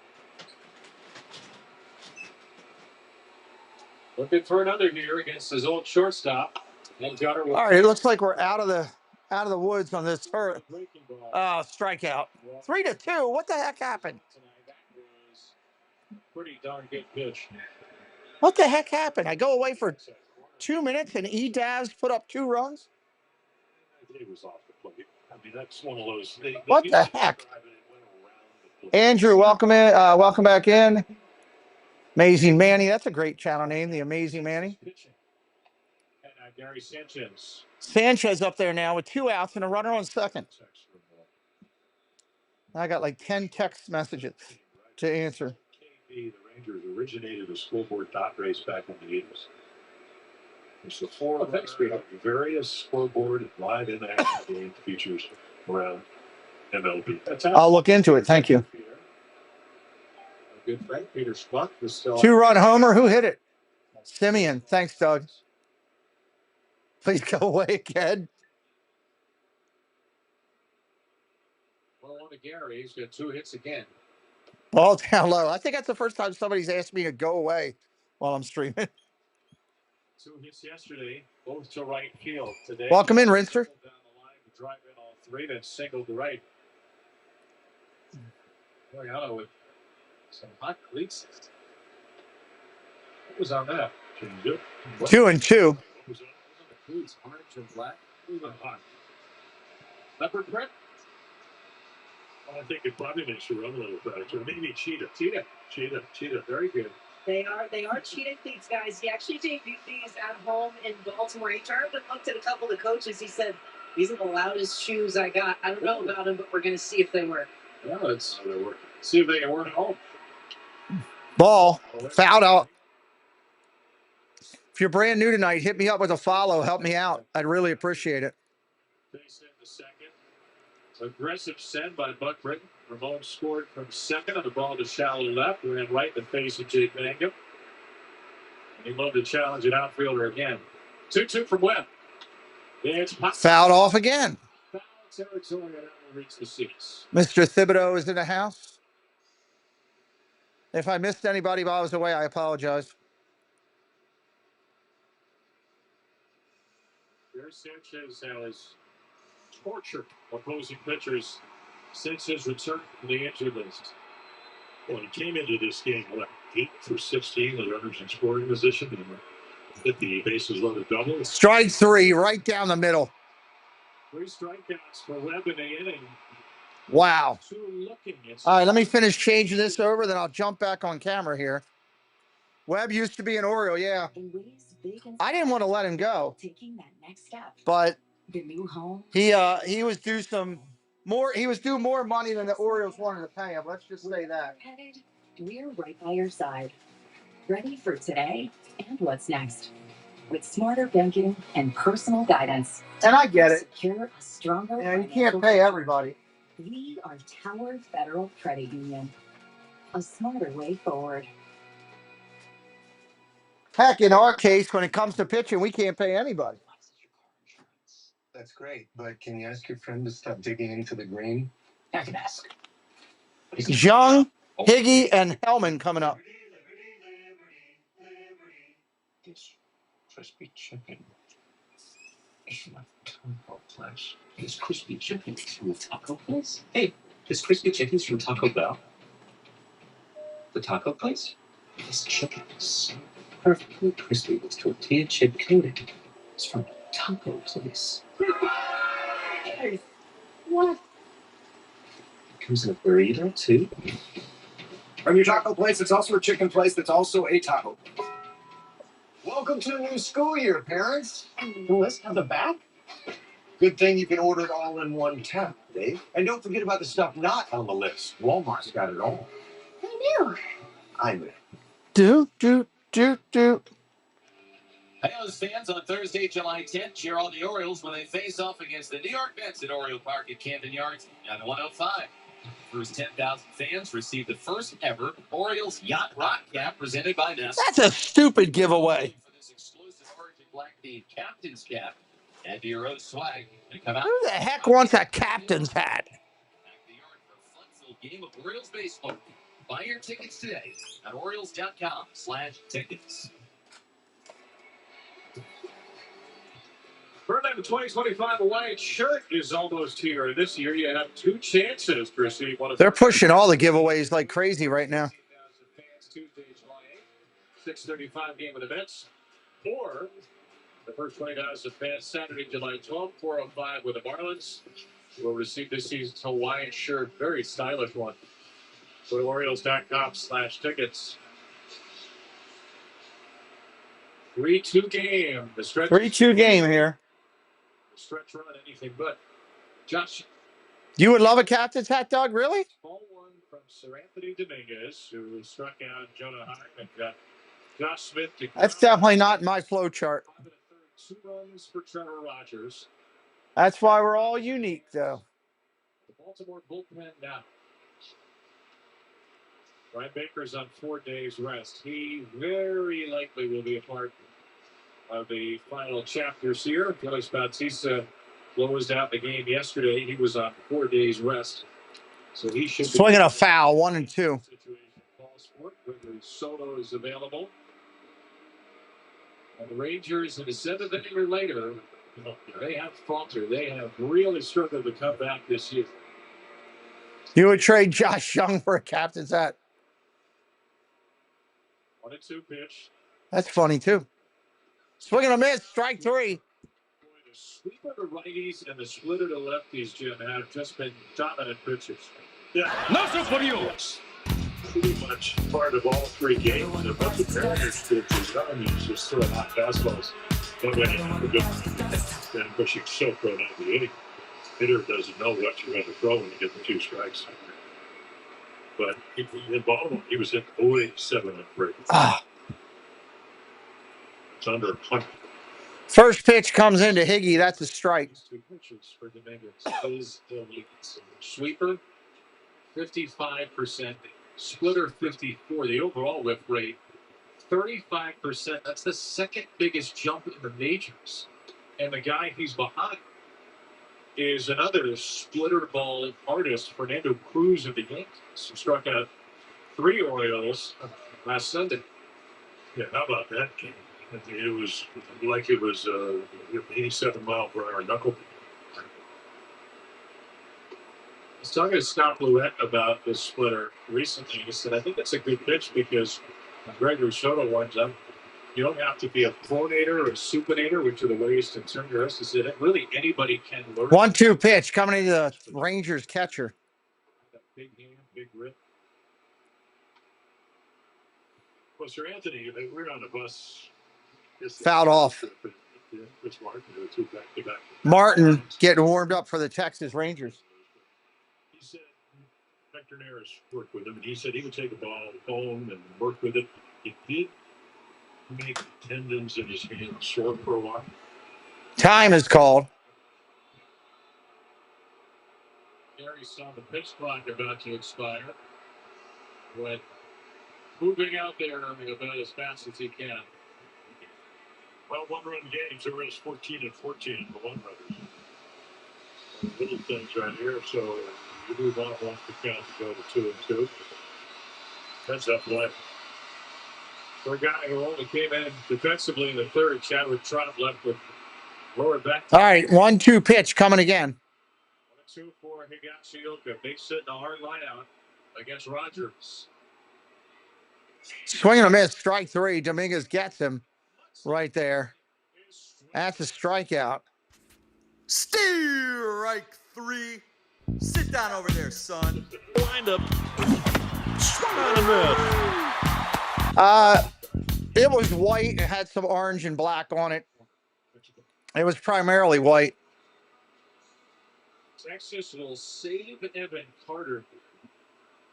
Looking for another here against his old shortstop. And Gunnar will. All right, it looks like we're out of the woods on this strikeout. 3-2. What the heck happened? Pretty darn good pitch. What the heck happened? I go away for 2 minutes and Davs put up 2 runs. He was off the plate. I mean, that's one of those. What the heck? Andrew, welcome in. Welcome back in. Amazing Manny. That's a great channel name, the Amazing Manny. And Gary Sanchez. Sanchez up there now with 2 outs and a runner on second. I got like 10 text messages to answer. The Rangers originated a scoreboard dot race back in the 80s. It's the 4 effects. We have various scoreboard live in action game features around MLB. I'll look into it. Thank you. A good friend, Peter Schmuck, is still 2-run homer. Who hit it? Simeon. Thanks, Doug. Please go away, kid. Well, on to Gary. He's got 2 hits again. Ball down low. I think that's the first time somebody's asked me to go away while I'm streaming. 2 hits yesterday, both to right field. Today, welcome in, Rinster. Down the line to drive in all 3, then single to right. Laureano with some hot cleats. What was on that? 2 and 2. What was on the cleats? Orange and black. Hot. Leopard print. I think it probably makes you run a little faster. Maybe cheetah. Very good. They are cheetah cleats, guys. He actually debuted these at home in Baltimore. He turned and looked at a couple of coaches. He said, "These are the loudest shoes I got. I don't know about them, but we're going to see if they work." Yeah, let's see if they can work at home. Ball fouled out. you're brand new tonight, hit me up with a follow. Help me out. I'd really appreciate it. Base in the second. Aggressive send by Buck Britton. Ramon scored from second on the ball to shallow left. Ran right in the face of Jake Mangum. He loved to challenge an outfielder again. 2-2 from Webb. It's Fouled off again. Foul territory and will reach the seats. Mr. Thibodeau is in the house. If I missed anybody while I was away, I apologize. Gary Sanchez has tortured opposing pitchers since his return from the injured list. Well, he came into this game, 8 for 16 with runners in scoring position, and hit the bases loaded double. Strike 3, right down the middle. 3 strikeouts for Webb in the inning. Wow. 2 looking. All right, let me finish changing this over, then I'll jump back on camera here. Webb used to be an Oriole, yeah. I didn't want to let him go, but he was due some more. He was due more money than the Orioles wanted to pay him. Let's just say that. We're right by your side, ready for today and what's next. With smarter banking and personal guidance. And I get it. Secure a stronger. Yeah, you can't pay everybody. We are Tower Federal Credit Union. A smarter way forward. Heck, in our case, when it comes to pitching, we can't pay anybody. That's great, but can you ask your friend to stop digging into the green? I can ask. Young, Higgy, and Hellman coming up. This crispy chicken is my taco place. This crispy chicken is from the taco place? Hey, this crispy chicken is from Taco Bell. The taco place? This chicken is so perfectly crispy with tortilla chip coating. It's from the taco place. Hey, what? It comes in a burrito too? From your taco place, it's also a chicken place that's also a taco. Welcome to the new school year, parents. The list on the back? Good thing you can order it all in one tap, Dave. And don't forget about the stuff not on the list. Walmart's got it all. I knew. I know. Do. Halos fans, on Thursday, July 10th, cheer on the Orioles when they face off against the New York Mets at Oriole Park at Camden Yards on the 105. First 10,000 fans receive the first ever Orioles Yacht Rock Cap presented by Nest. That's a stupid giveaway. For this exclusive Origin Black Team Captain's Cap, add to your own swag and come out. Who the heck wants a captain's hat? Back the yard for a fun-filled game of Orioles baseball. Buy your tickets today at Orioles.com/tickets. Birdland, the 2025 Hawaiian shirt is almost here. This year, you have 2 chances to receive one of. They're pushing all the giveaways like crazy right now. Fans Tuesday, July 8th, 6:35 game of the Mets, or the first 20,000 fans Saturday, July 12th, 4:05 with the Marlins. Will receive this season's Hawaiian shirt, very stylish one. Go to Orioles.com/tickets. 3-2 game. The stretch. 3-2 game here. Stretch run, anything but. Josh. You would love a captain's hat, Doug? Really? Small one from Sir Anthony Dominguez, who struck out Jonah Heim, got Josh Smith. That's definitely not my flow chart. 2 runs for Trevor Rogers. That's why we're all unique, though. The Baltimore bullpen now. Ryan Baker's on 4 days rest. He very likely will be a part of the final chapters here. Felix Bautista closed out the game yesterday. He was on 4 days rest. So he should be swinging a foul, 1-2. Soto is available. And the Rangers in the 7th inning or later, they have faltered. They have really struggled to come back this year. You would trade Josh Young for a captain's hat. 1-2 pitch. That's funny, too. Swing and a miss, strike 3. The sweep of the righties and the split of the lefties, Jim, have just been dominant pitchers. Yeah. No superiors. Pretty much part of all 3 games. A bunch of Mariners pitchers, just throwing hot fastballs. But when you have a good then pushing so far down the inning, hitter doesn't know what you're going to throw when you get the 2 strikes. But in Baltimore, he was hit 0-7 on break. It's under 100. First pitch comes into Higgy. That's a strike. Two pitches for Dominguez is the lead. Sweeper, 55%. Splitter, 54. The overall whip rate, 35%. That's the second biggest jump in the majors. And the guy he's behind is another splitter ball artist, Fernando Cruz of the Yankees, who struck out 3 Orioles last Sunday. Yeah, how about that game? It was like it was 87-mile-per-hour knuckle. I was talking to Scott Bluette about this splitter recently. He said, I think it's a good pitch because Gregory Soto warms up. You don't have to be a pronator or a supinator, which are the ways to turn your wrist. He said, really, anybody can learn. 1-2 pitch coming into the Rangers catcher. That big hand, big rip. Well, Sir Anthony, we were on the bus. Fouled off. Martin getting warmed up for the Texas Rangers. He said Hector Neris worked with him, and he said he would take a ball home and work with it. It did make tendons in his hands sore for a while. Time is called. Gary saw the pitch clock about to expire. Went moving out there about as fast as he can. Well, one-run games, there was 14 and 14 in the one-runners. Little things right here, so you move on off the count to go to 2-2. That's up play. For a guy who only came in defensively in the third, Chadwick Trott left with lower back. All right, 1-2 pitch coming again. 1-2 for Higashioka. Big sit in a hard line out against Rogers. Swing and a miss, strike 3. Dominguez gets him right there. That's a strikeout. Strike 3. Sit down over there, son. Wind up. Swung on and missed. It was white. It had some orange and black on it. It was primarily white. Texas will save Evan Carter.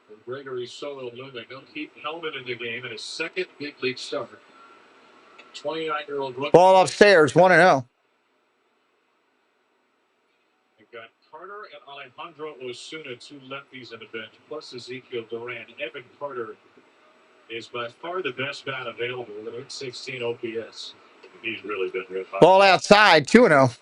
And Gregory Soto moving. They'll keep Hellman in the game in his second big league start. 29-year-old rookie. Ball upstairs, 1-0. They've got Carter and Alejandro Osuna, 2 lefties in the bench, plus Ezekiel Duran. Evan Carter is by far the best bat available with an 816 OPS. He's really been real hot. Ball outside, 2-0.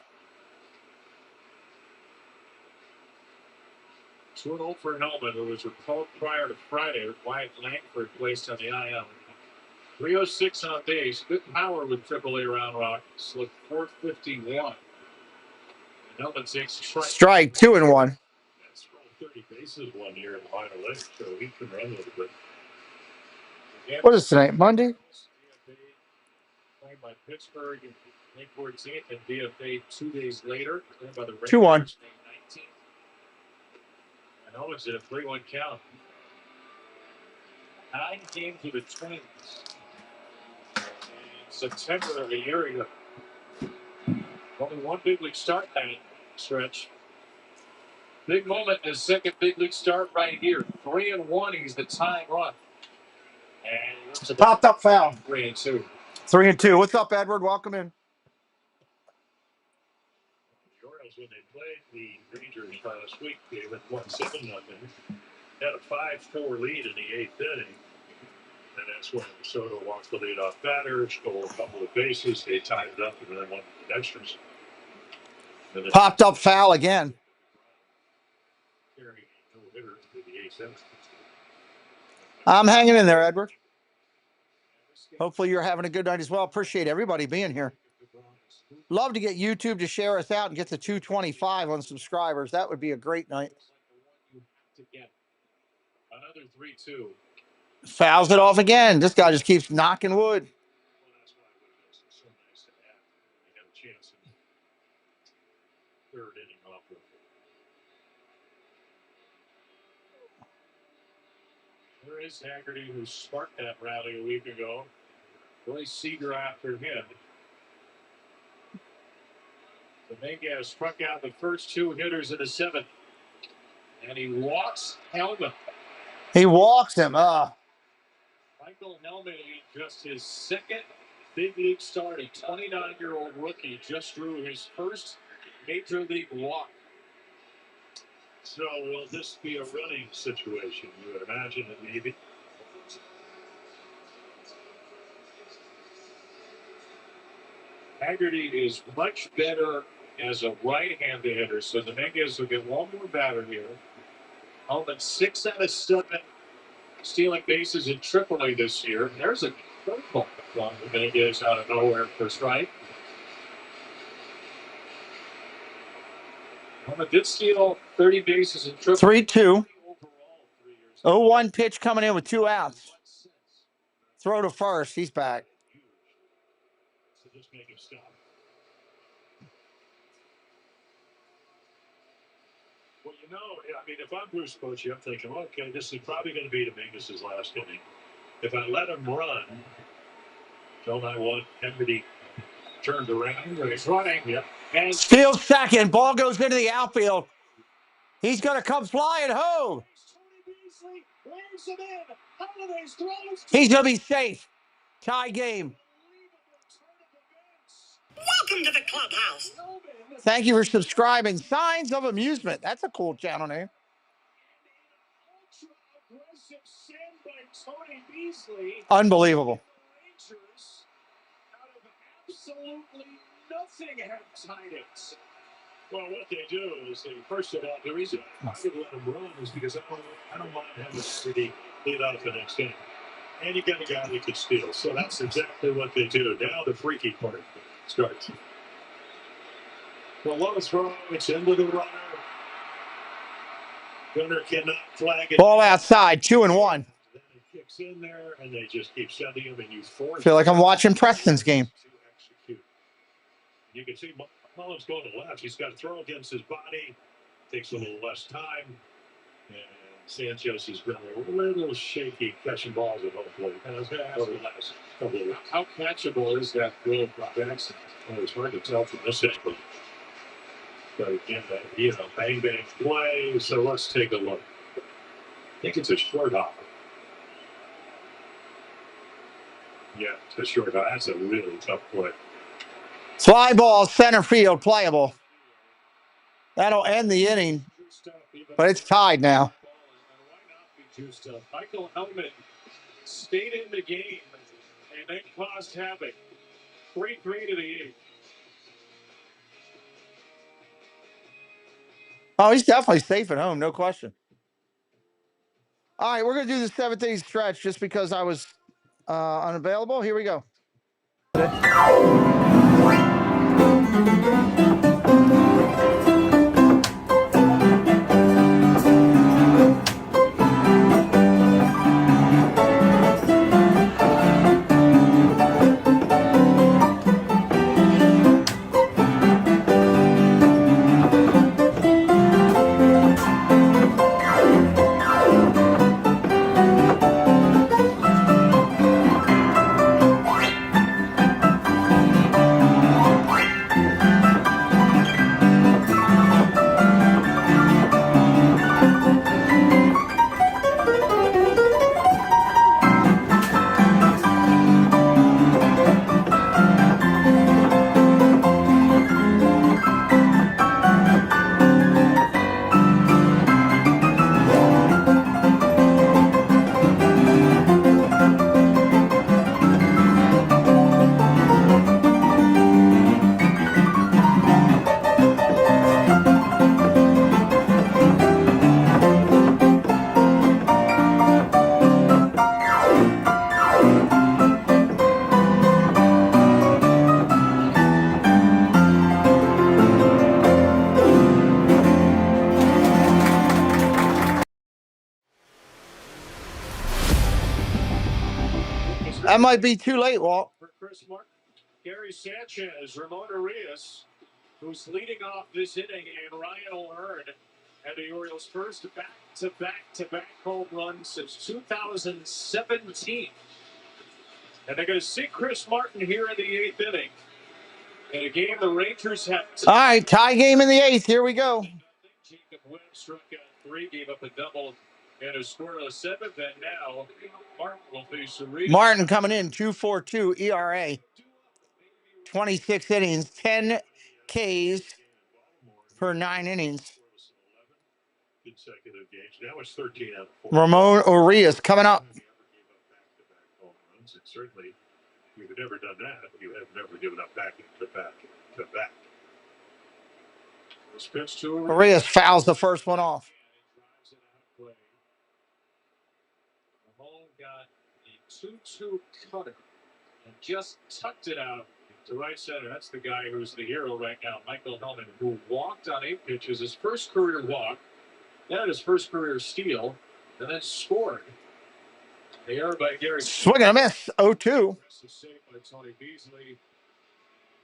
2-0 for Hellman, who was recalled prior to Friday with Wyatt Langford placed on the IL. 306 on base. Good power with AAA Round Rock. Look 451. And Hellman takes a strike. Strike, 2-1. That's 30 bases one year in the minor league, so he can run a little bit. What is tonight, Monday? Played by Pittsburgh May 14th and DFA 2 days later. Played by the 2-1. May 19th. And Hellman's at a 3-1 count. 9 games with the Twins. September of a year ago. Only 1 big league start that stretch. Big moment in his second big league start right here. 3-1. He's the tying run. And Popped up foul. 3-2. 3-2. What's up, Edward? Welcome in. The Orioles, when they played the Rangers last week, they won 7-0. Had a 5-4 lead in the 8th inning. And that's when Soto walked the leadoff batter, stole a couple of bases, they tied it up, and then won the extras. Popped up foul again. I'm hanging in there, Edward. Hopefully you're having a good night as well. Appreciate everybody being here. Love to get YouTube to share us out and get to 225 on subscribers. That would be a great night. Another 3-2. Fouls it off again. This guy just keeps knocking wood. Third inning off of. There is Haggerty, who sparked that rally a week ago. Roy Seager after him. Dominguez struck out the first 2 hitters in the 7th. And he walks Hellman. He walks him. Michael Hellman, just his second big league start, a 29-year-old rookie just drew his first major league walk. So will this be a running situation? You would imagine that maybe. Haggerty is much better as a right-handed hitter, so the Dominguez will get one more batter here. Holman 6 out of 7 stealing bases in AAA this year. There's a curveball from Dominguez out of nowhere for strike. Holman did steal 30 bases in AAA. 3-2. 0-1 pitch coming in with 2 outs. Throw to first. He's back. So just make him stop. Well, you know, I mean, if I'm Bruce Bochy, I'm thinking, okay, this is probably going to be Dominguez's last inning. If I let him run, don't I want Haggerty turned around? He's running. Yep. And Steals second. Ball goes into the outfield. He's going to come flying home. He's going to be safe. Tie game. Welcome to the clubhouse. Thank you for subscribing. Signs of Amusement. That's a cool channel name. Unbelievable. Absolutely nothing has tidings. Well, what they do is they first of all, the reason I would let them run is because I don't mind having Haggerty lead out the next game. And you got a guy that can steal. So that's exactly what they do. Now the freaky part starts. The low throw, it's into the runner. Gunner cannot flag it. Ball outside, 2-1. Then it kicks in there, and they just keep sending him, and you force. Feel like I'm watching Preston's game. You can see Mullins going to left. He's got to throw against his body. Takes a little less time. And Sanchez has been a little shaky catching balls at home plate. How catchable is that throw from Jackson? Well, it's hard to tell from this angle. But again, bang, bang play. So let's take a look. I think it's a short hop. Yeah, it's a short hop. That's a really tough play. Fly ball, center field, playable. That'll end the inning, but it's tied now. Michael Hellman stayed in the game and then caused havoc. 3-3 to the 8th. Oh, he's definitely safe at home, no question. All right, we're going to do the 7th-inning stretch just because I was unavailable. Here we go. That might be too late, Walt. For Chris Martin, Gary Sanchez, Ramon Arias, who's leading off this inning, and Ryan O'Hearn had the Orioles' first back-to-back home run since 2017. And they're going to see Chris Martin here in the 8th inning. In a game the Rangers have. All right, tie game in the 8th. Here we go. Jacob Webb struck out 3, gave up a double and a scoreless 7th. And now Martin will face Arias. Martin coming in, 2.42 ERA. 26 innings, 10 Ks per 9 innings. Consecutive games. Now it's 13 out of 4. Ramon Urias coming up. And certainly, if you've never done that, you have never given up back to back to back. This pitch to Urias fouls the first one off. Ramon got the 2-2 cutter and just tucked it out to right center. That's the guy who's the hero right now, Michael Hellman, who walked on 8 pitches, his first career walk, then his first career steal, and then scored. The error by Gary. Swing and a miss, 0-2.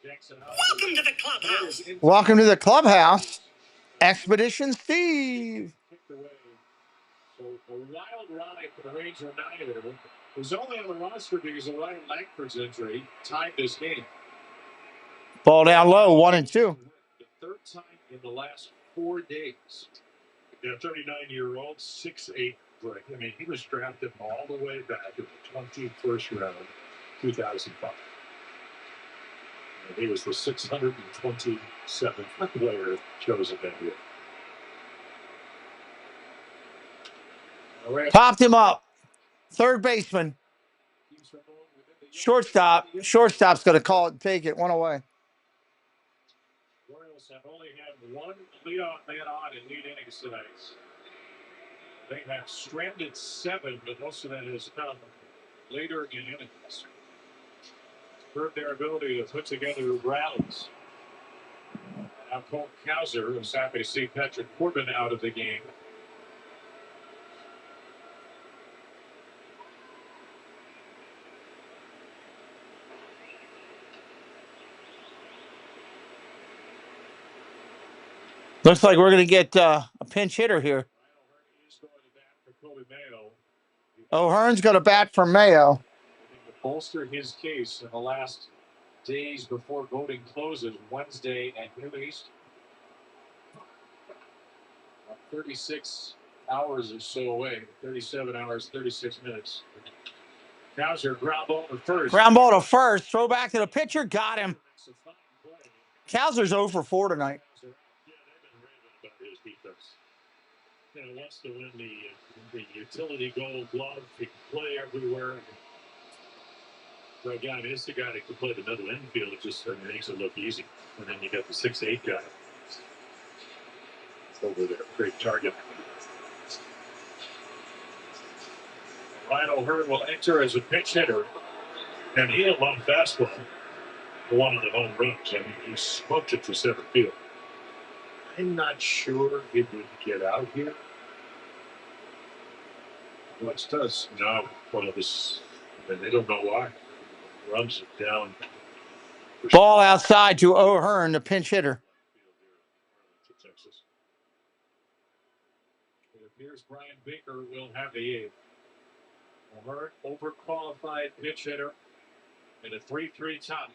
Welcome to the clubhouse. Welcome to the clubhouse, Expedition Steve. So a wild ride for the Ranger Niner, who's only on the roster because of Ryan Langford's injury, tied this game. Ball down low, 1-2. The third time in the last 4 days. Yeah, 39-year-old, 6'8". I mean, he was drafted all the way back in the 21st round, 2005. And he was the 627th player chosen that year. Popped him up. Third baseman. Shortstop. Shortstop's going to call it and take it. 1 away. Orioles have only had 1 leadoff man on in lead innings tonight. They have stranded 7, but most of that has come later in innings. Proved their ability to put together rallies. Now Cole Kauser is happy to see Patrick Corbin out of the game. Looks like we're going to get a pinch hitter here. O'Hearn's got a bat for Mayo. To bolster his case in the last days before voting closes Wednesday at New East. 36 hours or so away. 37 hours, 36 minutes. Kauser ground ball to first. Ground ball to first. Throw back to the pitcher. Got him. Kauser's 0 for 4 tonight. You know, wants to win the utility gold glove. He can play everywhere. So again, it's the guy that can play the middle infield. It just makes it look easy. And then you got the 6'8" guy over there. Great target. Ryan O'Hearn will enter as a pinch hitter. And he'll love fastball. One of the home runs. I mean, he smoked it to center field. I'm not sure it would get out here. What does? No, well, they don't know why. Runs it down. Ball outside to O'Hearn, the pinch hitter. It appears Brian Baker will have the 8th. O'Hearn, overqualified pitch hitter in a 3-3 tie.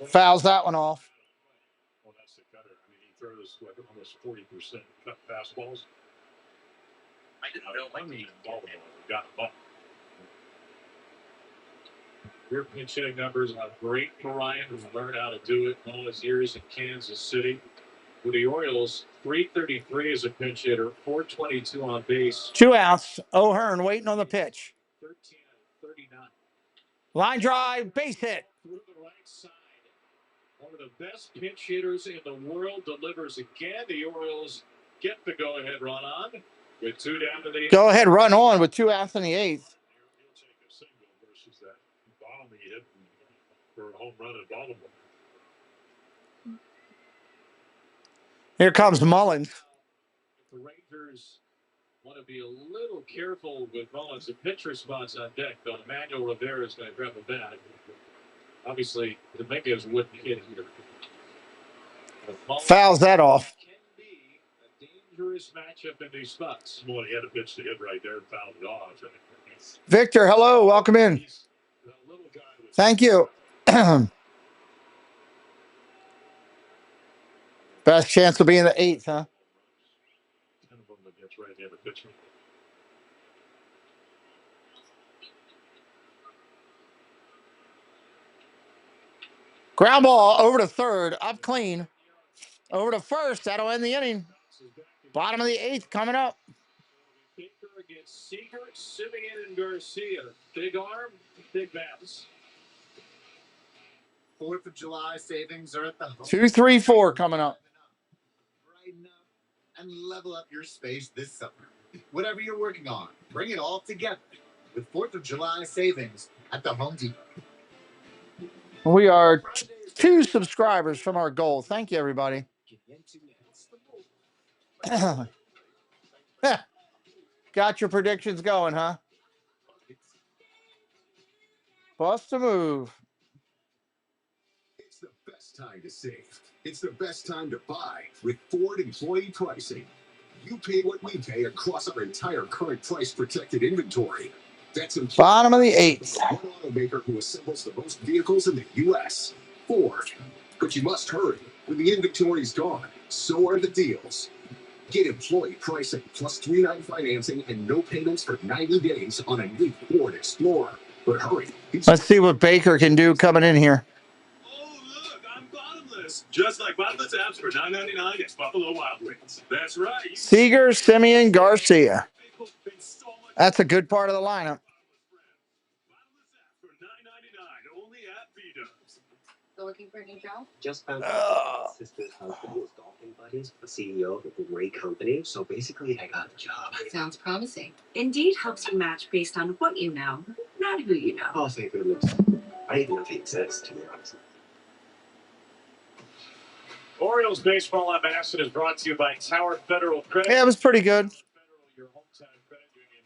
Fouls that one off. Well, that's the cutter. I mean, he throws almost 40% cut fastballs. I didn't know. Baltimore got him up. Your pinch hitting numbers are great for Ryan, who's learned how to do it in all his years in Kansas City. With the Orioles, 333 as a pinch hitter, 422 on base. 2 outs. O'Hearn waiting on the pitch. 13 out of 39. Line drive, base hit. Through the right side. One of the best pinch hitters in the world delivers again. The Orioles get the go-ahead run on with 2 down to the... Go ahead, run on with 2 outs in the 8th. He'll take a single versus that bomb he hit for a home run in Baltimore. Here comes Mullins. The Rangers want to be a little careful with Mullins. The pitcher spots on deck, though. Emmanuel Rivera is going to grab a bat. Obviously, the Dominguez wouldn't hit here. Fouls that off. Can be a dangerous matchup in these spots. Well, he had a pitch to hit right there and fouled it off. Victor, hello. Welcome in. Thank you. Best chance will be in the 8th, huh? 10 of them against right-handed pitching. Ground ball over to third, up clean. Over to first, that'll end the inning. Bottom of the 8th coming up. Baker against Seager, Simeon, and Garcia. Big arm, big bats. 4th of July savings are at the home. 2, 3, 4 coming up. Brighten up and level up your space this summer. Whatever you're working on, bring it all together with 4th of July savings at the Home Depot. We are 2 subscribers from our goal. Thank you, everybody. Got your predictions going, huh? Bust a move. It's the best time to save. It's the best time to buy with Ford employee pricing. You pay what we pay across our entire current price protected inventory. That's bottom of the 8th. One automaker who assembles the most vehicles in the U.S. Ford. But you must hurry. When the inventory's gone, so are the deals. Get employee pricing plus 3.9 financing and no payments for 90 days on a new Ford Explorer. But hurry. Let's see what Baker can do coming in here. Oh, look, I'm bottomless. Just like bottomless apps for $9.99 at Buffalo Wild Wings. That's right. Seager, Simeon, Garcia. That's a good part of the lineup. Only at B-Dubs. Still looking for a new job? Just found out my sister's husband was golfing buddies with the CEO of a great company. So basically, I got the job. Sounds promising. Indeed helps you match based on what you know, not who you know. Oh, thank goodness. I didn't know if he exists, to be honest. Orioles baseball ambassador is brought to you by Tower Federal Credit. Yeah, it was pretty good. Your hometown credit union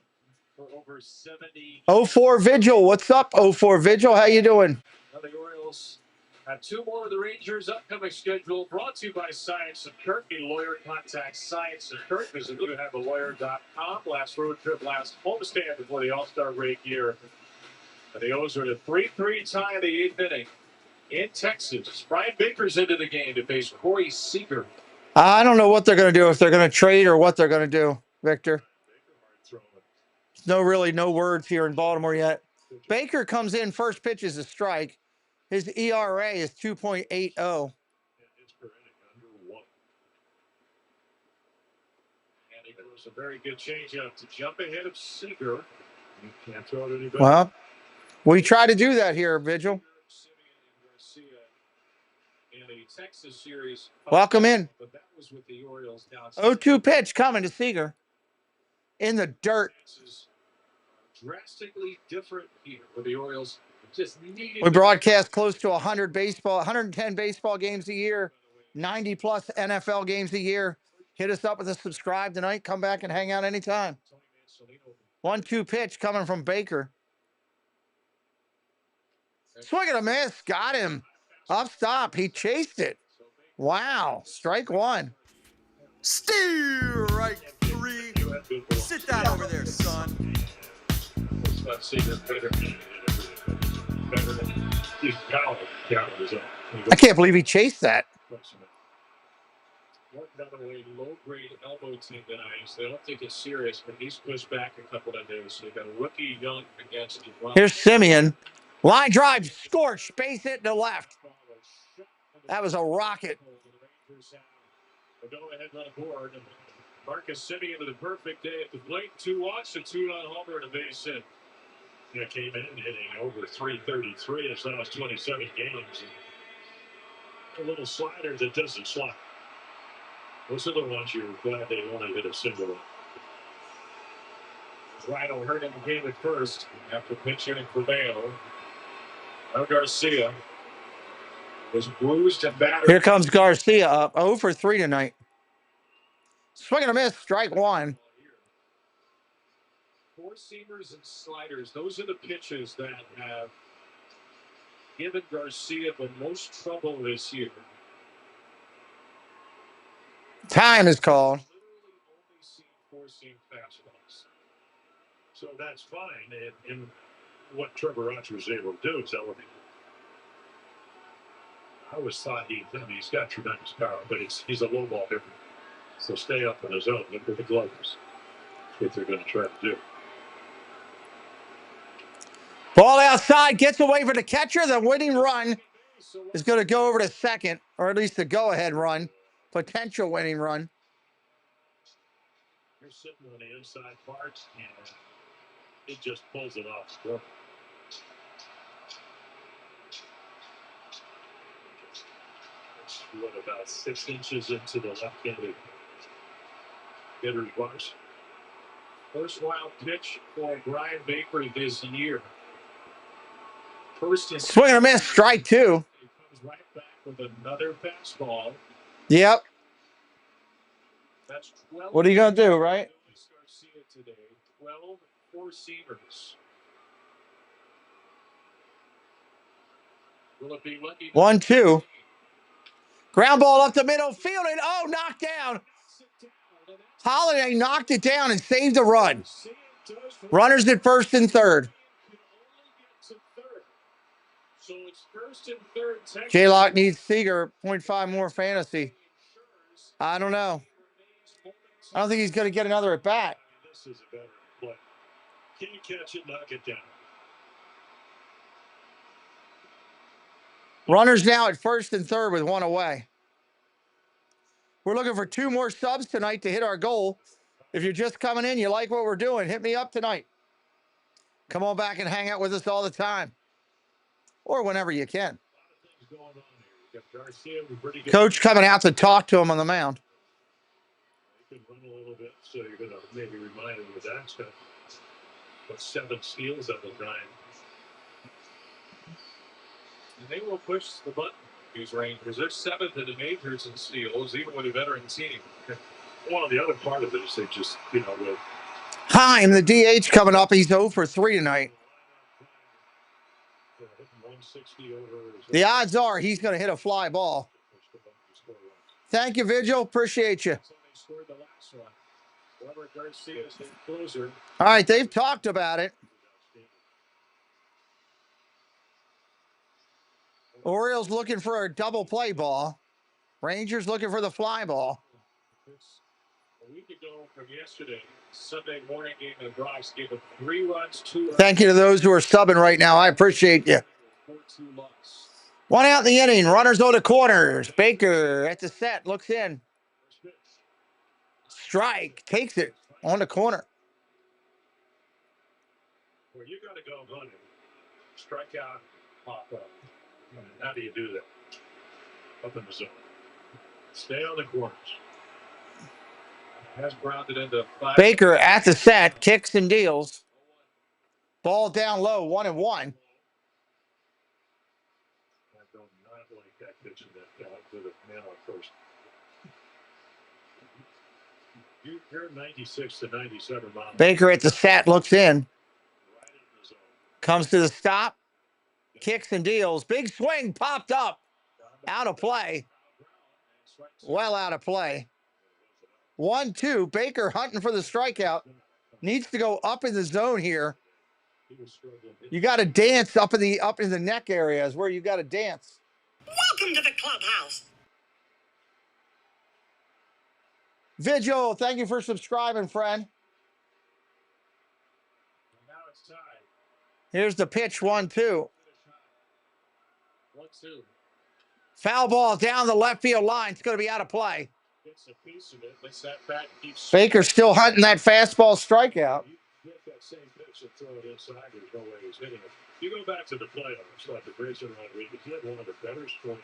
for over 70. 04 Vigil, what's up? 04 Vigil, how you doing? Now the Orioles have 2 more of the Rangers' upcoming schedule. Brought to you by Science and Kirk. A lawyer contacts Science and Kirk. Visit youhavealawyer.com. Last road trip, last homestand before the All-Star break here. And the O's are at a 3-3 tie in the 8th inning in Texas. Brian Baker's into the game to face Corey Seager. I don't know what they're going to do, if they're going to trade or what they're going to do, Victor. No words here in Baltimore yet. Baker comes in, first pitch is a strike. His ERA is 2.80. It's per inning, under 1. And he throws a very good changeup to jump ahead of Seager. You can't throw it any better. Well, we try to do that here, Vigil. Texas series. Welcome in. But that was with the Orioles down. 0-2 pitch coming to Seager. In the dirt. Drastically different here for the Orioles. Just we broadcast close to 110 baseball games a year, 90 plus NFL games a year. Hit us up with a subscribe tonight. Come back and hang out anytime. 1-2 pitch coming from Baker. Swing and a miss. Got him. Up stop. He chased it. Wow. Strike 1. Strike 3. Sit down over there, son. I can't believe he chased that. Another low-grade elbow team tonight. So they don't think it's serious, but he's pushed back a couple of days. So they've got a rookie young against him. Here's Simeon. Line drive, scorched, base hit to left. That was a rocket. Go ahead on the board. Marcus Simeon with a perfect day at the plate. 2 walks, a 2-run homer, and a base hit. Yeah, came in hitting over 333 his last 27 games. A little slider that doesn't slide. Those are the ones you're glad they only hit a single one. Rhino hurt in the game at first after pinch hitting for Mayo. Now Garcia was bruised and battered. Here comes Garcia up 0 for 3 tonight. Swing and a miss, strike 1. 4-seamers and sliders. Those are the pitches that have given Garcia the most trouble this year. Time is called. Literally only seen 4-seam fastballs. So that's fine. And what Trevor Archer was able to do is elevate. I always thought he's got tremendous power, but he's a low ball hitter. So stay up in his own. Look at the gloves. What they're going to try to do. Ball outside, gets away for the catcher, the winning run. is going to go over to second, or at least the go-ahead run, potential winning run. You're sitting on the inside part, and it just pulls it off. Yep. It's what, about 6 inches into the left-handed hitter's box. First wild pitch for Brian Baker this year. First and swing and a miss, strike two. He comes right back with another fastball. Yep. That's 12. What are you going to do, right? Today, 12 four-seamers. Will it be lucky? 1-2. Ground ball up the middle field, and knocked down. Holiday knocked it down and saved the run. Runners at first and third. So it's first and third. J-Lock needs Seager, 0.5 more fantasy. I don't know. I don't think he's going to get another at bat. This is a better play. Can you catch it, knock it down? Runners now at first and third with one away. We're looking for 2 more subs tonight to hit our goal. If you're just coming in, you like what we're doing, hit me up tonight. Come on back and hang out with us all the time. Or whenever you can. Coach coming out to talk to him on the mound. You can run a little bit, so you're going to maybe remind him of that stuff. But 7 steals at the time. And they will push the button, these Rangers. They're 7th in the majors in steals, even with a veteran team. Well, the other part of it is they just, with Heim, the DH coming up. He's 0 for 3 tonight. The odds are he's going to hit a fly ball. Thank you, Vigil. Appreciate you. All right, they've talked about it. Orioles looking for a double play ball. Rangers looking for the fly ball. A week ago from yesterday, Sunday morning game in the Bronx gave up 3 runs, 2 runs. Thank you to those who are subbing right now. I appreciate you. 1 out in the inning. Runners go to corners. Baker at the set. Looks in. Strike. Takes it on the corner. Well, you got to go hunting. Strike out, pop up. How do you do that? Up in the zone. Stay on the corners. Has grounded into 5. Baker at the set. Kicks and deals. Ball down low. 1-1. I do not like that pitch in that to the man on first. You're 96 to 97 miles. Baker at the set. Looks in. Comes to the stop. Kicks and deals. Big swing. Popped up. Out of play. Well out of play. 1-2. Baker hunting for the strikeout. Needs to go up in the zone here. You got to dance up in the neck area is where you got to dance. Welcome to the clubhouse. Vigil, thank you for subscribing, friend. Now it's tied. Here's the pitch. 1-2. 1-2. Foul ball down the left field line. It's going to be out of play. Gets a piece of it. Let's that bat keeps. Baker still hunting that fastball strikeout. You get that same pitch and throw it inside. There's no way he's hitting it. You go back to the playoffs, like the Grayson Rodriguez. He had one of the better swings.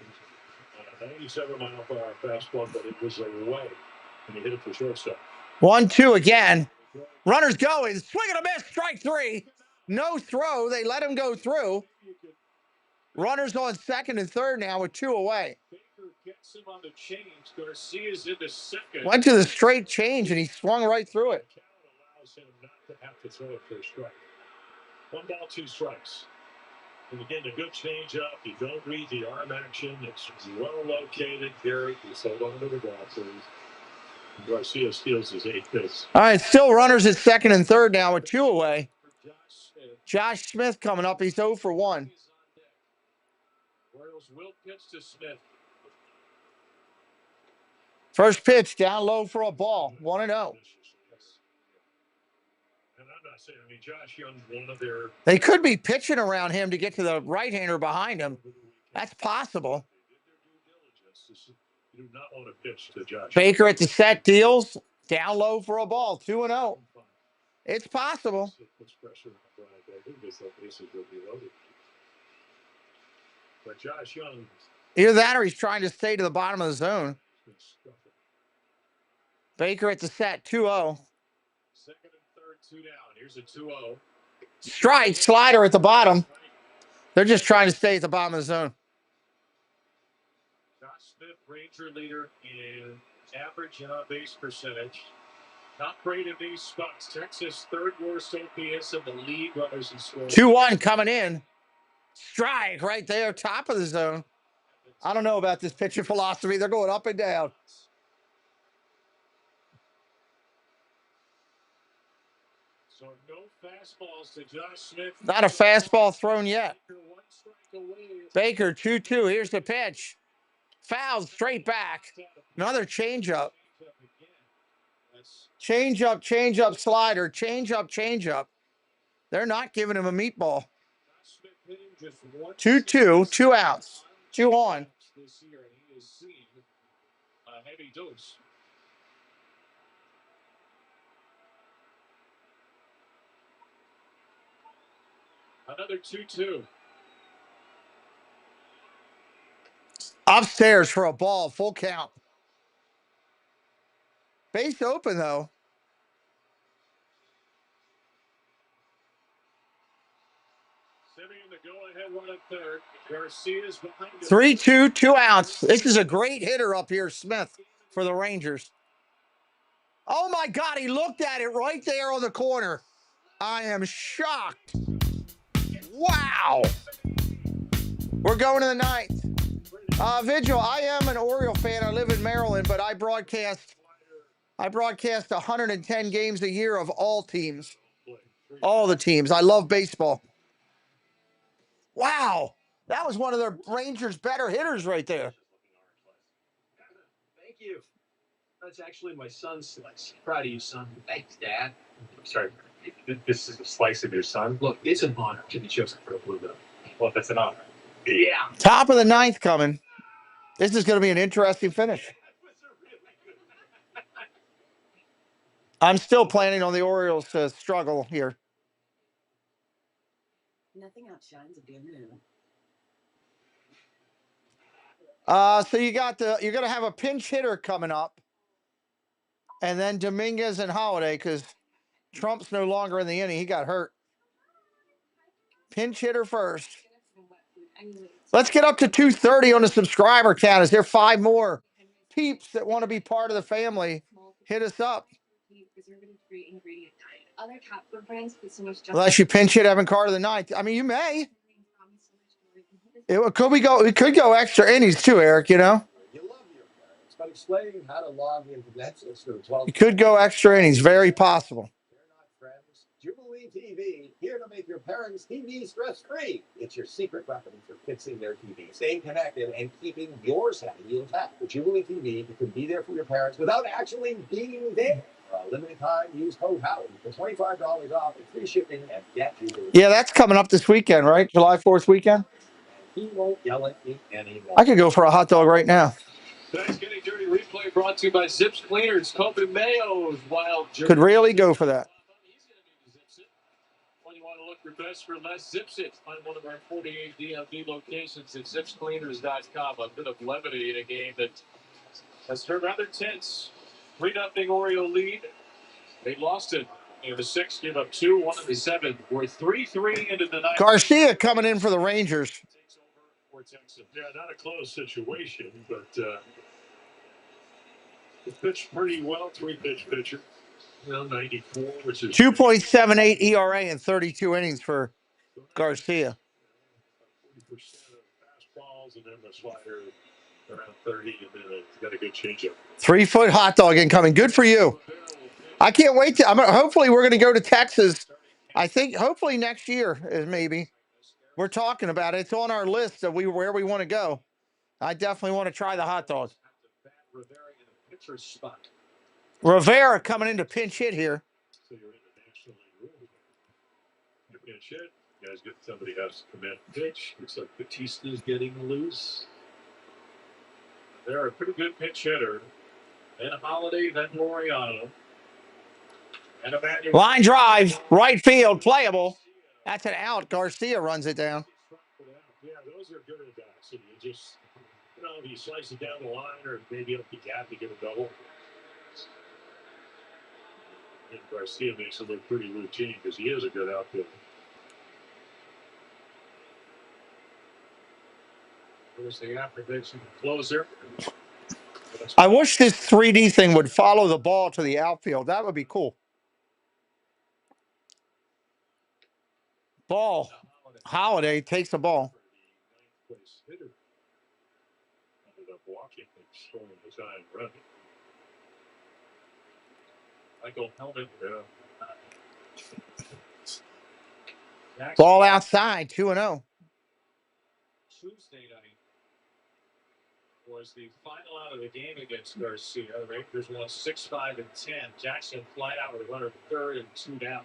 97-mile-per-hour fastball, but it was away. And he hit it for shortstop. 1-2 again. Runners going. Swing and a miss. Strike 3. No throw. They let him go through. Runners on second and third now with 2 away. Baker gets him on the change. Garcia's into second. Went to the straight change, and he swung right through it. Allows him not to have to throw it for a strike. 1 ball, 2 strikes. And again, a good change up. You don't read the arm action. It's well located. Gary, he's held on to the ball, please. Garcia steals his 8th base. All right, still runners at second and third now with 2 away. Josh Smith coming up. He's 0 for 1. Orioles will pitch to Smith. First pitch down low for a ball. 1-0. And I'm not saying, Josh Young, one of their. They could be pitching around him to get to the right-hander behind him. That's possible. You do not want to pitch to Josh. Baker at the set deals. Down low for a ball. 2-0. It's possible. Puts pressure on Brian Baker because the bases will be loaded. But Josh Young. Either that or he's trying to stay to the bottom of the zone. Baker at the set. 2-0. Second and third, 2 down. Here's a 2-0. Strike. Slider at the bottom. They're just trying to stay at the bottom of the zone. Josh Smith, Ranger leader in average and on base percentage. Not great in these spots. Texas third worst OPS in the league. Runners and scoring. 2-1 coming in. Strike right there, top of the zone. I don't know about this pitching philosophy. They're going up and down. So no fastballs to Josh Smith. Not a fastball thrown yet. Baker 2-2. Here's the pitch. Fouled straight back. Another changeup. Changeup, slider. Changeup. They're not giving him a meatball. 2-2, 2 outs. 2 on. This year, he has seen a heavy dose. Another 2-2. Upstairs for a ball, full count. Base open, though. Simeon, the go-ahead run at third. Garcia's behind him. 3-2, 2 outs. This is a great hitter up here, Smith, for the Rangers. Oh, my God, he looked at it right there on the corner. I am shocked. Wow. We're going to the ninth. Vigil, I am an Oriole fan. I live in Maryland, but I broadcast 110 games a year of all teams. All the teams. I love baseball. Wow. That was one of the Rangers' better hitters right there. Thank you. That's actually my son's slice. Proud of you, son. Thanks, Dad. I'm sorry. This is a slice of your son. Look, it's an honor to be chosen for a Blue Bill. Well, that's an honor. Yeah. Top of the ninth coming. This is going to be an interesting finish. I'm still planning on the Orioles to struggle here. Nothing outshines a good moon. So you're going to have a pinch hitter coming up, and then Dominguez and Holiday because Trump's no longer in the inning. He got hurt. Pinch hitter first. Let's get up to 230 on the subscriber count. Is there 5 more peeps that want to be part of the family? Hit us up. Unless you pinch hit Evan Carter the ninth. I mean, you may. Could go extra innings too, Eric, you know? You love your parents, but explaining how to log into Netflix for the 12th. You could go extra innings. Very possible. They're not friends. Jubilee TV, here to make your parents' TV stress-free. It's your secret weapon for fixing their TV, staying connected, and keeping your sanity intact. With Jubilee TV, you can be there for your parents without actually being there. For a limited time, use code Howard for $25 off and free shipping and get Jubilee. Yeah, that's coming up this weekend, right? July 4th weekend? He won't yell at me anymore. I could go for a hot dog right now. Tonight's Getting Dirty replay brought to you by Zips Cleaners, Copen Mayo's Wild Jerky. Could really go for that. When you want to look your best for less, Zips it. Find one of our 48 DMV locations at zipscleaners.com. A bit of levity in a game that has turned rather tense. 3-0 Oriole lead. They lost it in the 6th, gave up 2, 1 in the 7th. We're 3-3 into the 9th. Garcia coming in for the Rangers. Yeah, not a close situation, but he pitched pretty well. 3-pitch pitcher. 94, which is 2.78 ERA in 32 innings for Garcia. 40% of fastballs, and then the slider around 30, and then he's got a good changeup. 3-foot hot dog incoming. Good for you. I can't wait to. Hopefully, we're going to go to Texas. I think hopefully next year is maybe. We're talking about it. It's on our list of where we want to go. I definitely want to try the hot dog. Rivera coming in to pinch hit here. So you're in the National League rule. You pinch hit, guys get somebody has to commit pitch. Looks like Batista's getting loose. They're a pretty good pitch hitter. Then Holiday, then Laureano. And Emmanuel. Line drive, right field, playable. That's an out. Garcia runs it down. Yeah, those are good at bats. And you just, if you slice it down the line, or maybe if you have to get a double. And Garcia makes it look pretty routine because he is a good outfielder. There's the application closer. I wish this 3D thing would follow the ball to the outfield. That would be cool. Ball. Holiday takes the ball. Ended up walking and throwing his eye and running. Michael Helmet. Ball outside, 2-0. Tuesday night was the final out of the game against Garcia. The Rangers won 6-5 and 10. Jackson fly out with a runner third and 2 down.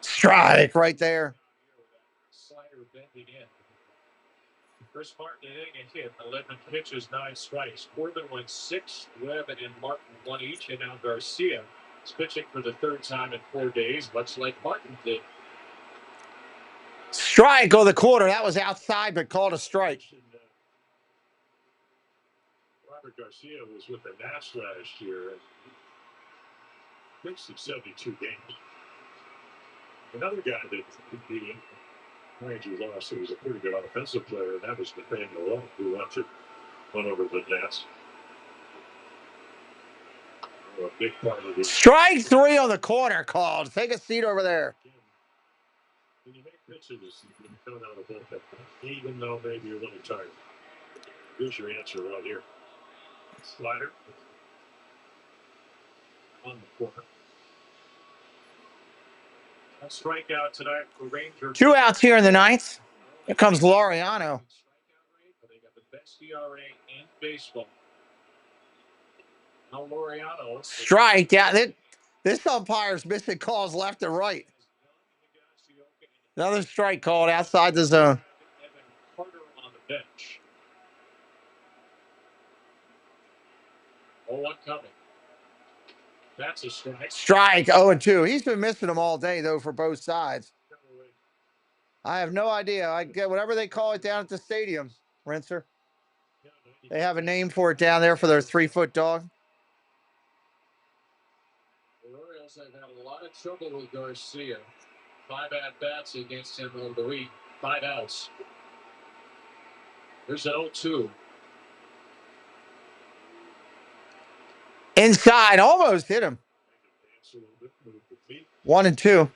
Strike right there. Slider bending in. Chris Martin hitting a hit. 11 pitches, 9 strikes. Corbin went 6. Webb and Martin won each, and now Garcia is pitching for the third time in 4 days, much like Martin did. Strike of the quarter. That was outside, but called a strike. Robert Garcia was with the Nats last year and pitched in 72 games. Another guy that the Rangers lost, who was a pretty good offensive player, and that was Nathaniel Lowe, who went over the Nats. A big part of the Strike 3 on the corner called. Take a seat over there. When you make pitches, you can come out of the bullpen, even though maybe you're a little tired. Here's your answer right here. Slider on the corner. A strikeout tonight for Rangers. 2 outs here in the ninth. Here comes Laureano. They got the best ERA in baseball. Now Laureano. Strike. Yeah, this umpire's missing calls left and right. Another strike called outside the zone. Evan Carter on the bench. 0-1 coming. That's a strike. Strike 0-2. He's been missing them all day, though, for both sides. I have no idea. I get whatever they call it down at the stadium, Rinser. They have a name for it down there for their 3-foot dog. The Orioles have had a lot of trouble with Garcia. 5 at-bats against him over the week. 5 outs. There's an 0-2. Inside, almost hit him. 1-2.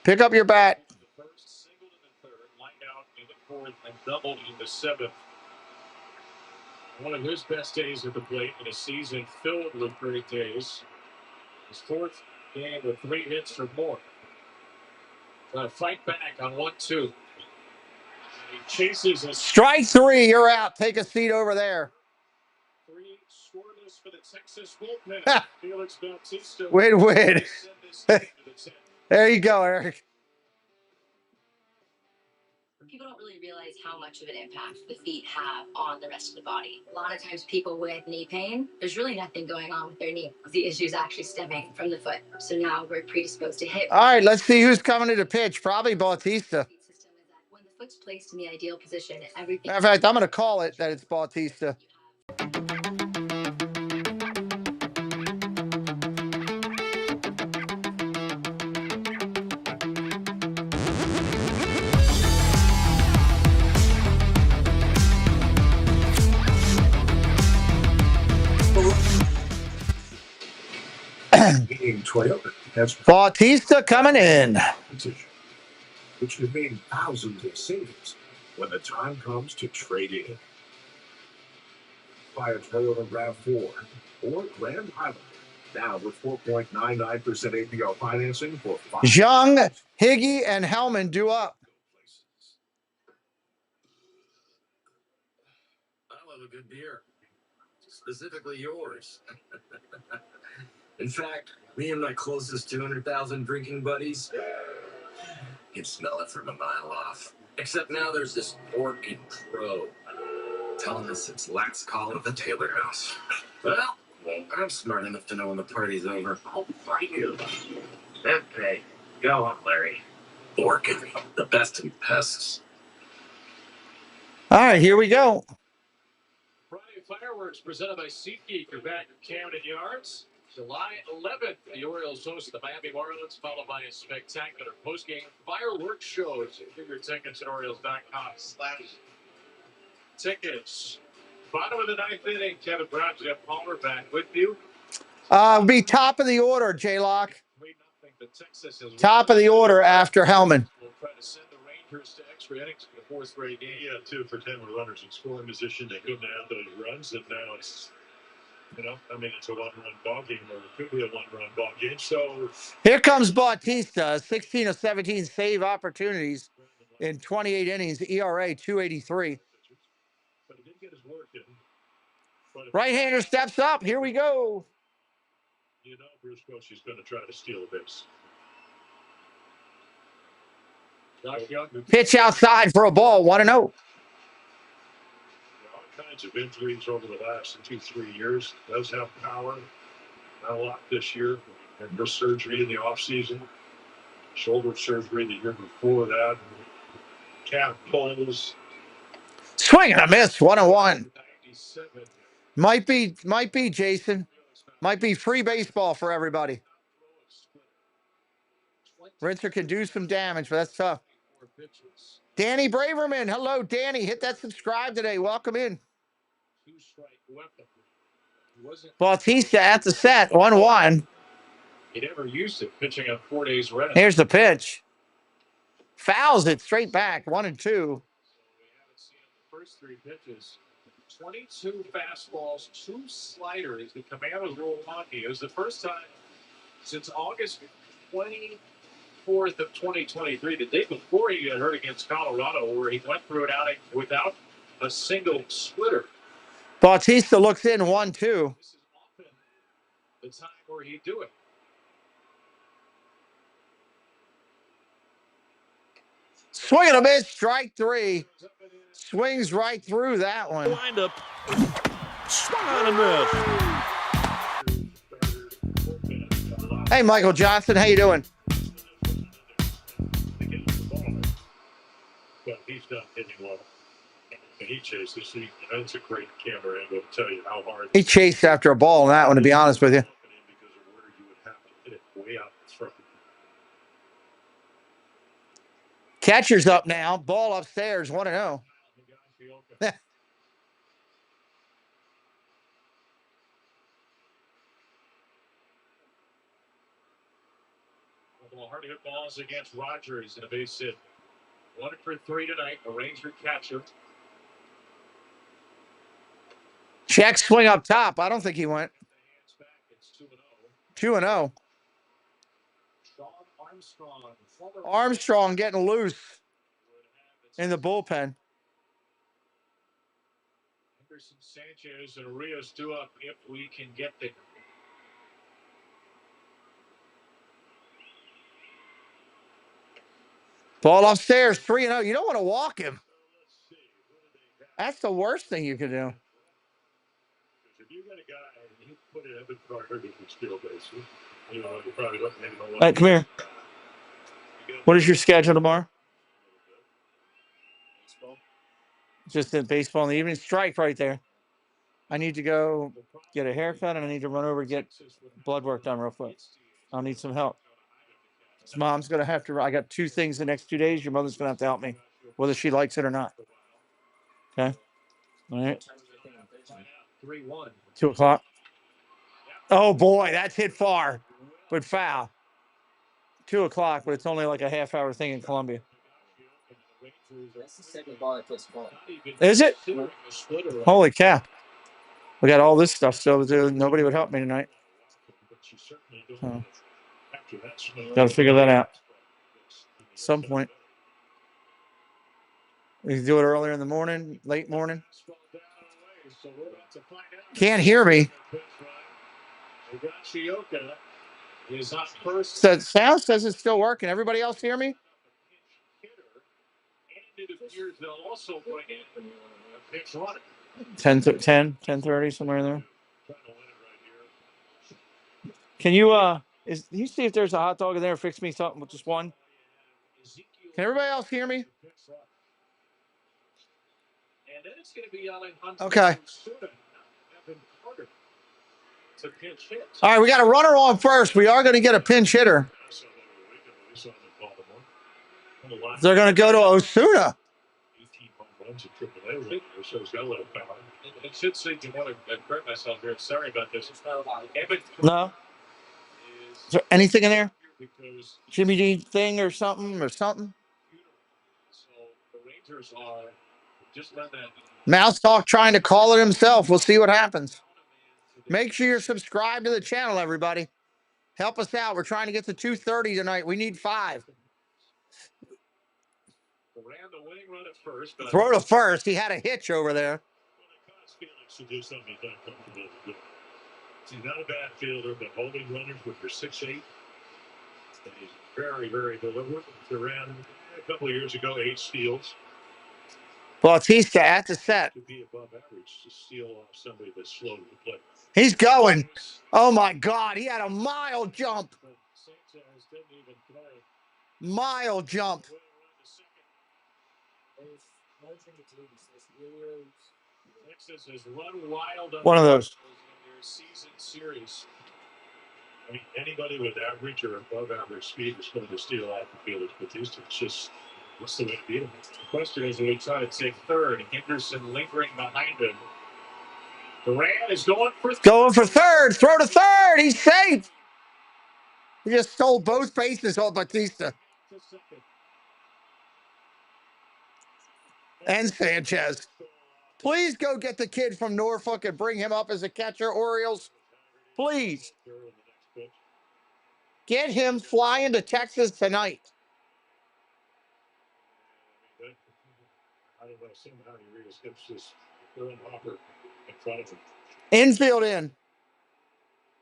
Pick up your bat. The first, singled in the third, lined out in the fourth, and doubled in the 7th. One of his best days at the plate in a season filled with great days. His 4th game with 3 hits or more. Trying to fight back on 1-2. He chases a Strike 3, you're out. Take a seat over there. 3 scoreless for the Texas bullpen. Felix Bautista. Win-win. There you go, Eric. People don't really realize how much of an impact the feet have on the rest of the body. A lot of times people with knee pain, there's really nothing going on with their knee. The issue is actually stemming from the foot. So now we're predisposed to hip. All right, let's see who's coming to the pitch. Probably Bautista. When the foot's placed in the ideal position, everything. Matter of fact, I'm going to call it that it's Bautista. Toyota has Bautista coming in. which would mean thousands of savings when the time comes to trade in. Buy a Toyota RAV4 or Grand Highlander now with 4.99% APR financing for 5 Young, Higgy, and Hellman do up. I love a good beer, specifically yours. In fact, me and my closest 200,000 drinking buddies can smell it from a mile off. Except now there's this Orkin pro telling us it's last call at the Taylor house. Well, I'm smart enough to know when the party's over. I'll fight you. Okay, go on, Larry. Orkin, the best in pests. All right, here we go. Friday fireworks presented by SeatGeek are back at Camden Yards. July 11th, the Orioles host the Miami Marlins, followed by a spectacular postgame fireworks show. Get your tickets at Orioles.com/tickets. Bottom of the ninth inning, Kevin Brown, Jeff Palmer back with you. Be top of the order, J-Lock. Top of the order after Hellman. We'll try to send the Rangers to extra innings for the fourth straight game. Yeah, 2 for 10 with runners in scoring position. They couldn't add those runs, and now it's, it's a one-run ball game, or it could be a one-run ball game. So here comes Bautista, 16 of 17 save opportunities in 28 innings, ERA 2.83. But he did get his work in. Right-hander steps up. Here we go. Bruce Bochy's going to try to steal a base. Pitch outside for a ball, 1-0. All kinds of injuries over the last 2-3 years. Does have power. Not a lot this year. And wrist surgery in the offseason. Shoulder surgery the year before that. Calf pulls. Swing and a miss, 1-1. Might be, Jason. Might be free baseball for everybody. Rinser can do some damage, but that's tough. Danny Braverman. Hello, Danny. Hit that subscribe today. Welcome in. Bautista at the set, 1-1. He never used it, pitching on 4 days rest. Here's the pitch. Fouls it straight back, 1-2. First 3 pitches. 22 fastballs, 2 sliders. The Commanders roll on. It was the first time since August 24th of 2023, the day before he got hurt against Colorado, where he went through an outing without a single splitter. Bautista looks in, 1-2. This is often the time where he'd do it. Swing and a miss, strike 3. Swings right through that one. Wind up. Swung on and missed. Hey, Michael Johnson, how you doing? But he's not hitting well. And he chases. That's a great camera angle to tell you how hard. He chased after a ball on that one, to be honest with you. Because of where you would have to hit it way out front. Catcher's up now. Ball upstairs, 1-0. Hard hit balls against Rogers in a base hit. 1 for 3 tonight. A Ranger catcher. Check swing up top. I don't think he went. 2-0. Armstrong getting loose in the bullpen. Anderson, Sanchez, and Rios due up if we can get there. Ball upstairs, 3-0. You don't want to walk him. That's the worst thing you can do. If you got a guy and you put it up in Carter who can steal bases, you probably don't maybe don't want. Hey, come here. What is your schedule tomorrow? Just in baseball in the evening. Strike right there. I need to go get a haircut and I need to run over and get blood work done real quick. I'll need some help. His mom's going to have to. I got 2 things the next 2 days. Your mother's going to have to help me, whether she likes it or not. Okay. All right. 2 o'clock. Oh, boy. That's hit far, but foul. 2 o'clock, but it's only like a half-hour thing in Columbia. That's the second ball I put ball. Is it? Holy cow. We got all this stuff still to do. Nobody would help me tonight. Got to figure that out. At some point. We can do it earlier in the morning, late morning. Can't hear me. Higashioka is up first. So sound says it's still working. Everybody else hear me? And it appears they'll also bring in a pitch runner. 10:30, somewhere in there. Can you you see if there's a hot dog in there? Fix me something with just one. Can everybody else hear me? And then it's going to be Allen Hunt. Okay. To pinch hit. All right, we got a runner on first. We are going to get a pinch hitter. They're going to go to Osuna. 18 home runs at AAA, so he's got a little power. It should say, you want to correct myself here. Sorry about this. No. Is there anything in there? Jimmy D thing or something? So the Rangers are just let that. Mouse Talk trying to call it himself. We'll see what happens. Make sure you're subscribed to the channel, everybody. Help us out. We're trying to get to 230 tonight. We need 5. Throw to first. He had a hitch over there. Felix to do something he's not comfortable with. He's not a bad fielder, but holding runners with your 6'8". And he's very, very deliberate. He ran a couple of years ago, 8 steals. Bautista at the set. To be above average to steal off somebody that's slow to the plate. He's going. Oh my God. He had a mild jump. Mild jump. One of those. Season series. I mean, anybody with average or above average speed is going to steal out the field as Batista. It's just, what's the way to beat him? The question is, we try to take third. Henderson lingering behind him. Durant is going for third. Going for third. Throw to third. He's safe. He just stole both bases on Batista. And Sanchez. Please go get the kid from Norfolk and bring him up as a catcher, Orioles. Please. Get him flying to Texas tonight. I don't know, somehow he really skips this third hopper in front of him. Infield in.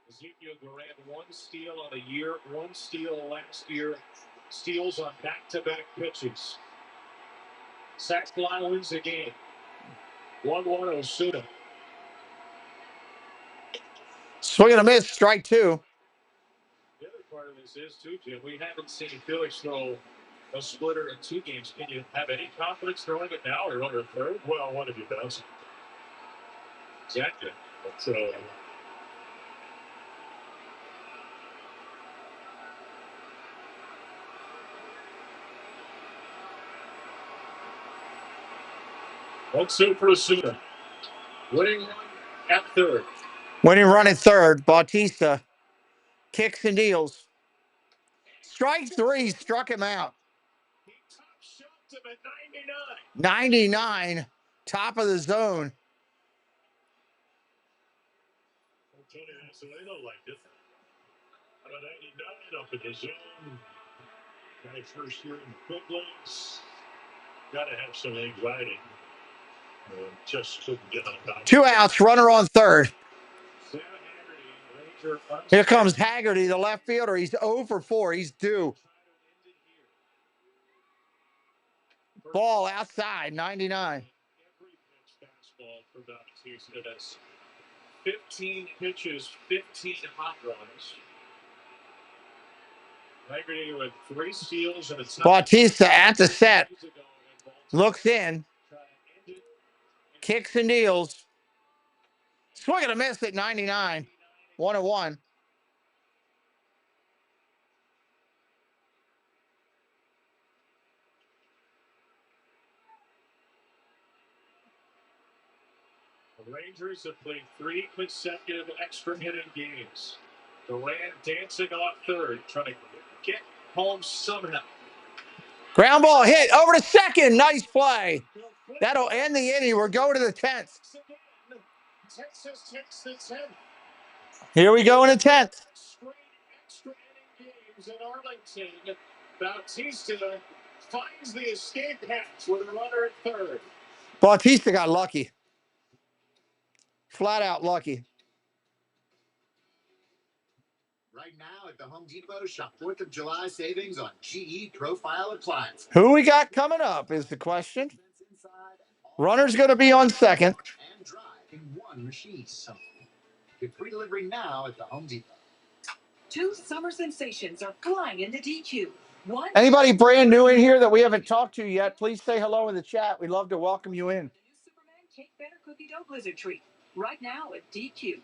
Ezekiel Durant, 1 steal on the year, 1 steal last year. Steals on back-to-back pitches. Sack fly wins the game. 1-1 Osuna. Swing and a miss, strike 2. The other part of this is, too, Jim, we haven't seen Felix throw a splitter in 2 games. Can you have any confidence throwing it now or under third? Well, what have you done? Exactly. So, 1-2 for Osuna. Winning run at third. Winning run at third. Bautista kicks and deals. Strike 3, struck him out. He top shelved him at 99. 99, top of the zone. I'll tell you that, so they don't like it. But 99 up in the zone. My first year in the big leagues. Got to have some anxiety. Just couldn't get on top. 2 outs, runner on third. Here comes Haggerty, the left fielder. He's 0 for 4. He's due. Ball outside, 99. 15 pitches, 15 hot runs. Haggerty with 3 steals and a Bautista at the set. Looks in. Kicks and deals. Swing and a miss at 99. 1-1. The Rangers have played 3 consecutive extra inning games. Durant dancing off third, trying to get home somehow. Ground ball hit over to second. Nice play. That'll end the inning. We're going to the 10th. Texas takes the 10th. Here we go in the 10th. Straight extra inning games in Arlington. Bautista finds the escape hatch with a runner at third. Bautista got lucky. Flat out lucky. Right now at the Home Depot, shop 4th of July savings on GE Profile Appliance. Who we got coming up is the question. Runner's going to be on second. And drive in one machine. Get free delivery now at the Home Depot. Two summer sensations are flying into DQ. One. Anybody brand new in here that we haven't talked to yet, please say hello in the chat. We'd love to welcome you in. Superman Cake Batter Cookie Dough Blizzard Treat. Right now at DQ.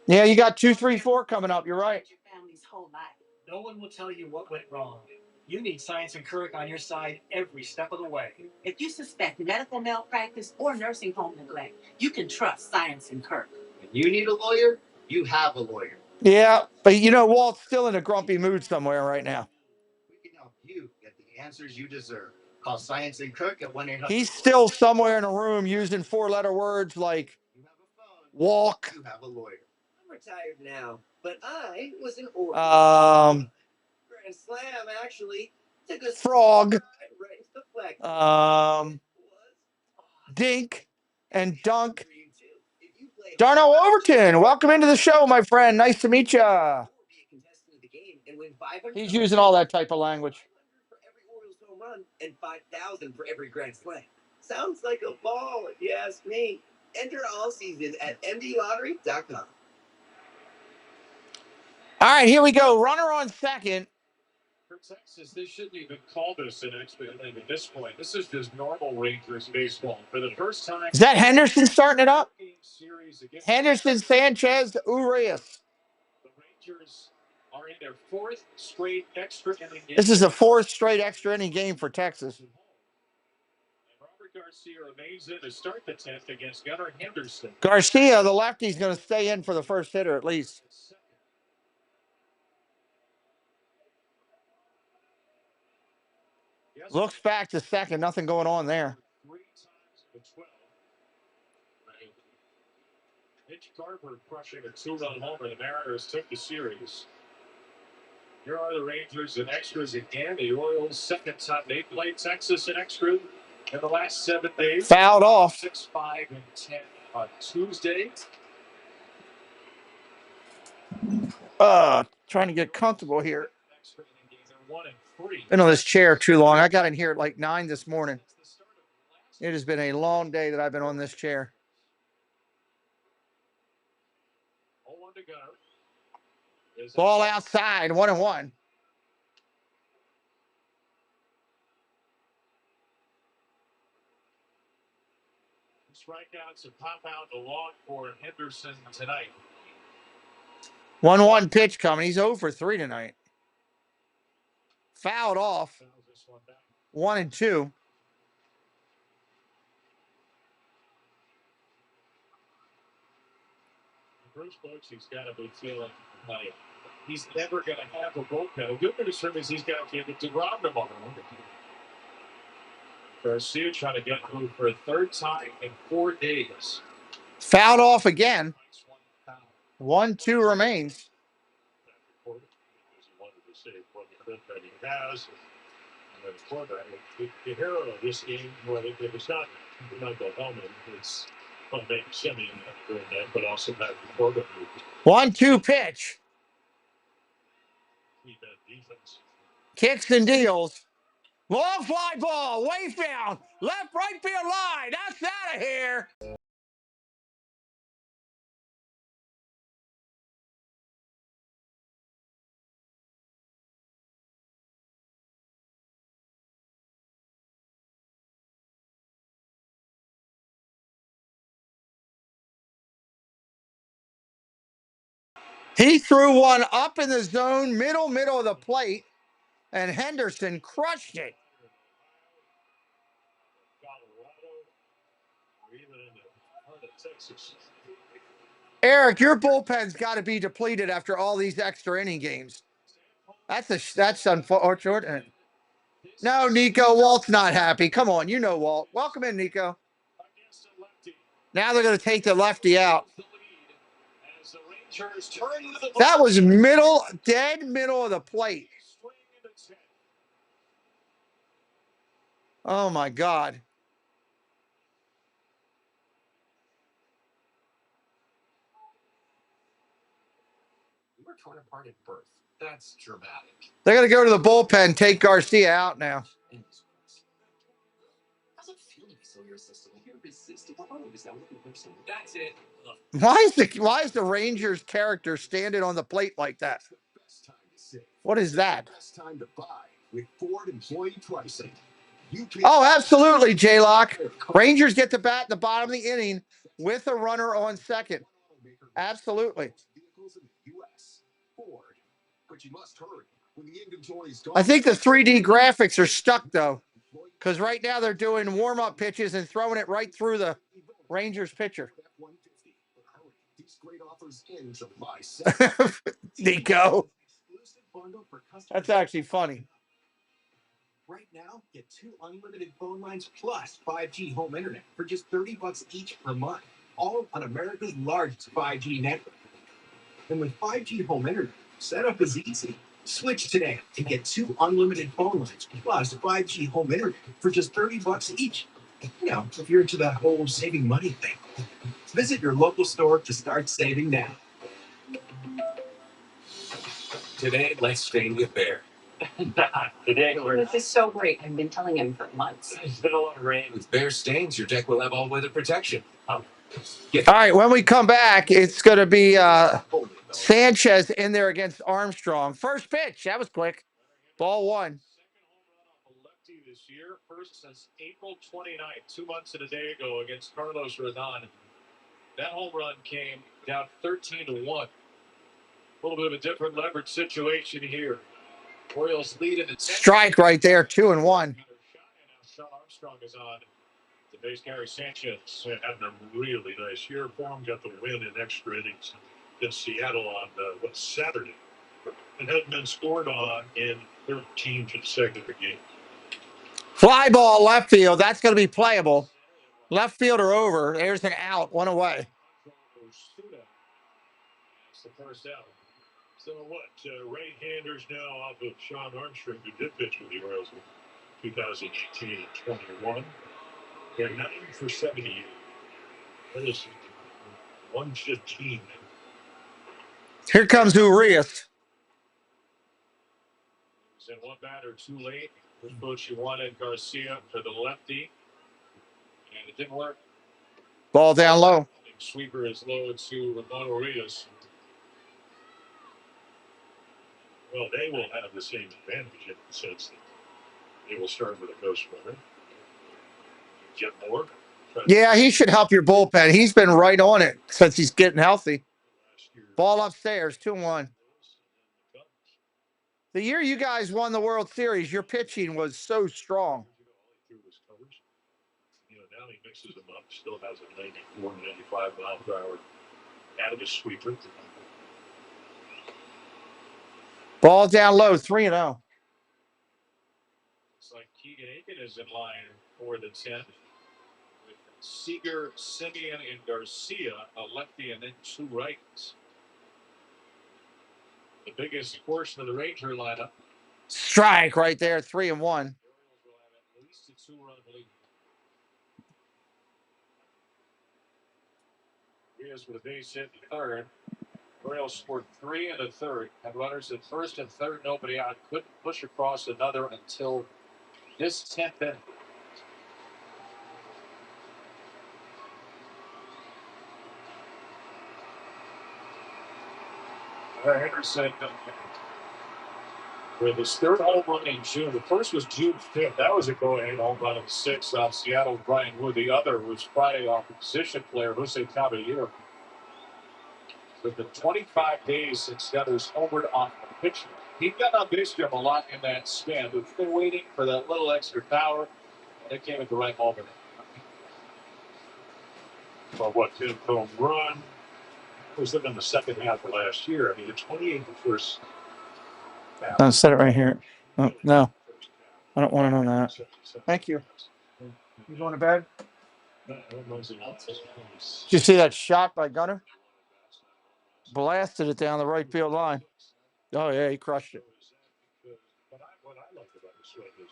Yeah, you got 2, 3, 4 coming up. You're right. Your family's whole life. No one will tell you what went wrong. You need Science and Kirk on your side every step of the way. If you suspect medical malpractice or nursing home neglect, you can trust Science and Kirk. When you need a lawyer, you have a lawyer. Yeah, but you know, Walt's still in a grumpy mood somewhere right now. We can help you get the answers you deserve. Call Science and Kirk at 1-800. He's still somewhere in a room using 4-letter words like You have a phone. walk. You have a lawyer. I'm retired now, but I was an Oriole. Grand Slam, actually. Took a Frog. right into the flag. Dink and dunk. For you too. If you play Darno Overton, welcome into the show, my friend. Nice to meet you. be a contestant of the game and win 500 He's using all that type of language. for every Orioles home run and 5,000 for every Grand Slam. Sounds like a ball, if you ask me. Enter all season at mdlottery.com. All right, here we go. Runner on second. For Texas, they shouldn't even call this an expert at this point. This is just normal Rangers baseball. For the first time, Is that Henderson starting it up? series against Henderson, Sanchez, Urias. the Rangers are in their fourth straight extra inning game. This is the 4th straight extra inning game for Texas. And Robert Garcia remains in to start the 10th against Gunnar Henderson. Garcia, the lefty's going to stay in for the first hitter at least. Looks back to second. Nothing going on there. 3 times in the 12. Mitch Garver crushing a 2-run homer. The Mariners took the series. Here are the Rangers in extras again. The Orioles second time they played Texas in extra in the last 7 days. Fouled off. 6, 5, and 10 on Tuesday. Trying to get comfortable here. Extra inning game, they're 1 and 3. Been on this chair too long. I got in here at like 9 this morning. It has been a long day that I've been on this chair. 0-1 to Gunnar. Ball outside, 1-1. Strikeouts and pop out the log for Henderson tonight. 1-1 pitch coming. He's 0 for 3 tonight. Fouled off. 1-2. Bruce Bochy's got to be feeling like he's never going to have a bullpen. The good news for him is he's got to give it to Rob tomorrow. Garcia trying to get through for a 3rd time in 4 days. Fouled off again. 1-2 remains. He wanted to say what he has. And the quarterback, the hero of this game, well, if it's not Michael Hellman, it's Nate Simeon doing that, but also Patrick Corbin. 1-2 pitch. Keep that defense. Kicks and deals. Long fly ball. Way down. Left, right field line. That's out of here. He threw one up in the zone, middle of the plate, and Henderson crushed it. Eric, your bullpen's got to be depleted after all these extra inning games. That's unfortunate. No, Nico, Walt's not happy. Come on, you know Walt. Welcome in, Nico. Now they're going to take the lefty out. That was dead middle of the plate. Oh, my God. at birth. That's dramatic. They're going to go to the bullpen, take Garcia out now. How's it feel to be so irresistible? You're irresistible. That's it. Why is the Rangers character standing on the plate like that? What is that? Best time to buy with Ford employee pricing. Oh, absolutely, J-Lock. Rangers get to bat in the bottom of the inning with a runner on second. Absolutely. But you must hurry. When the inventory's gone. I think the 3D graphics are stuck, though, because right now they're doing warm-up pitches and throwing it right through the Rangers pitcher. These great offers in July 2nd. Nico. That's actually funny. Right now, get 2 unlimited phone lines plus 5G home internet for just $30 each per month. All on America's largest 5G network. And with 5G home internet, setup is easy. Switch today and get 2 unlimited phone lines plus 5G home internet for just $30 each. You know, if you're into that whole saving money thing. Visit your local store to start saving now. Today, let's stay a bear. Today, we're. This is so great. I've been telling him for months. It's been a lot of rain. With bear stains, your deck will have all-weather protection. All right, when we come back, it's going to be Sanchez in there against Armstrong. First pitch. That was quick. Ball 1. Lefty this year, first since April 29th, 2 months and a day ago against Carlos Rodon. That home run came down 13-1. A little bit of a different leverage situation here. Orioles lead in the Strike right there, 2-1. Sean Armstrong is on the base carry. Sanchez having a really nice year for him. Got the win in extra innings in Seattle on Saturday. It hadn't been scored on in 13 consecutive games. Fly ball left field. That's going to be playable. Left fielder over. There's an out. 1 away. That's the first out. So what? Right-handers now off of Sean Armstrong, who did pitch with the Orioles in 2018 and 21. They're 9 for 70. That is 115. Here comes Urias. He's in one batter too late. The coach wanted Garcia for the lefty, and it didn't work. Ball down low. Sweeper is low to Ramon Urias. Well, they will have the same advantage in the sense that they will start with a ghost runner. Get more. Yeah, he should help your bullpen. He's been right on it since he's getting healthy. Ball upstairs, 2-1. The year you guys won the World Series, your pitching was so strong. You know, now he mixes them up. Still has a 94 and 95 mile per hour. Added a sweeper. Ball down low, 3-0. It's like Keegan Aiken is in line for the 10. With Seager, Simeon, and Garcia, a lefty, and then 2 rights. The biggest portion of the Ranger lineup. Strike right there, 3-1. The Orioles will have at least a 2-run lead. Here's with a base hit in third. Orioles scored 3 in the third. Had runners at first and third, nobody out. Couldn't push across another until this 10th inning. Henderson with his 3rd home run in June. The first was June 5th. That was a go-ahead home run of the 6th off Seattle, Brian Wood. The other was Friday off a position player, Jose Caballero. With the 25 days since the others homered off the pitcher. He got on base jump a lot in that span, but they're waiting for that little extra power, and it came at the right moment. Well, what, 10th home run? It was in the second half of last year. I mean, the 28th first. I'll set it right here. Oh, no, I don't want to know that. Thank you. You going to bed? Did you see that shot by Gunner? Blasted it down the right field line. Oh, yeah, he crushed it. What I like about the swing is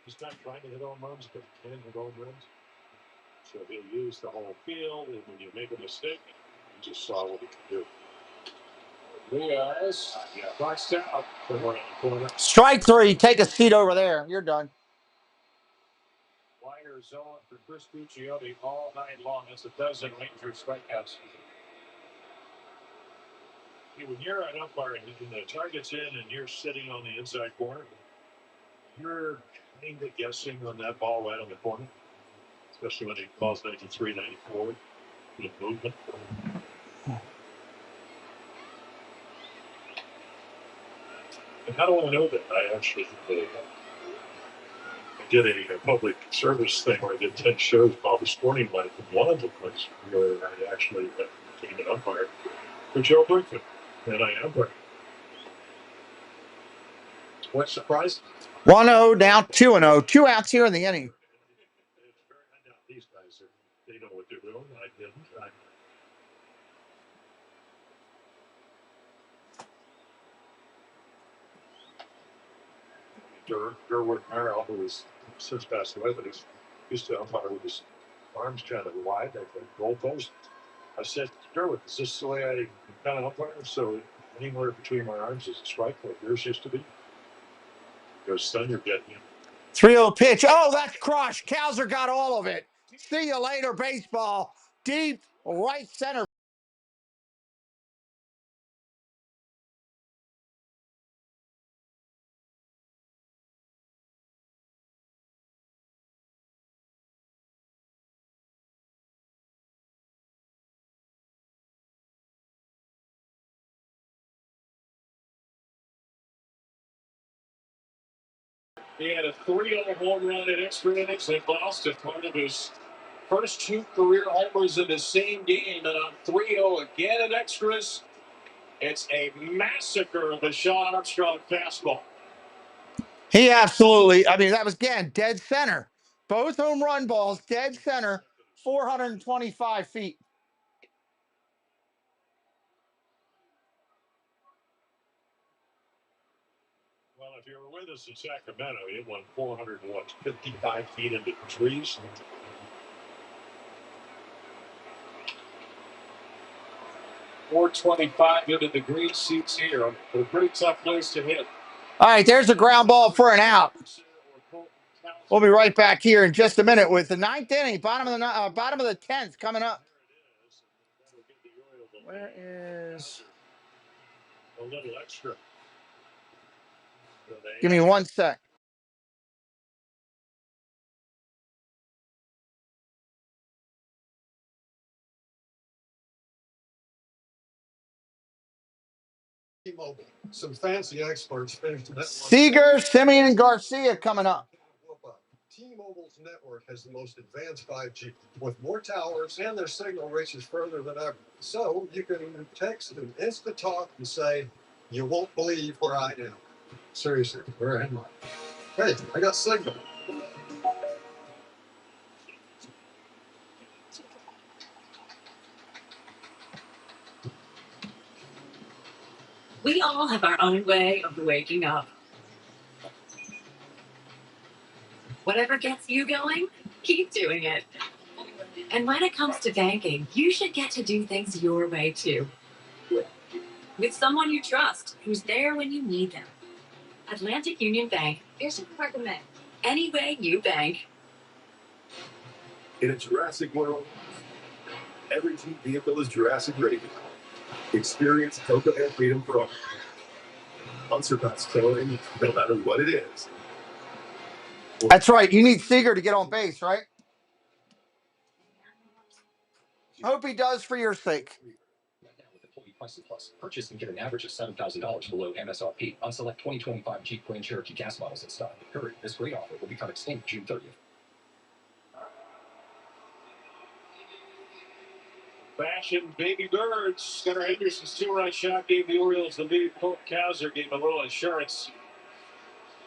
he's not trying to hit home runs, but he can hit home runs. So he'll use the whole field, and when you make a mistake, you just saw what he can do. Diaz, boxed out. The one in the corner. Strike three. Take a seat over there. You're done. Wire zone for Chris Guccione all night long. That's a dozen Rangers strikeouts. When you're an umpire and the target's in and you're sitting on the inside corner, you're kind of guessing on that ball right on the corner, especially when he calls 93, 94 with movement. And how do I know that? I actually did a public service thing where I did 10 shows about the sporting life, and one of them was where I actually became an umpire for Joe Brinkman, and I umpired. What surprised me? 1-0 down 2-0. 2 outs here in the inning. These guys, they know what they're doing. I didn't. Derwood Merrill, who has since passed away, but he used to umpire with his arms kind of wide, like a goalpost. I said, Derwood, is this the way I kind of umpire? So anywhere between my arms is a strike, like yours used to be. He goes, son, you're getting him. 3-0 pitch. Oh, that's crushed. Kowser got all of it. See you later, baseball. Deep right center. He had a 3-0 home run in extra innings and lost it. Part of his first 2 career homers in the same game, and on 3-0 again in extras. It's a massacre of the Sean Armstrong fastball. He absolutely, I mean, that was, again, dead center. Both home run balls, dead center, 425 feet. Well, if you were with us in Sacramento, it went 455 feet into the trees. .425 into the green seats here. A pretty tough place to hit. All right, there's a ground ball for an out. We'll be right back here in just a minute with the 9th inning, bottom of the 10th coming up. Where is a little extra? Give me 1 sec. Some fancy experts finished that. Seager, Simeon, and Garcia coming up. T-Mobile's network has the most advanced 5G with more towers, and their signal reaches further than ever. So you can text and instant talk and say, "You won't believe where I am." Seriously, where am I? Hey, I got signal. We all have our own way of waking up. Whatever gets you going, keep doing it. And when it comes to banking, you should get to do things your way too. With someone you trust, who's there when you need them. Atlantic Union Bank. Here's a recommend. Any way you bank. In a Jurassic world, every Jeep vehicle is Jurassic ready. Experience Coca Air Freedom for all. Unsurpassed towing, no matter what it is. That's right. You need Seager to get on base, right? Hope he does for your sake. Prices Plus. Purchase and get an average of $7,000 below MSRP on select 2025 Jeep Grand Cherokee gas models in stock. Hurry, this great offer will become extinct June 30th. Fashion baby birds. Gunnar Henderson's 2-run shot gave the Orioles the lead. Colt Kowser gave a little insurance.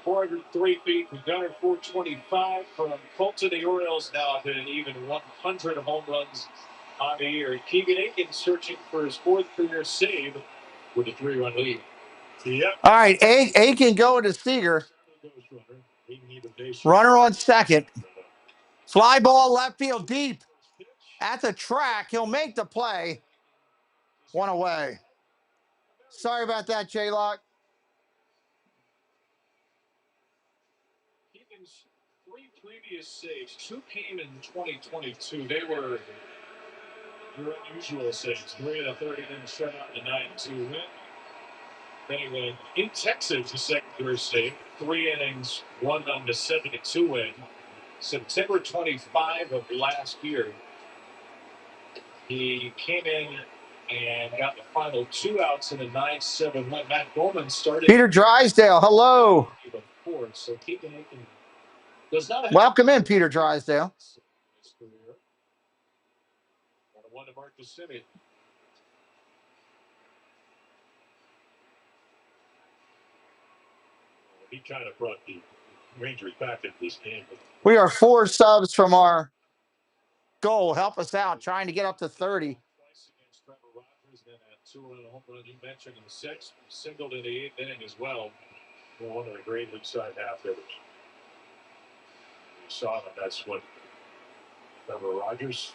403 feet from Gunnar, 425 from Colton. The Orioles now have an even 100 home runs on the year. Keegan Aiken searching for his 4th career save with a 3-run lead. Yep. All right, Aiken going to Seager. Runner on second. Fly ball left field deep. At the track, he'll make the play. 1 away. Sorry about that, J-Lock. Keegan's 3 previous saves, 2 came in 2022. They were your unusual saves. 3 in the third inning, shutout, and a 9-2 win. Then he went in Texas, the second career save, 3 innings, 1 run to 72 win. September 25 of last year, he came in and got the final 2 outs in a 9-7 win. Matt Bowman started. Peter Drysdale, hello. Before, so Keegan Aiken does not have. Welcome in, Peter Drysdale. One to Mark Simeon. He kind of brought the Rangers back into this game. We are 4 subs from our goal. Help us out, trying to get up to 30. Twice against Trevor Rogers, then a 2-run home run you mentioned in the 6th, singled in the 8th inning as well. One of the great league side half hitters. We saw that that's what Trevor Rogers,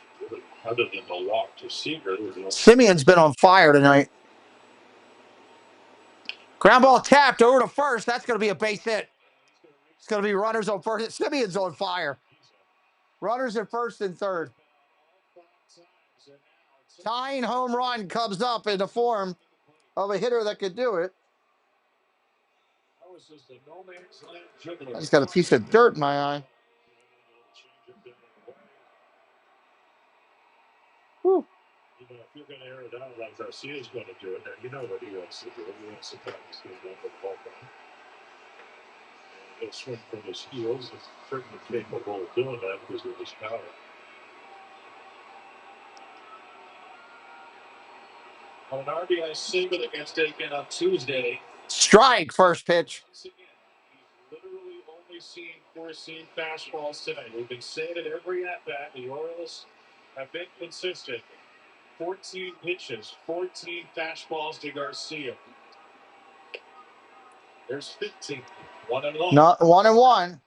other than the walk to Seager. Simeon's been on fire tonight. Ground ball tapped over to first. That's going to be a base hit. It's going to be runners on first. Simeon's on fire. Runners at first and third. Tying home run comes up in the form of a hitter that could do it. I just got a piece of dirt in my eye. Whew. You know, if you're going to air it out like Garcia's going to do it, then you know what he wants to do. He wants to practice the ball. He'll swing from his heels. He's certainly capable of doing that because of his power. On an RBI single against Aiken on Tuesday. Strike, first pitch. Once again, he's literally only seen 4-seam fastballs tonight. We've been saying it every at-bat. The Orioles have been consistent. 14 pitches, 14 fastballs to Garcia. There's 15. 1-1. Not 1-1.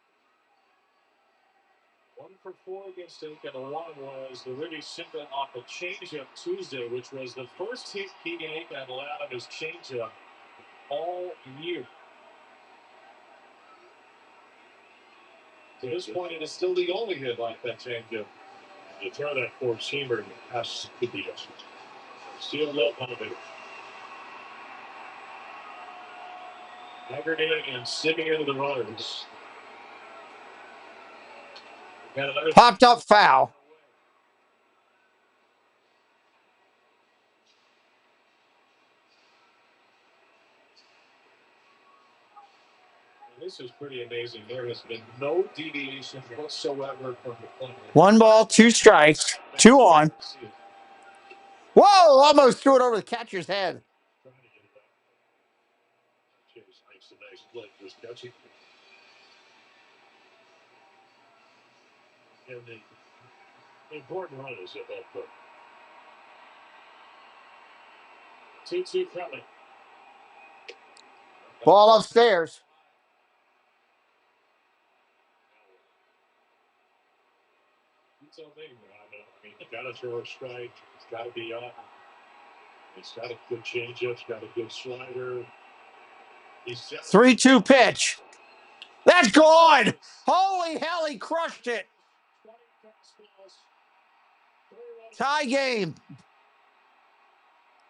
1 for 4 against Aiken. The one was the Rudy single off a changeup Tuesday, which was the first hit Keegan Aiken allowed on his changeup all year. To this point, it is still the only hit like that changeup. You throw that 4-seamer, and it has to be a steal low elevator. Aggregating and Simeon of the runners. Popped up foul. This is pretty amazing. There has been no deviation whatsoever from the plan. 1 ball, 2 strikes, 2 on. Whoa, almost threw it over the catcher's head. Makes a nice play, just catching. And the important run is at that foot. 2-2 coming. Ball upstairs. You tell me, I mean, you got to throw a strike. It's got to be up. It's got a good changeup. It's got a good slider. 3-2 pitch. That's gone. Holy hell, he crushed it. Tie game.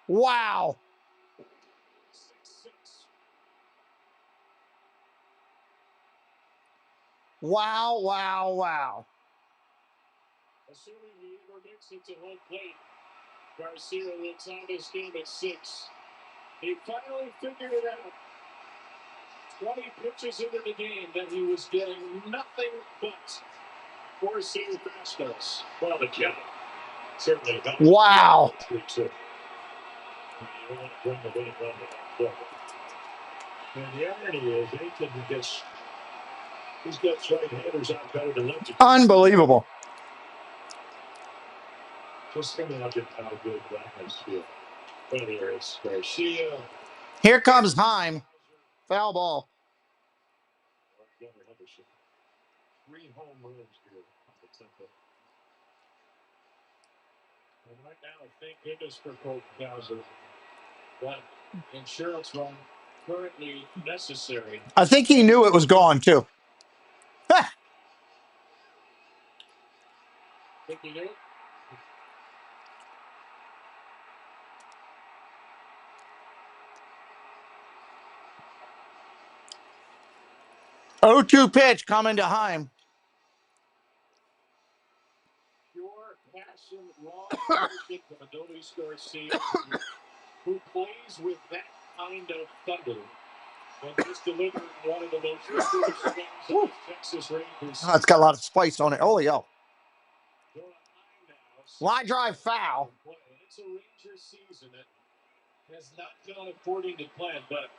Wow. Wow, wow, wow. Assuming he ever makes it to home plate, Garcia will tie this game at 6. He finally figured it out. 20 pitches into the game that he was getting nothing but 4-seam fastballs. Well, the count certainly helped. Wow. 3-2. You don't want to bring the winning run to that. And the irony is, Aiken gets he's got right-handers out better than lefty. Unbelievable. Just thinking about how good that feel. Whether it's Garcia. Here comes Heim. Foul ball. 3 home runs here. And right now, thank goodness for Colt Bowser. But Insurance run currently necessary. I think he knew it was gone too. Ha! Think you knew? 0-2 pitch coming to Heim. Pure passion, raw leadership from Adonis Garcia, who plays with that kind of thunder. And just delivered one of the most important swings of the Texas Rangers. Oh, it's got a lot of spice on it. Oh, yo. Line drive foul. It's a Ranger season that has not gone according to plan, but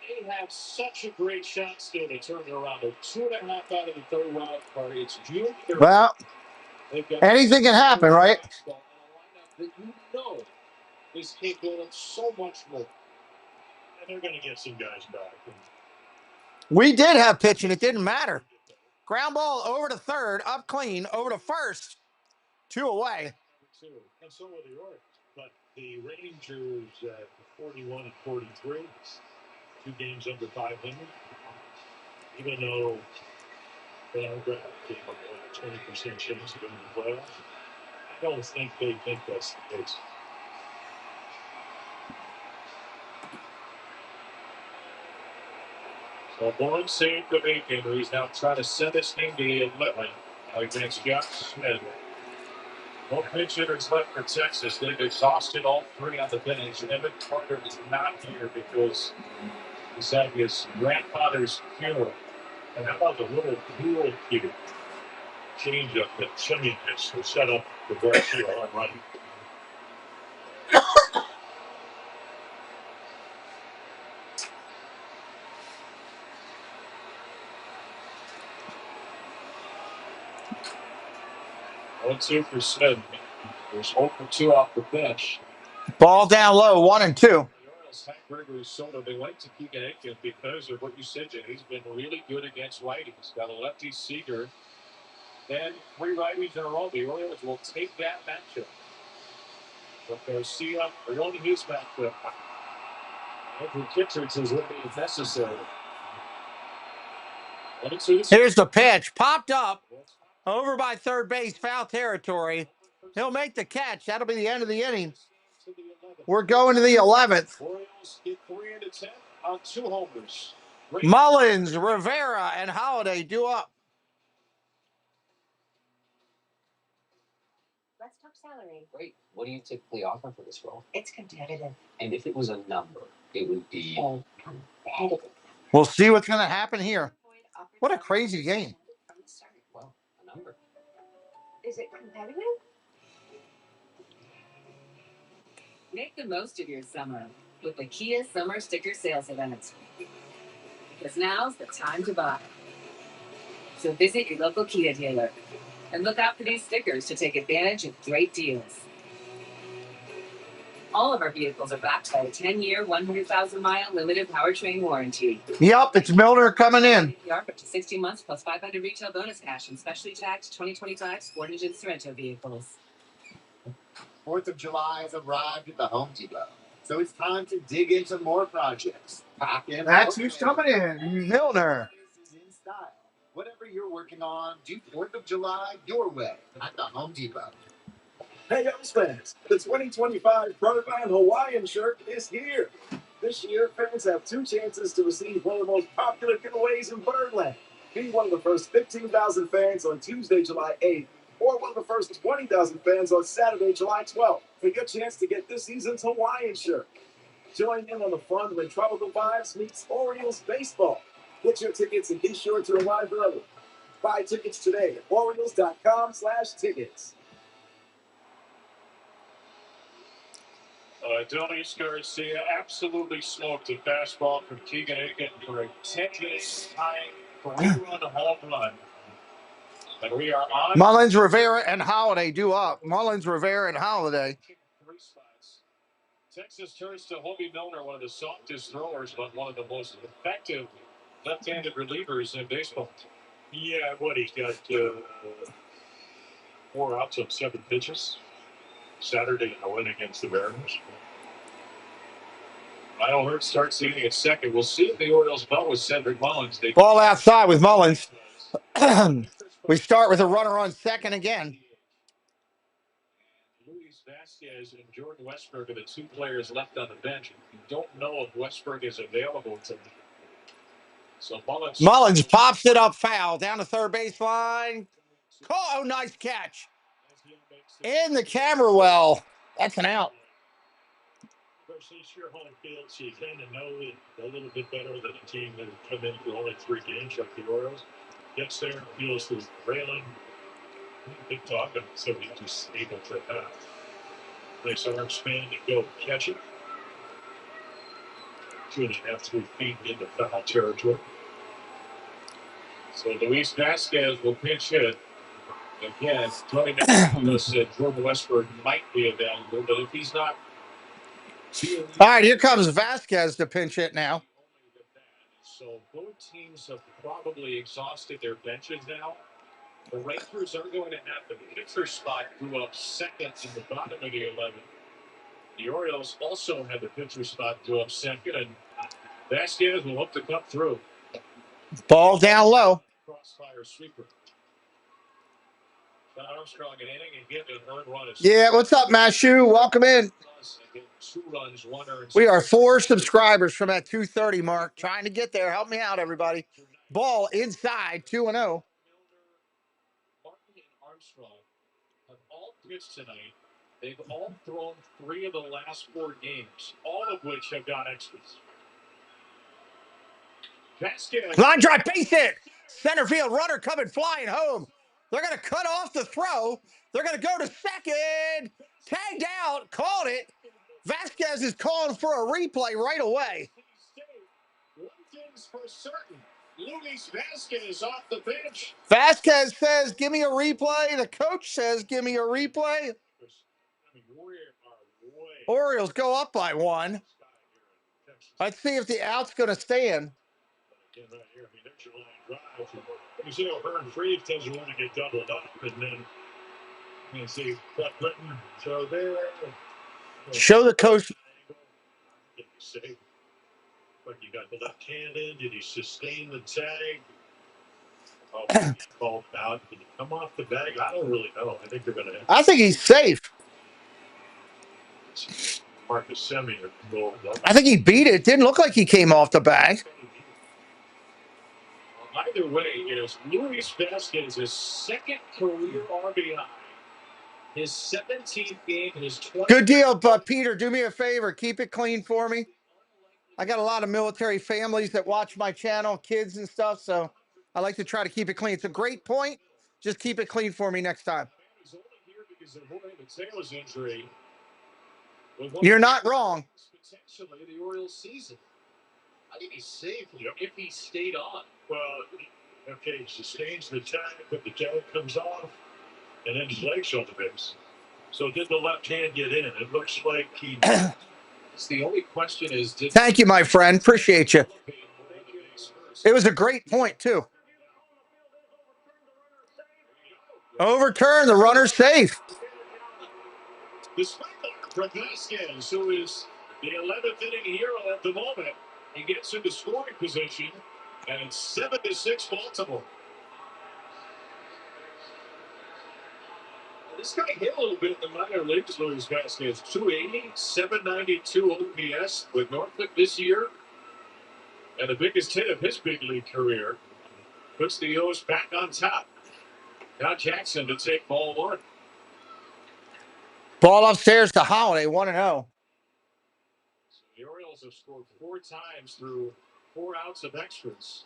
they have such a great shot still to turn it around. They're 2.5 out of the third wild card. It's June 3rd. Well, anything can happen, right? That you know is capable of so much more. And they're going to get some guys back. We did have pitching. It didn't matter. Ground ball over to third, up clean, over to first. 2 away. And so are the Orioles. But the Rangers at 41 and 43, 2 games under 500. Even though they are going to have a 20% chance of going to the playoffs, I don't think they think that's the case. So Bourne saved the bacon. He's now trying to send this thing to the 11 against Josh Smith. Both pitch hitters left for Texas. They've exhausted all 3 on the bench. Evan Carter is not here because he's had his grandfather's funeral. And how about the little dual cue change up that Chimney pitch to set up the Garcia on running? One, 2 for Smith. There's 0 for 2 off the bench. Ball down low, 1 and 2. The Orioles, Hank Gregory Soto, they went to Keegan Aiken because of what you said, Jay. He's been really good against righties. Got a lefty Seager. And 3 righties in a row. The Orioles will take that matchup. But Garcia won his matchup. Andrew Kittredge is ready if necessary. Here's the pitch. Popped up. Over by third base, foul territory. He'll make the catch. That'll be the end of the inning. We're going to the 11th. Orioles get 3 into 10 on 2 homers. Mullins, Rivera, and Holiday due up. Let's talk salary. Great. What do you typically offer for this role? It's competitive. And if it was a number, it would be Competitive. We'll see what's going to happen here. What a crazy game. well, a number. Is it competitive? Make the most of your summer with the Kia Summer Sticker Sales Event. Because now's the time to buy. So visit your local Kia dealer and look out for these stickers to take advantage of great deals. All of our vehicles are backed by a 10-year, 100,000-mile limited powertrain warranty. Yep, it's Milner coming in. APR for up to 60 months plus 500 retail bonus cash and specially taxed 2025 Sportage and Sorrento vehicles. 4th of July has arrived at the Home Depot. So it's time to dig into more projects. Pack in. That's who's coming in. Milner. In style. Whatever you're working on, do 4th of July your way at the Home Depot. Hey, Elks fans, the 2025 Birdland Hawaiian shirt is here. This year, fans have 2 chances to receive one of the most popular giveaways in Birdland. Be one of the first 15,000 fans on Tuesday, July 8th, or one of the first 20,000 fans on Saturday, July 12th, for your chance to get this season's Hawaiian shirt. Join in on the fun when Tropical Vibes meets Orioles baseball. Get your tickets and be sure to arrive early. Buy tickets today at Orioles.com/tickets. Adonis Garcia absolutely smoked a fastball from Keegan Aiken for a 10-inning tying 3-run home run. And we are on. Mullins, Rivera, and Holiday due up. Mullins, Rivera, and Holiday. 3 spots. Texas turns to Hobie Milner, one of the softest throwers, but one of the most effective left-handed relievers in baseball. Yeah, what he got 4 outs on 7 pitches Saturday in the win against the Mariners. Lionel Hurts starts the inning at second. We'll see if the Orioles vote with Cedric Mullins. Ball outside with Mullins. We start with a runner on second again. Luis Vasquez and Jordan Westbrook are the two players left on the bench. You don't know if Westbrook is available tonight. So Mullins pops it up foul down the third baseline. Oh, nice catch. In the camera well. That's an out. Of course, these your home fields, so you kind of know it a little bit better than a team that would come in for only 3 games like the Orioles. Gets there, feels the railing. Big talk, so he's just able to nice arm span to go catch it. 2.5, 3 feet into foul territory. So Luis Vasquez will pinch hit. Again, Tony McDaniel said Jordan Westbrook might be available, but if he's not. All right, here comes Vasquez to pinch hit now. So both teams have probably exhausted their benches now. The Rangers are going to have the pitcher spot go up second in the bottom of the 11th. The Orioles also have the pitcher spot go up second, and Vasquez will hope to cut through. Ball down low. Crossfire sweeper. Armstrong an inning and get an earned run. Yeah, what's up, Mashu? Welcome in. 2 runs, 1 earned. We are 4 subscribers from that 230 mark. Trying to get there. Help me out, everybody. Ball inside, 2-0. Martin and Armstrong have all pitched tonight. They've all thrown 3 of the last 4 games, all of which have got extras. Line drive, base hit. Center field runner coming flying home. They're going to cut off the throw. They're going to go to second. Tagged out. Called it. Vasquez is calling for a replay right away. One thing's for certain. Luis Vasquez off the bench. Vasquez says, give me a replay. The coach says, give me a replay. Orioles go up by 1. Let's see if the out's going to stand. You see how Hearn Freeze doesn't want to get doubled up, and then you see Clark Clinton. So there. Show the coach. Like you got the left hand in. Did he sustain the tag? Oh, ball out. Did he come off the bag? I don't really know. I think they're going to have. I think he's safe. Marcus Semien. I think he beat it. Didn't look like he came off the bag. Either way, it is Luis Vasquez's second career RBI. His 17th game, his 20th. Good deal, but Peter, do me a favor. Keep it clean for me. I got a lot of military families that watch my channel, kids and stuff, so I like to try to keep it clean. It's a great point. Just keep it clean for me next time. You're not wrong. Potentially the Orioles season. I think he's safe if he stayed on. Well, okay, he sustains the tag, but the tag comes off, and then his legs on the base. So did the left hand get in? It looks like he. It's the only question is. Thank you, my friend. Appreciate you. It was a great point, too. Overturn. The runner's safe. The sprinkler from Vasquez, who is the 11th inning hero at the moment. He gets into scoring position, and it's 7-6 Baltimore. This guy hit a little bit in the minor leagues, Luis Vasquez. 280, 792 OPS with Norfolk this year. And the biggest hit of his big league career puts the O's back on top. Now Jackson to take ball 1. Ball upstairs to Holiday, 1-0. So the Orioles have scored 4 times through 4 outs of extras.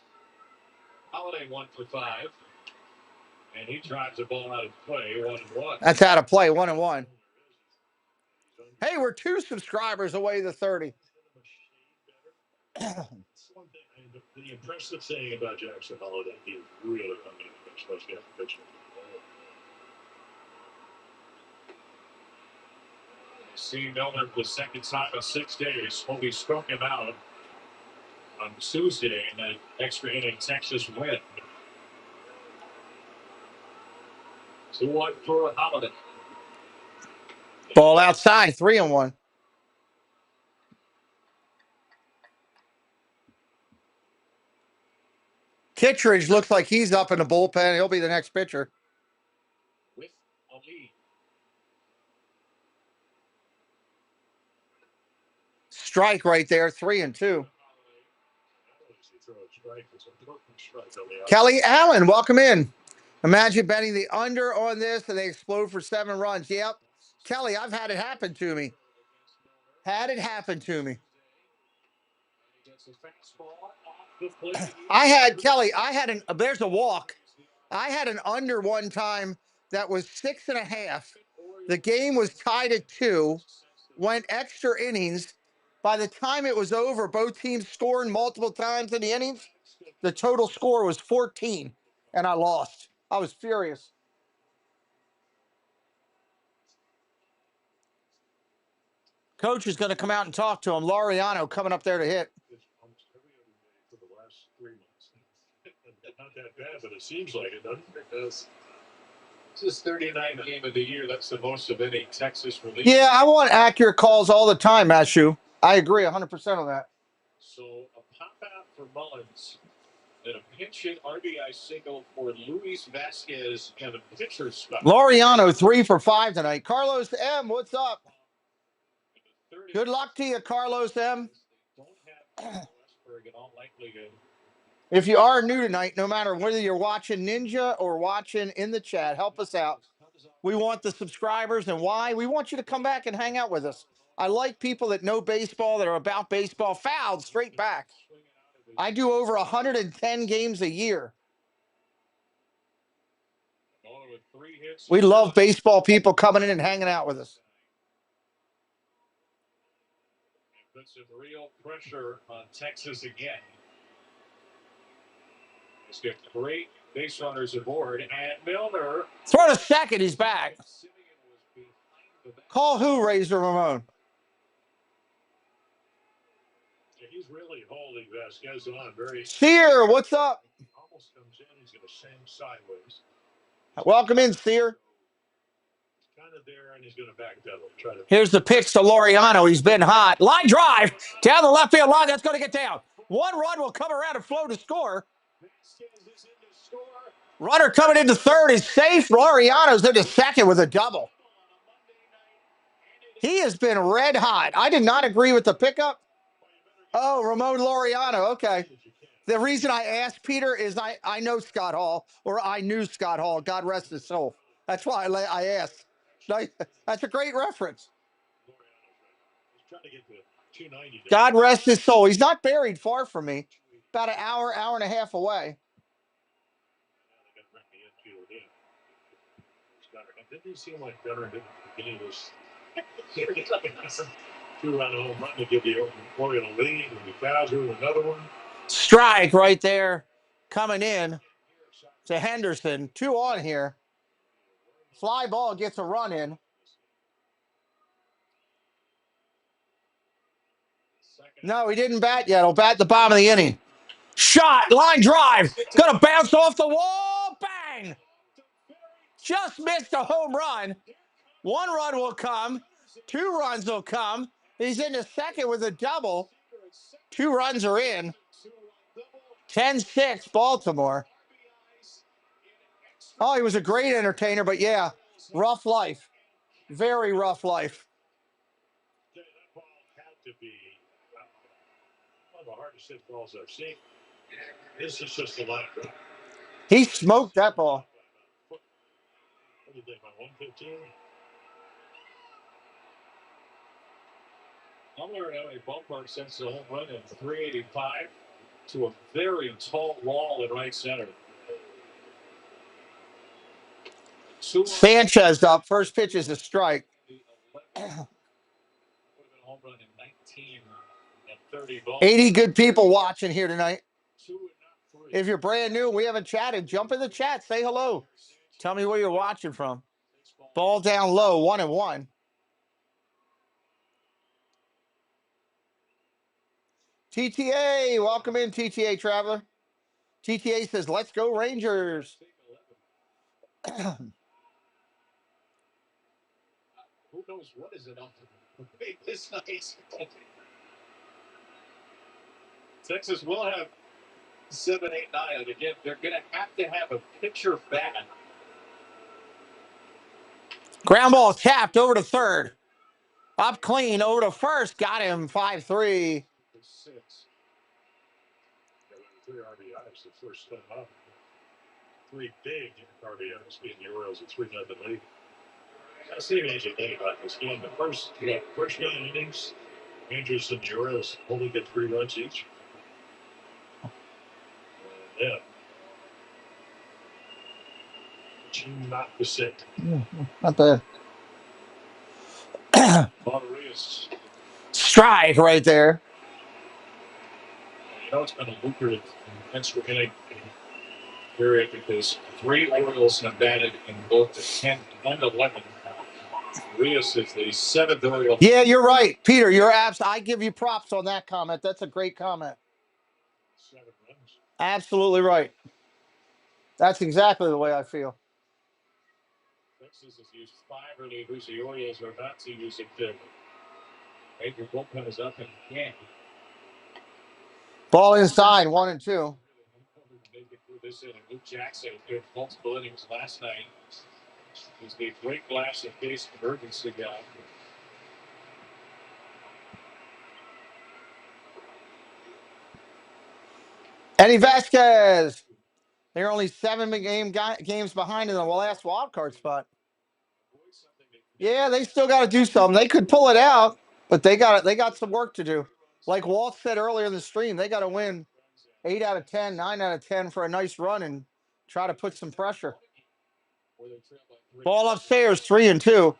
Holiday 1 for 5. And he drives the ball out of play, 1-1. That's out of play, 1-1. Hey, we're 2 subscribers away to 30. The impressive thing about Jackson Holiday, he really coming in the first half pitching. See Miller for the second time in 6 days. Hobie struck him out on Tuesday in that extra inning Texas win. 2-1 for Holiday. Ball outside, 3-1. Kittredge looks like he's up in the bullpen. He'll be the next pitcher. With a lead. Strike right there, 3-2. Kelly Allen, welcome in. Imagine betting the under on this and they explode for 7 runs. Yep. Kelly, I've had it happen to me. Had it happen to me. There's a walk. I had an under one time that was 6.5. The game was tied at 2, went extra innings. By the time it was over, both teams scoring multiple times in the innings. The total score was 14, and I lost. I was furious. Coach is going to come out and talk to him. Laureano coming up there to hit. Not that bad, but it seems like it, doesn't it? Does. This is 39th game of the year. That's the most of any Texas release. Yeah, I want accurate calls all the time, Mashu. I agree 100% on that. So a pop out for Mullins. And a pinch hit RBI single for Luis Vasquez and a pitcher's spot. Laureano 3 for 5 tonight. Carlos M, what's up? Good luck to you, Carlos M. If you are new tonight, no matter whether you're watching Ninja or watching in the chat, help us out. We want the subscribers, and why? We want you to come back and hang out with us. I like people that know baseball, that are about baseball. Fouled straight back. I do over 110 games a year. We love baseball people coming in and hanging out with us. Put some real pressure on Texas again. Let's get great base runners aboard. And Milner. Throw to second. He's back. Call who, Razor Ramon? Yeah, he's really holding Vasquez on very. Sear, what's up? Almost comes in. He's going to send sideways. Welcome in, Sear. Kind of there, and he's going to backpedal. Try to. Here's the pitch to Laureano. He's been hot. Line drive down the left field line. That's going to get down. 1 run will come around and flow to score. Runner coming into third is safe. Laureano's into second with a double. He has been red hot. I did not agree with the pickup. Oh, Ramon Laureano. Okay. The reason I asked Peter is I know Scott Hall, or I knew Scott Hall. God rest his soul. That's why I asked. That's a great reference. God rest his soul. He's not buried far from me. About an hour and a half away. Didn't he seem like veteran at the beginning of this? 2-run home run to give the Oriole lead, and the Bowser with another one. Strike right there, coming in to Henderson. 2 on here. Fly ball gets a run in. No, he didn't bat yet. He'll bat the bottom of the inning. Shot, line drive. Gonna bounce off the wall. Bang! Just missed a home run. 1 run will come. 2 runs will come. He's into second with a double. 2 runs are in. 10-6 Baltimore. Oh, he was a great entertainer, but yeah, rough life. Very rough life. That ball had to be one of the hardest hit balls I've seen. This is just a line drive. He smoked that ball. What do you think, about 115? Somewhere in LA ballpark sends a home run in 385 to a very tall wall in right center. Sanchez up. First pitch is a strike. 80 good people watching here tonight. If you're brand new, we haven't chatted, jump in the chat. Say hello. Tell me where you're watching from. Ball down low, 1-1. TTA, welcome in, TTA Traveler. TTA says, let's go Rangers. Who knows what is enough to make this nice? Texas will have 7, 8, 9. And again, they're going to have a pitcher bat. Ground ball tapped over to third. Up clean over to first. Got him 5-3. 6. 3 RBIs the first time up. 3 big RBIs being the Orioles a 3-0 lead. I see anything about this game. The first 9 innings, Rangers and the Orioles only get 3 runs each. Yeah. Not the set. Not bad. Monterias. Strike right there. You know it's been a lucrative extra inning period because 3 Orioles have batted in both the 10th and 11th. Rios is the 7th Oriole. Yeah, you're right, Peter. I give you props on that comment. That's a great comment. 7 runs. Absolutely right. That's exactly the way I feel. Texas has used 5 relievers. The Orioles are about to use a 5th. Your bullpen is up and can't. Ball inside, 1-2. This inning, Luke Jackson did multiple innings last night. He's the great glass of case emergency guy. Eddie Vasquez. They're only 7 games behind in the last wild card spot. Yeah, they still got to do something. They could pull it out, but they got some work to do. Like Walt said earlier in the stream, they got to win 8 out of 10, 9 out of 10 for a nice run and try to put some pressure. Ball upstairs, 3-2.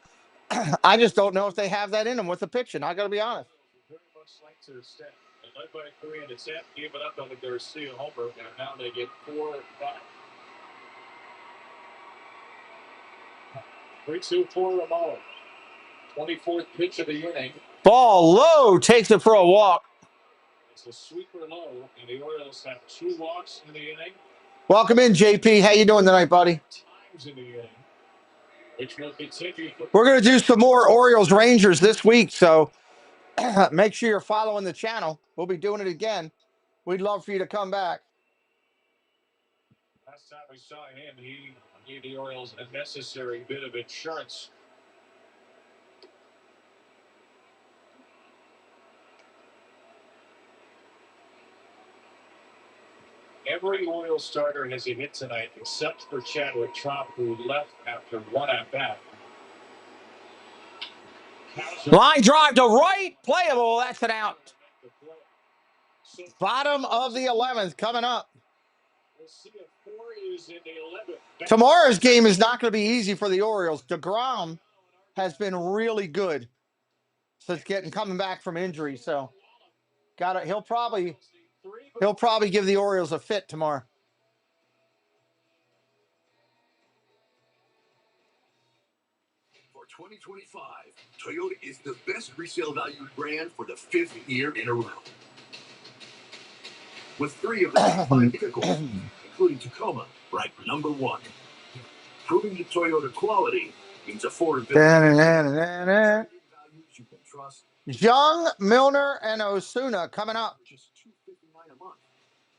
I just don't know if they have that in them with the pitching. I got to be honest. Very much like to step. And led by 3 and it's gave it up on the Garcia homer. And now they get 4 back. 3-2 for Ramon. 24th pitch of the inning. Ball low, takes it for a walk. It's a sweeper low, and the Orioles have 2 walks in the inning. Welcome in, JP. How you doing tonight, buddy? Times in the inning, which will continue. We're going to do some more Orioles Rangers this week, so make sure you're following the channel. We'll be doing it again. We'd love for you to come back. Last time we saw him, he gave the Orioles a necessary bit of insurance. Every Orioles starter has a hit tonight, except for Chadwick Tromp, who left after 1 at-bat. Line drive to right, playable. That's an out. Bottom of the 11th coming up. We'll see if 4 is in the 11th. Tomorrow's game is not going to be easy for the Orioles. DeGrom has been really good since coming back from injury. So he'll probably give the Orioles a fit tomorrow. For 2025, Toyota is the best resale value brand for the 5th year in a row. With 3 of the top 5 vehicles, including Tacoma, ranked number 1. Proving that Toyota quality means affordability. You can trust. Young, Milner, and Osuna coming up. Just $259 a month.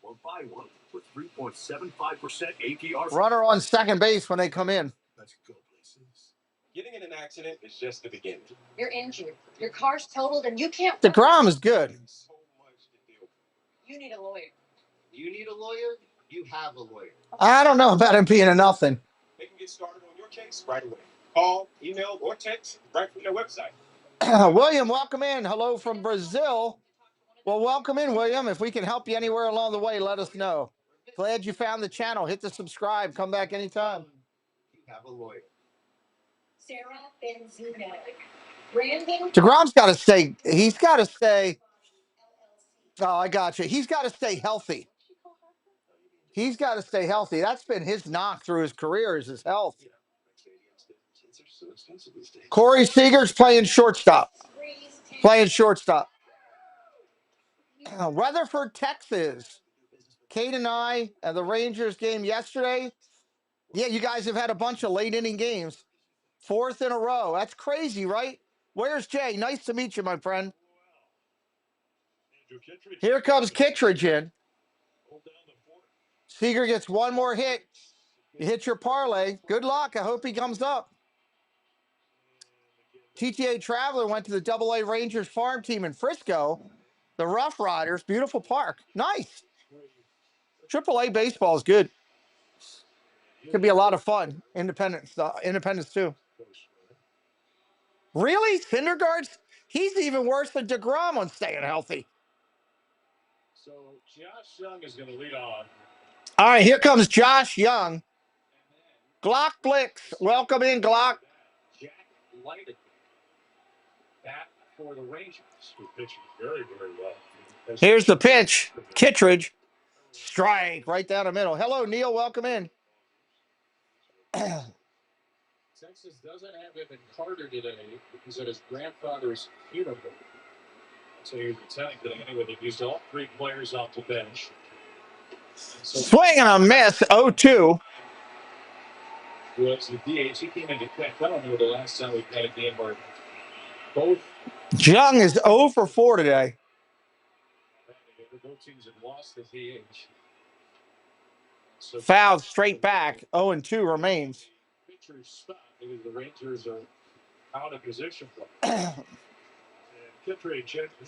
Or buy one with 3.75% APR. Runner on second base when they come in. Let's go places. Getting in an accident is just the beginning. You're injured. Your car's totaled and you can't. DeGrom is good. So much to deal with. You need a lawyer. You need a lawyer? You have a lawyer. I don't know about him being a nothing. They can get started on your case right away. Call, email, or text right from their website. William, welcome in. Hello from Brazil. Well, welcome in, William. If we can help you anywhere along the way, let us know. Glad you found the channel. Hit the subscribe. Come back anytime. You have a lawyer. Sarah Benzina. Brandon. DeGrom's got to stay. He's got to stay. Oh, I got you. He's got to stay healthy. He's got to stay healthy. That's been his knock through his career is his health. Corey Seager's playing shortstop. Rutherford, Texas. Kate and I at the Rangers game yesterday. Yeah, you guys have had a bunch of late inning games. 4th in a row. That's crazy, right? Where's Jay? Nice to meet you, my friend. Here comes Kittredge in. Seager gets one more hit. You hit your parlay. Good luck. I hope he comes up. TTA Traveler went to the AA Rangers farm team in Frisco. The Rough Riders, beautiful park. Nice. AAA baseball is good. Could be a lot of fun. Independence too. Really? Syndergaard's? He's even worse than DeGrom on staying healthy. So Josh Young is going to lead off. All right, here comes Josh Young. Glock Blix. Welcome in, Glock. Jack Leiter. Bat for the Rangers, who pitched very, very well. Here's the pitch. Kittredge. Strike right down the middle. Hello, Neil. Welcome in. Texas doesn't have him in Carter today because at his grandfather's funeral. So he was attending today anyway. They used all three players off the bench. So swing and a miss. 0-2. Was the DH. He came into I don't know the last time we had a game where both Young is 0 for 4 today. both teams have lost the DH. So fouled straight back. 0-2 remains. pitcher's spot because the Rangers are out of position.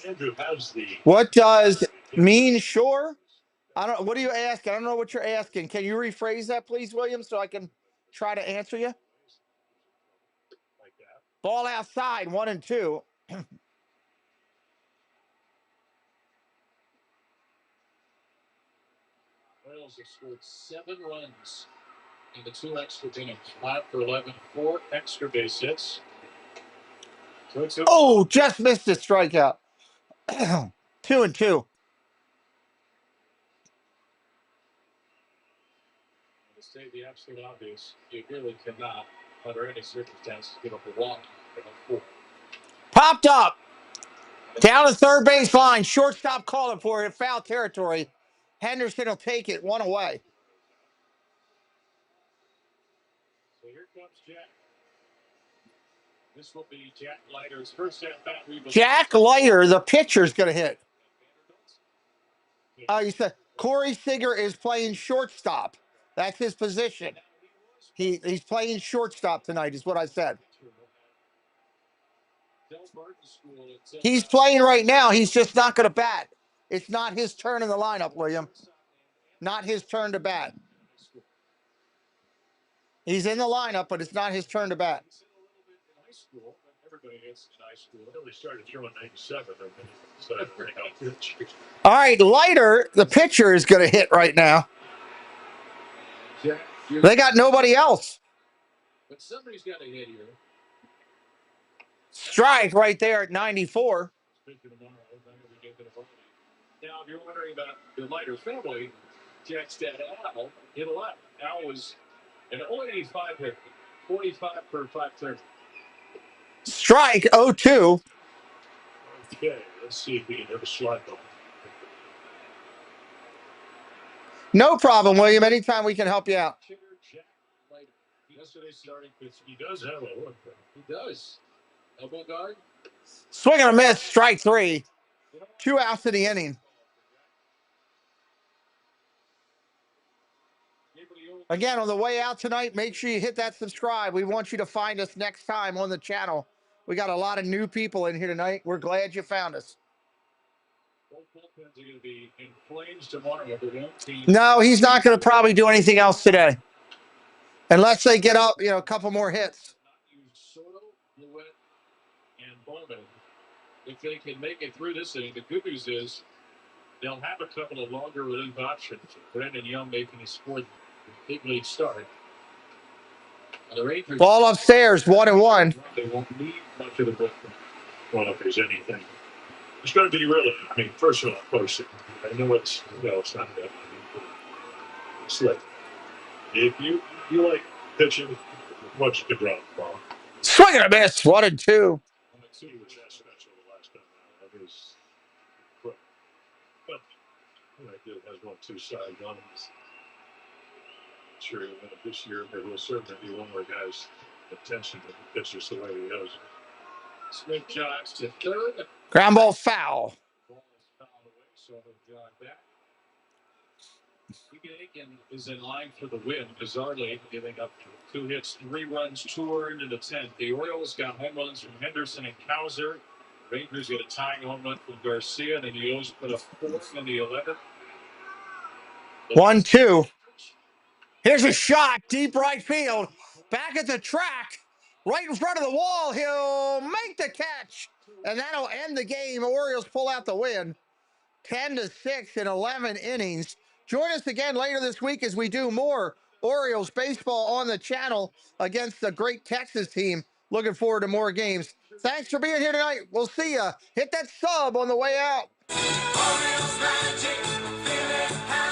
Andrew has the. What does mean sure? I don't. What are you asking? I don't know what you're asking. Can you rephrase that, please, William, so I can try to answer you? Ball outside, 1-2. Royals have scored 7 runs in the 2 extra innings. 5 for 11, 4 extra base hits. Oh, just missed a strikeout. 2-2. To state the absolute obvious, you really cannot, under any circumstances, give up a walk in a 4. Popped up. Down the third base line. Shortstop calling for it. Foul territory. Henderson will take it. 1 away. So here comes Jack. This will be Jack Leiter's first at bat. Jack Leiter, the pitcher, is going to hit. You said Corey Seager is playing shortstop. That's his position. He's playing shortstop tonight, is what I said. He's playing right now. He's just not going to bat. It's not his turn in the lineup, William. Not his turn to bat. He's in the lineup, but it's not his turn to bat. All right, Leiter, the pitcher, is going to hit right now. They got nobody else. But somebody's got to hit here. Strike right there at 94. Now, if you're wondering about the Leiter family, Jack's dad, Al, hit a lot. Al was an 085 hit, 45 for 530. Strike 0-2. Okay, let's see if we can have a slide ball. No problem, William. Anytime we can help you out. Yesterday's starting pitch, he does have a look. He does. Elbow guard. Swing and a miss. Strike 3. 2 outs in the inning. Again, on the way out tonight, make sure you hit that subscribe. We want you to find us next time on the channel. We got a lot of new people in here tonight. We're glad you found us. No, he's not going to probably do anything else today. Unless they get up, a couple more hits. If they can make it through this inning, the good news is they'll have a couple of longer relief options. Brandon Young making his 4th big league start. The Rangers, ball upstairs, 1-1. They won't need much of the book. Well, if there's anything. It's going to be really, first of all, close. I know it's not that. It's like, if you like pitching, watch the ground ball. Swing and a miss, 1-2. It has 1-2 sides on it. Sure, this year there will certainly be one more guy's attention to the pitches the way he does. Smith jogs to third. Ground ball foul. Ball is fouled away, so he'll jog back. He Aiken is in line for the win. Bizarrely, giving up 2 hits, 3 runs, 2 earned in the 10th. The Orioles got home runs from Henderson and Kauser. Rangers get a tying home run from Garcia, and then the O's put a 4th in the 11th. 1-2. Here's a shot, deep right field. Back at the track, right in front of the wall. He'll make the catch, and that'll end the game. Orioles pull out the win, 10-6 in 11 innings. Join us again later this week as we do more Orioles baseball on the channel against the great Texas team. Looking forward to more games. Thanks for being here tonight. We'll see ya. Hit that sub on the way out. Orioles magic, feel it.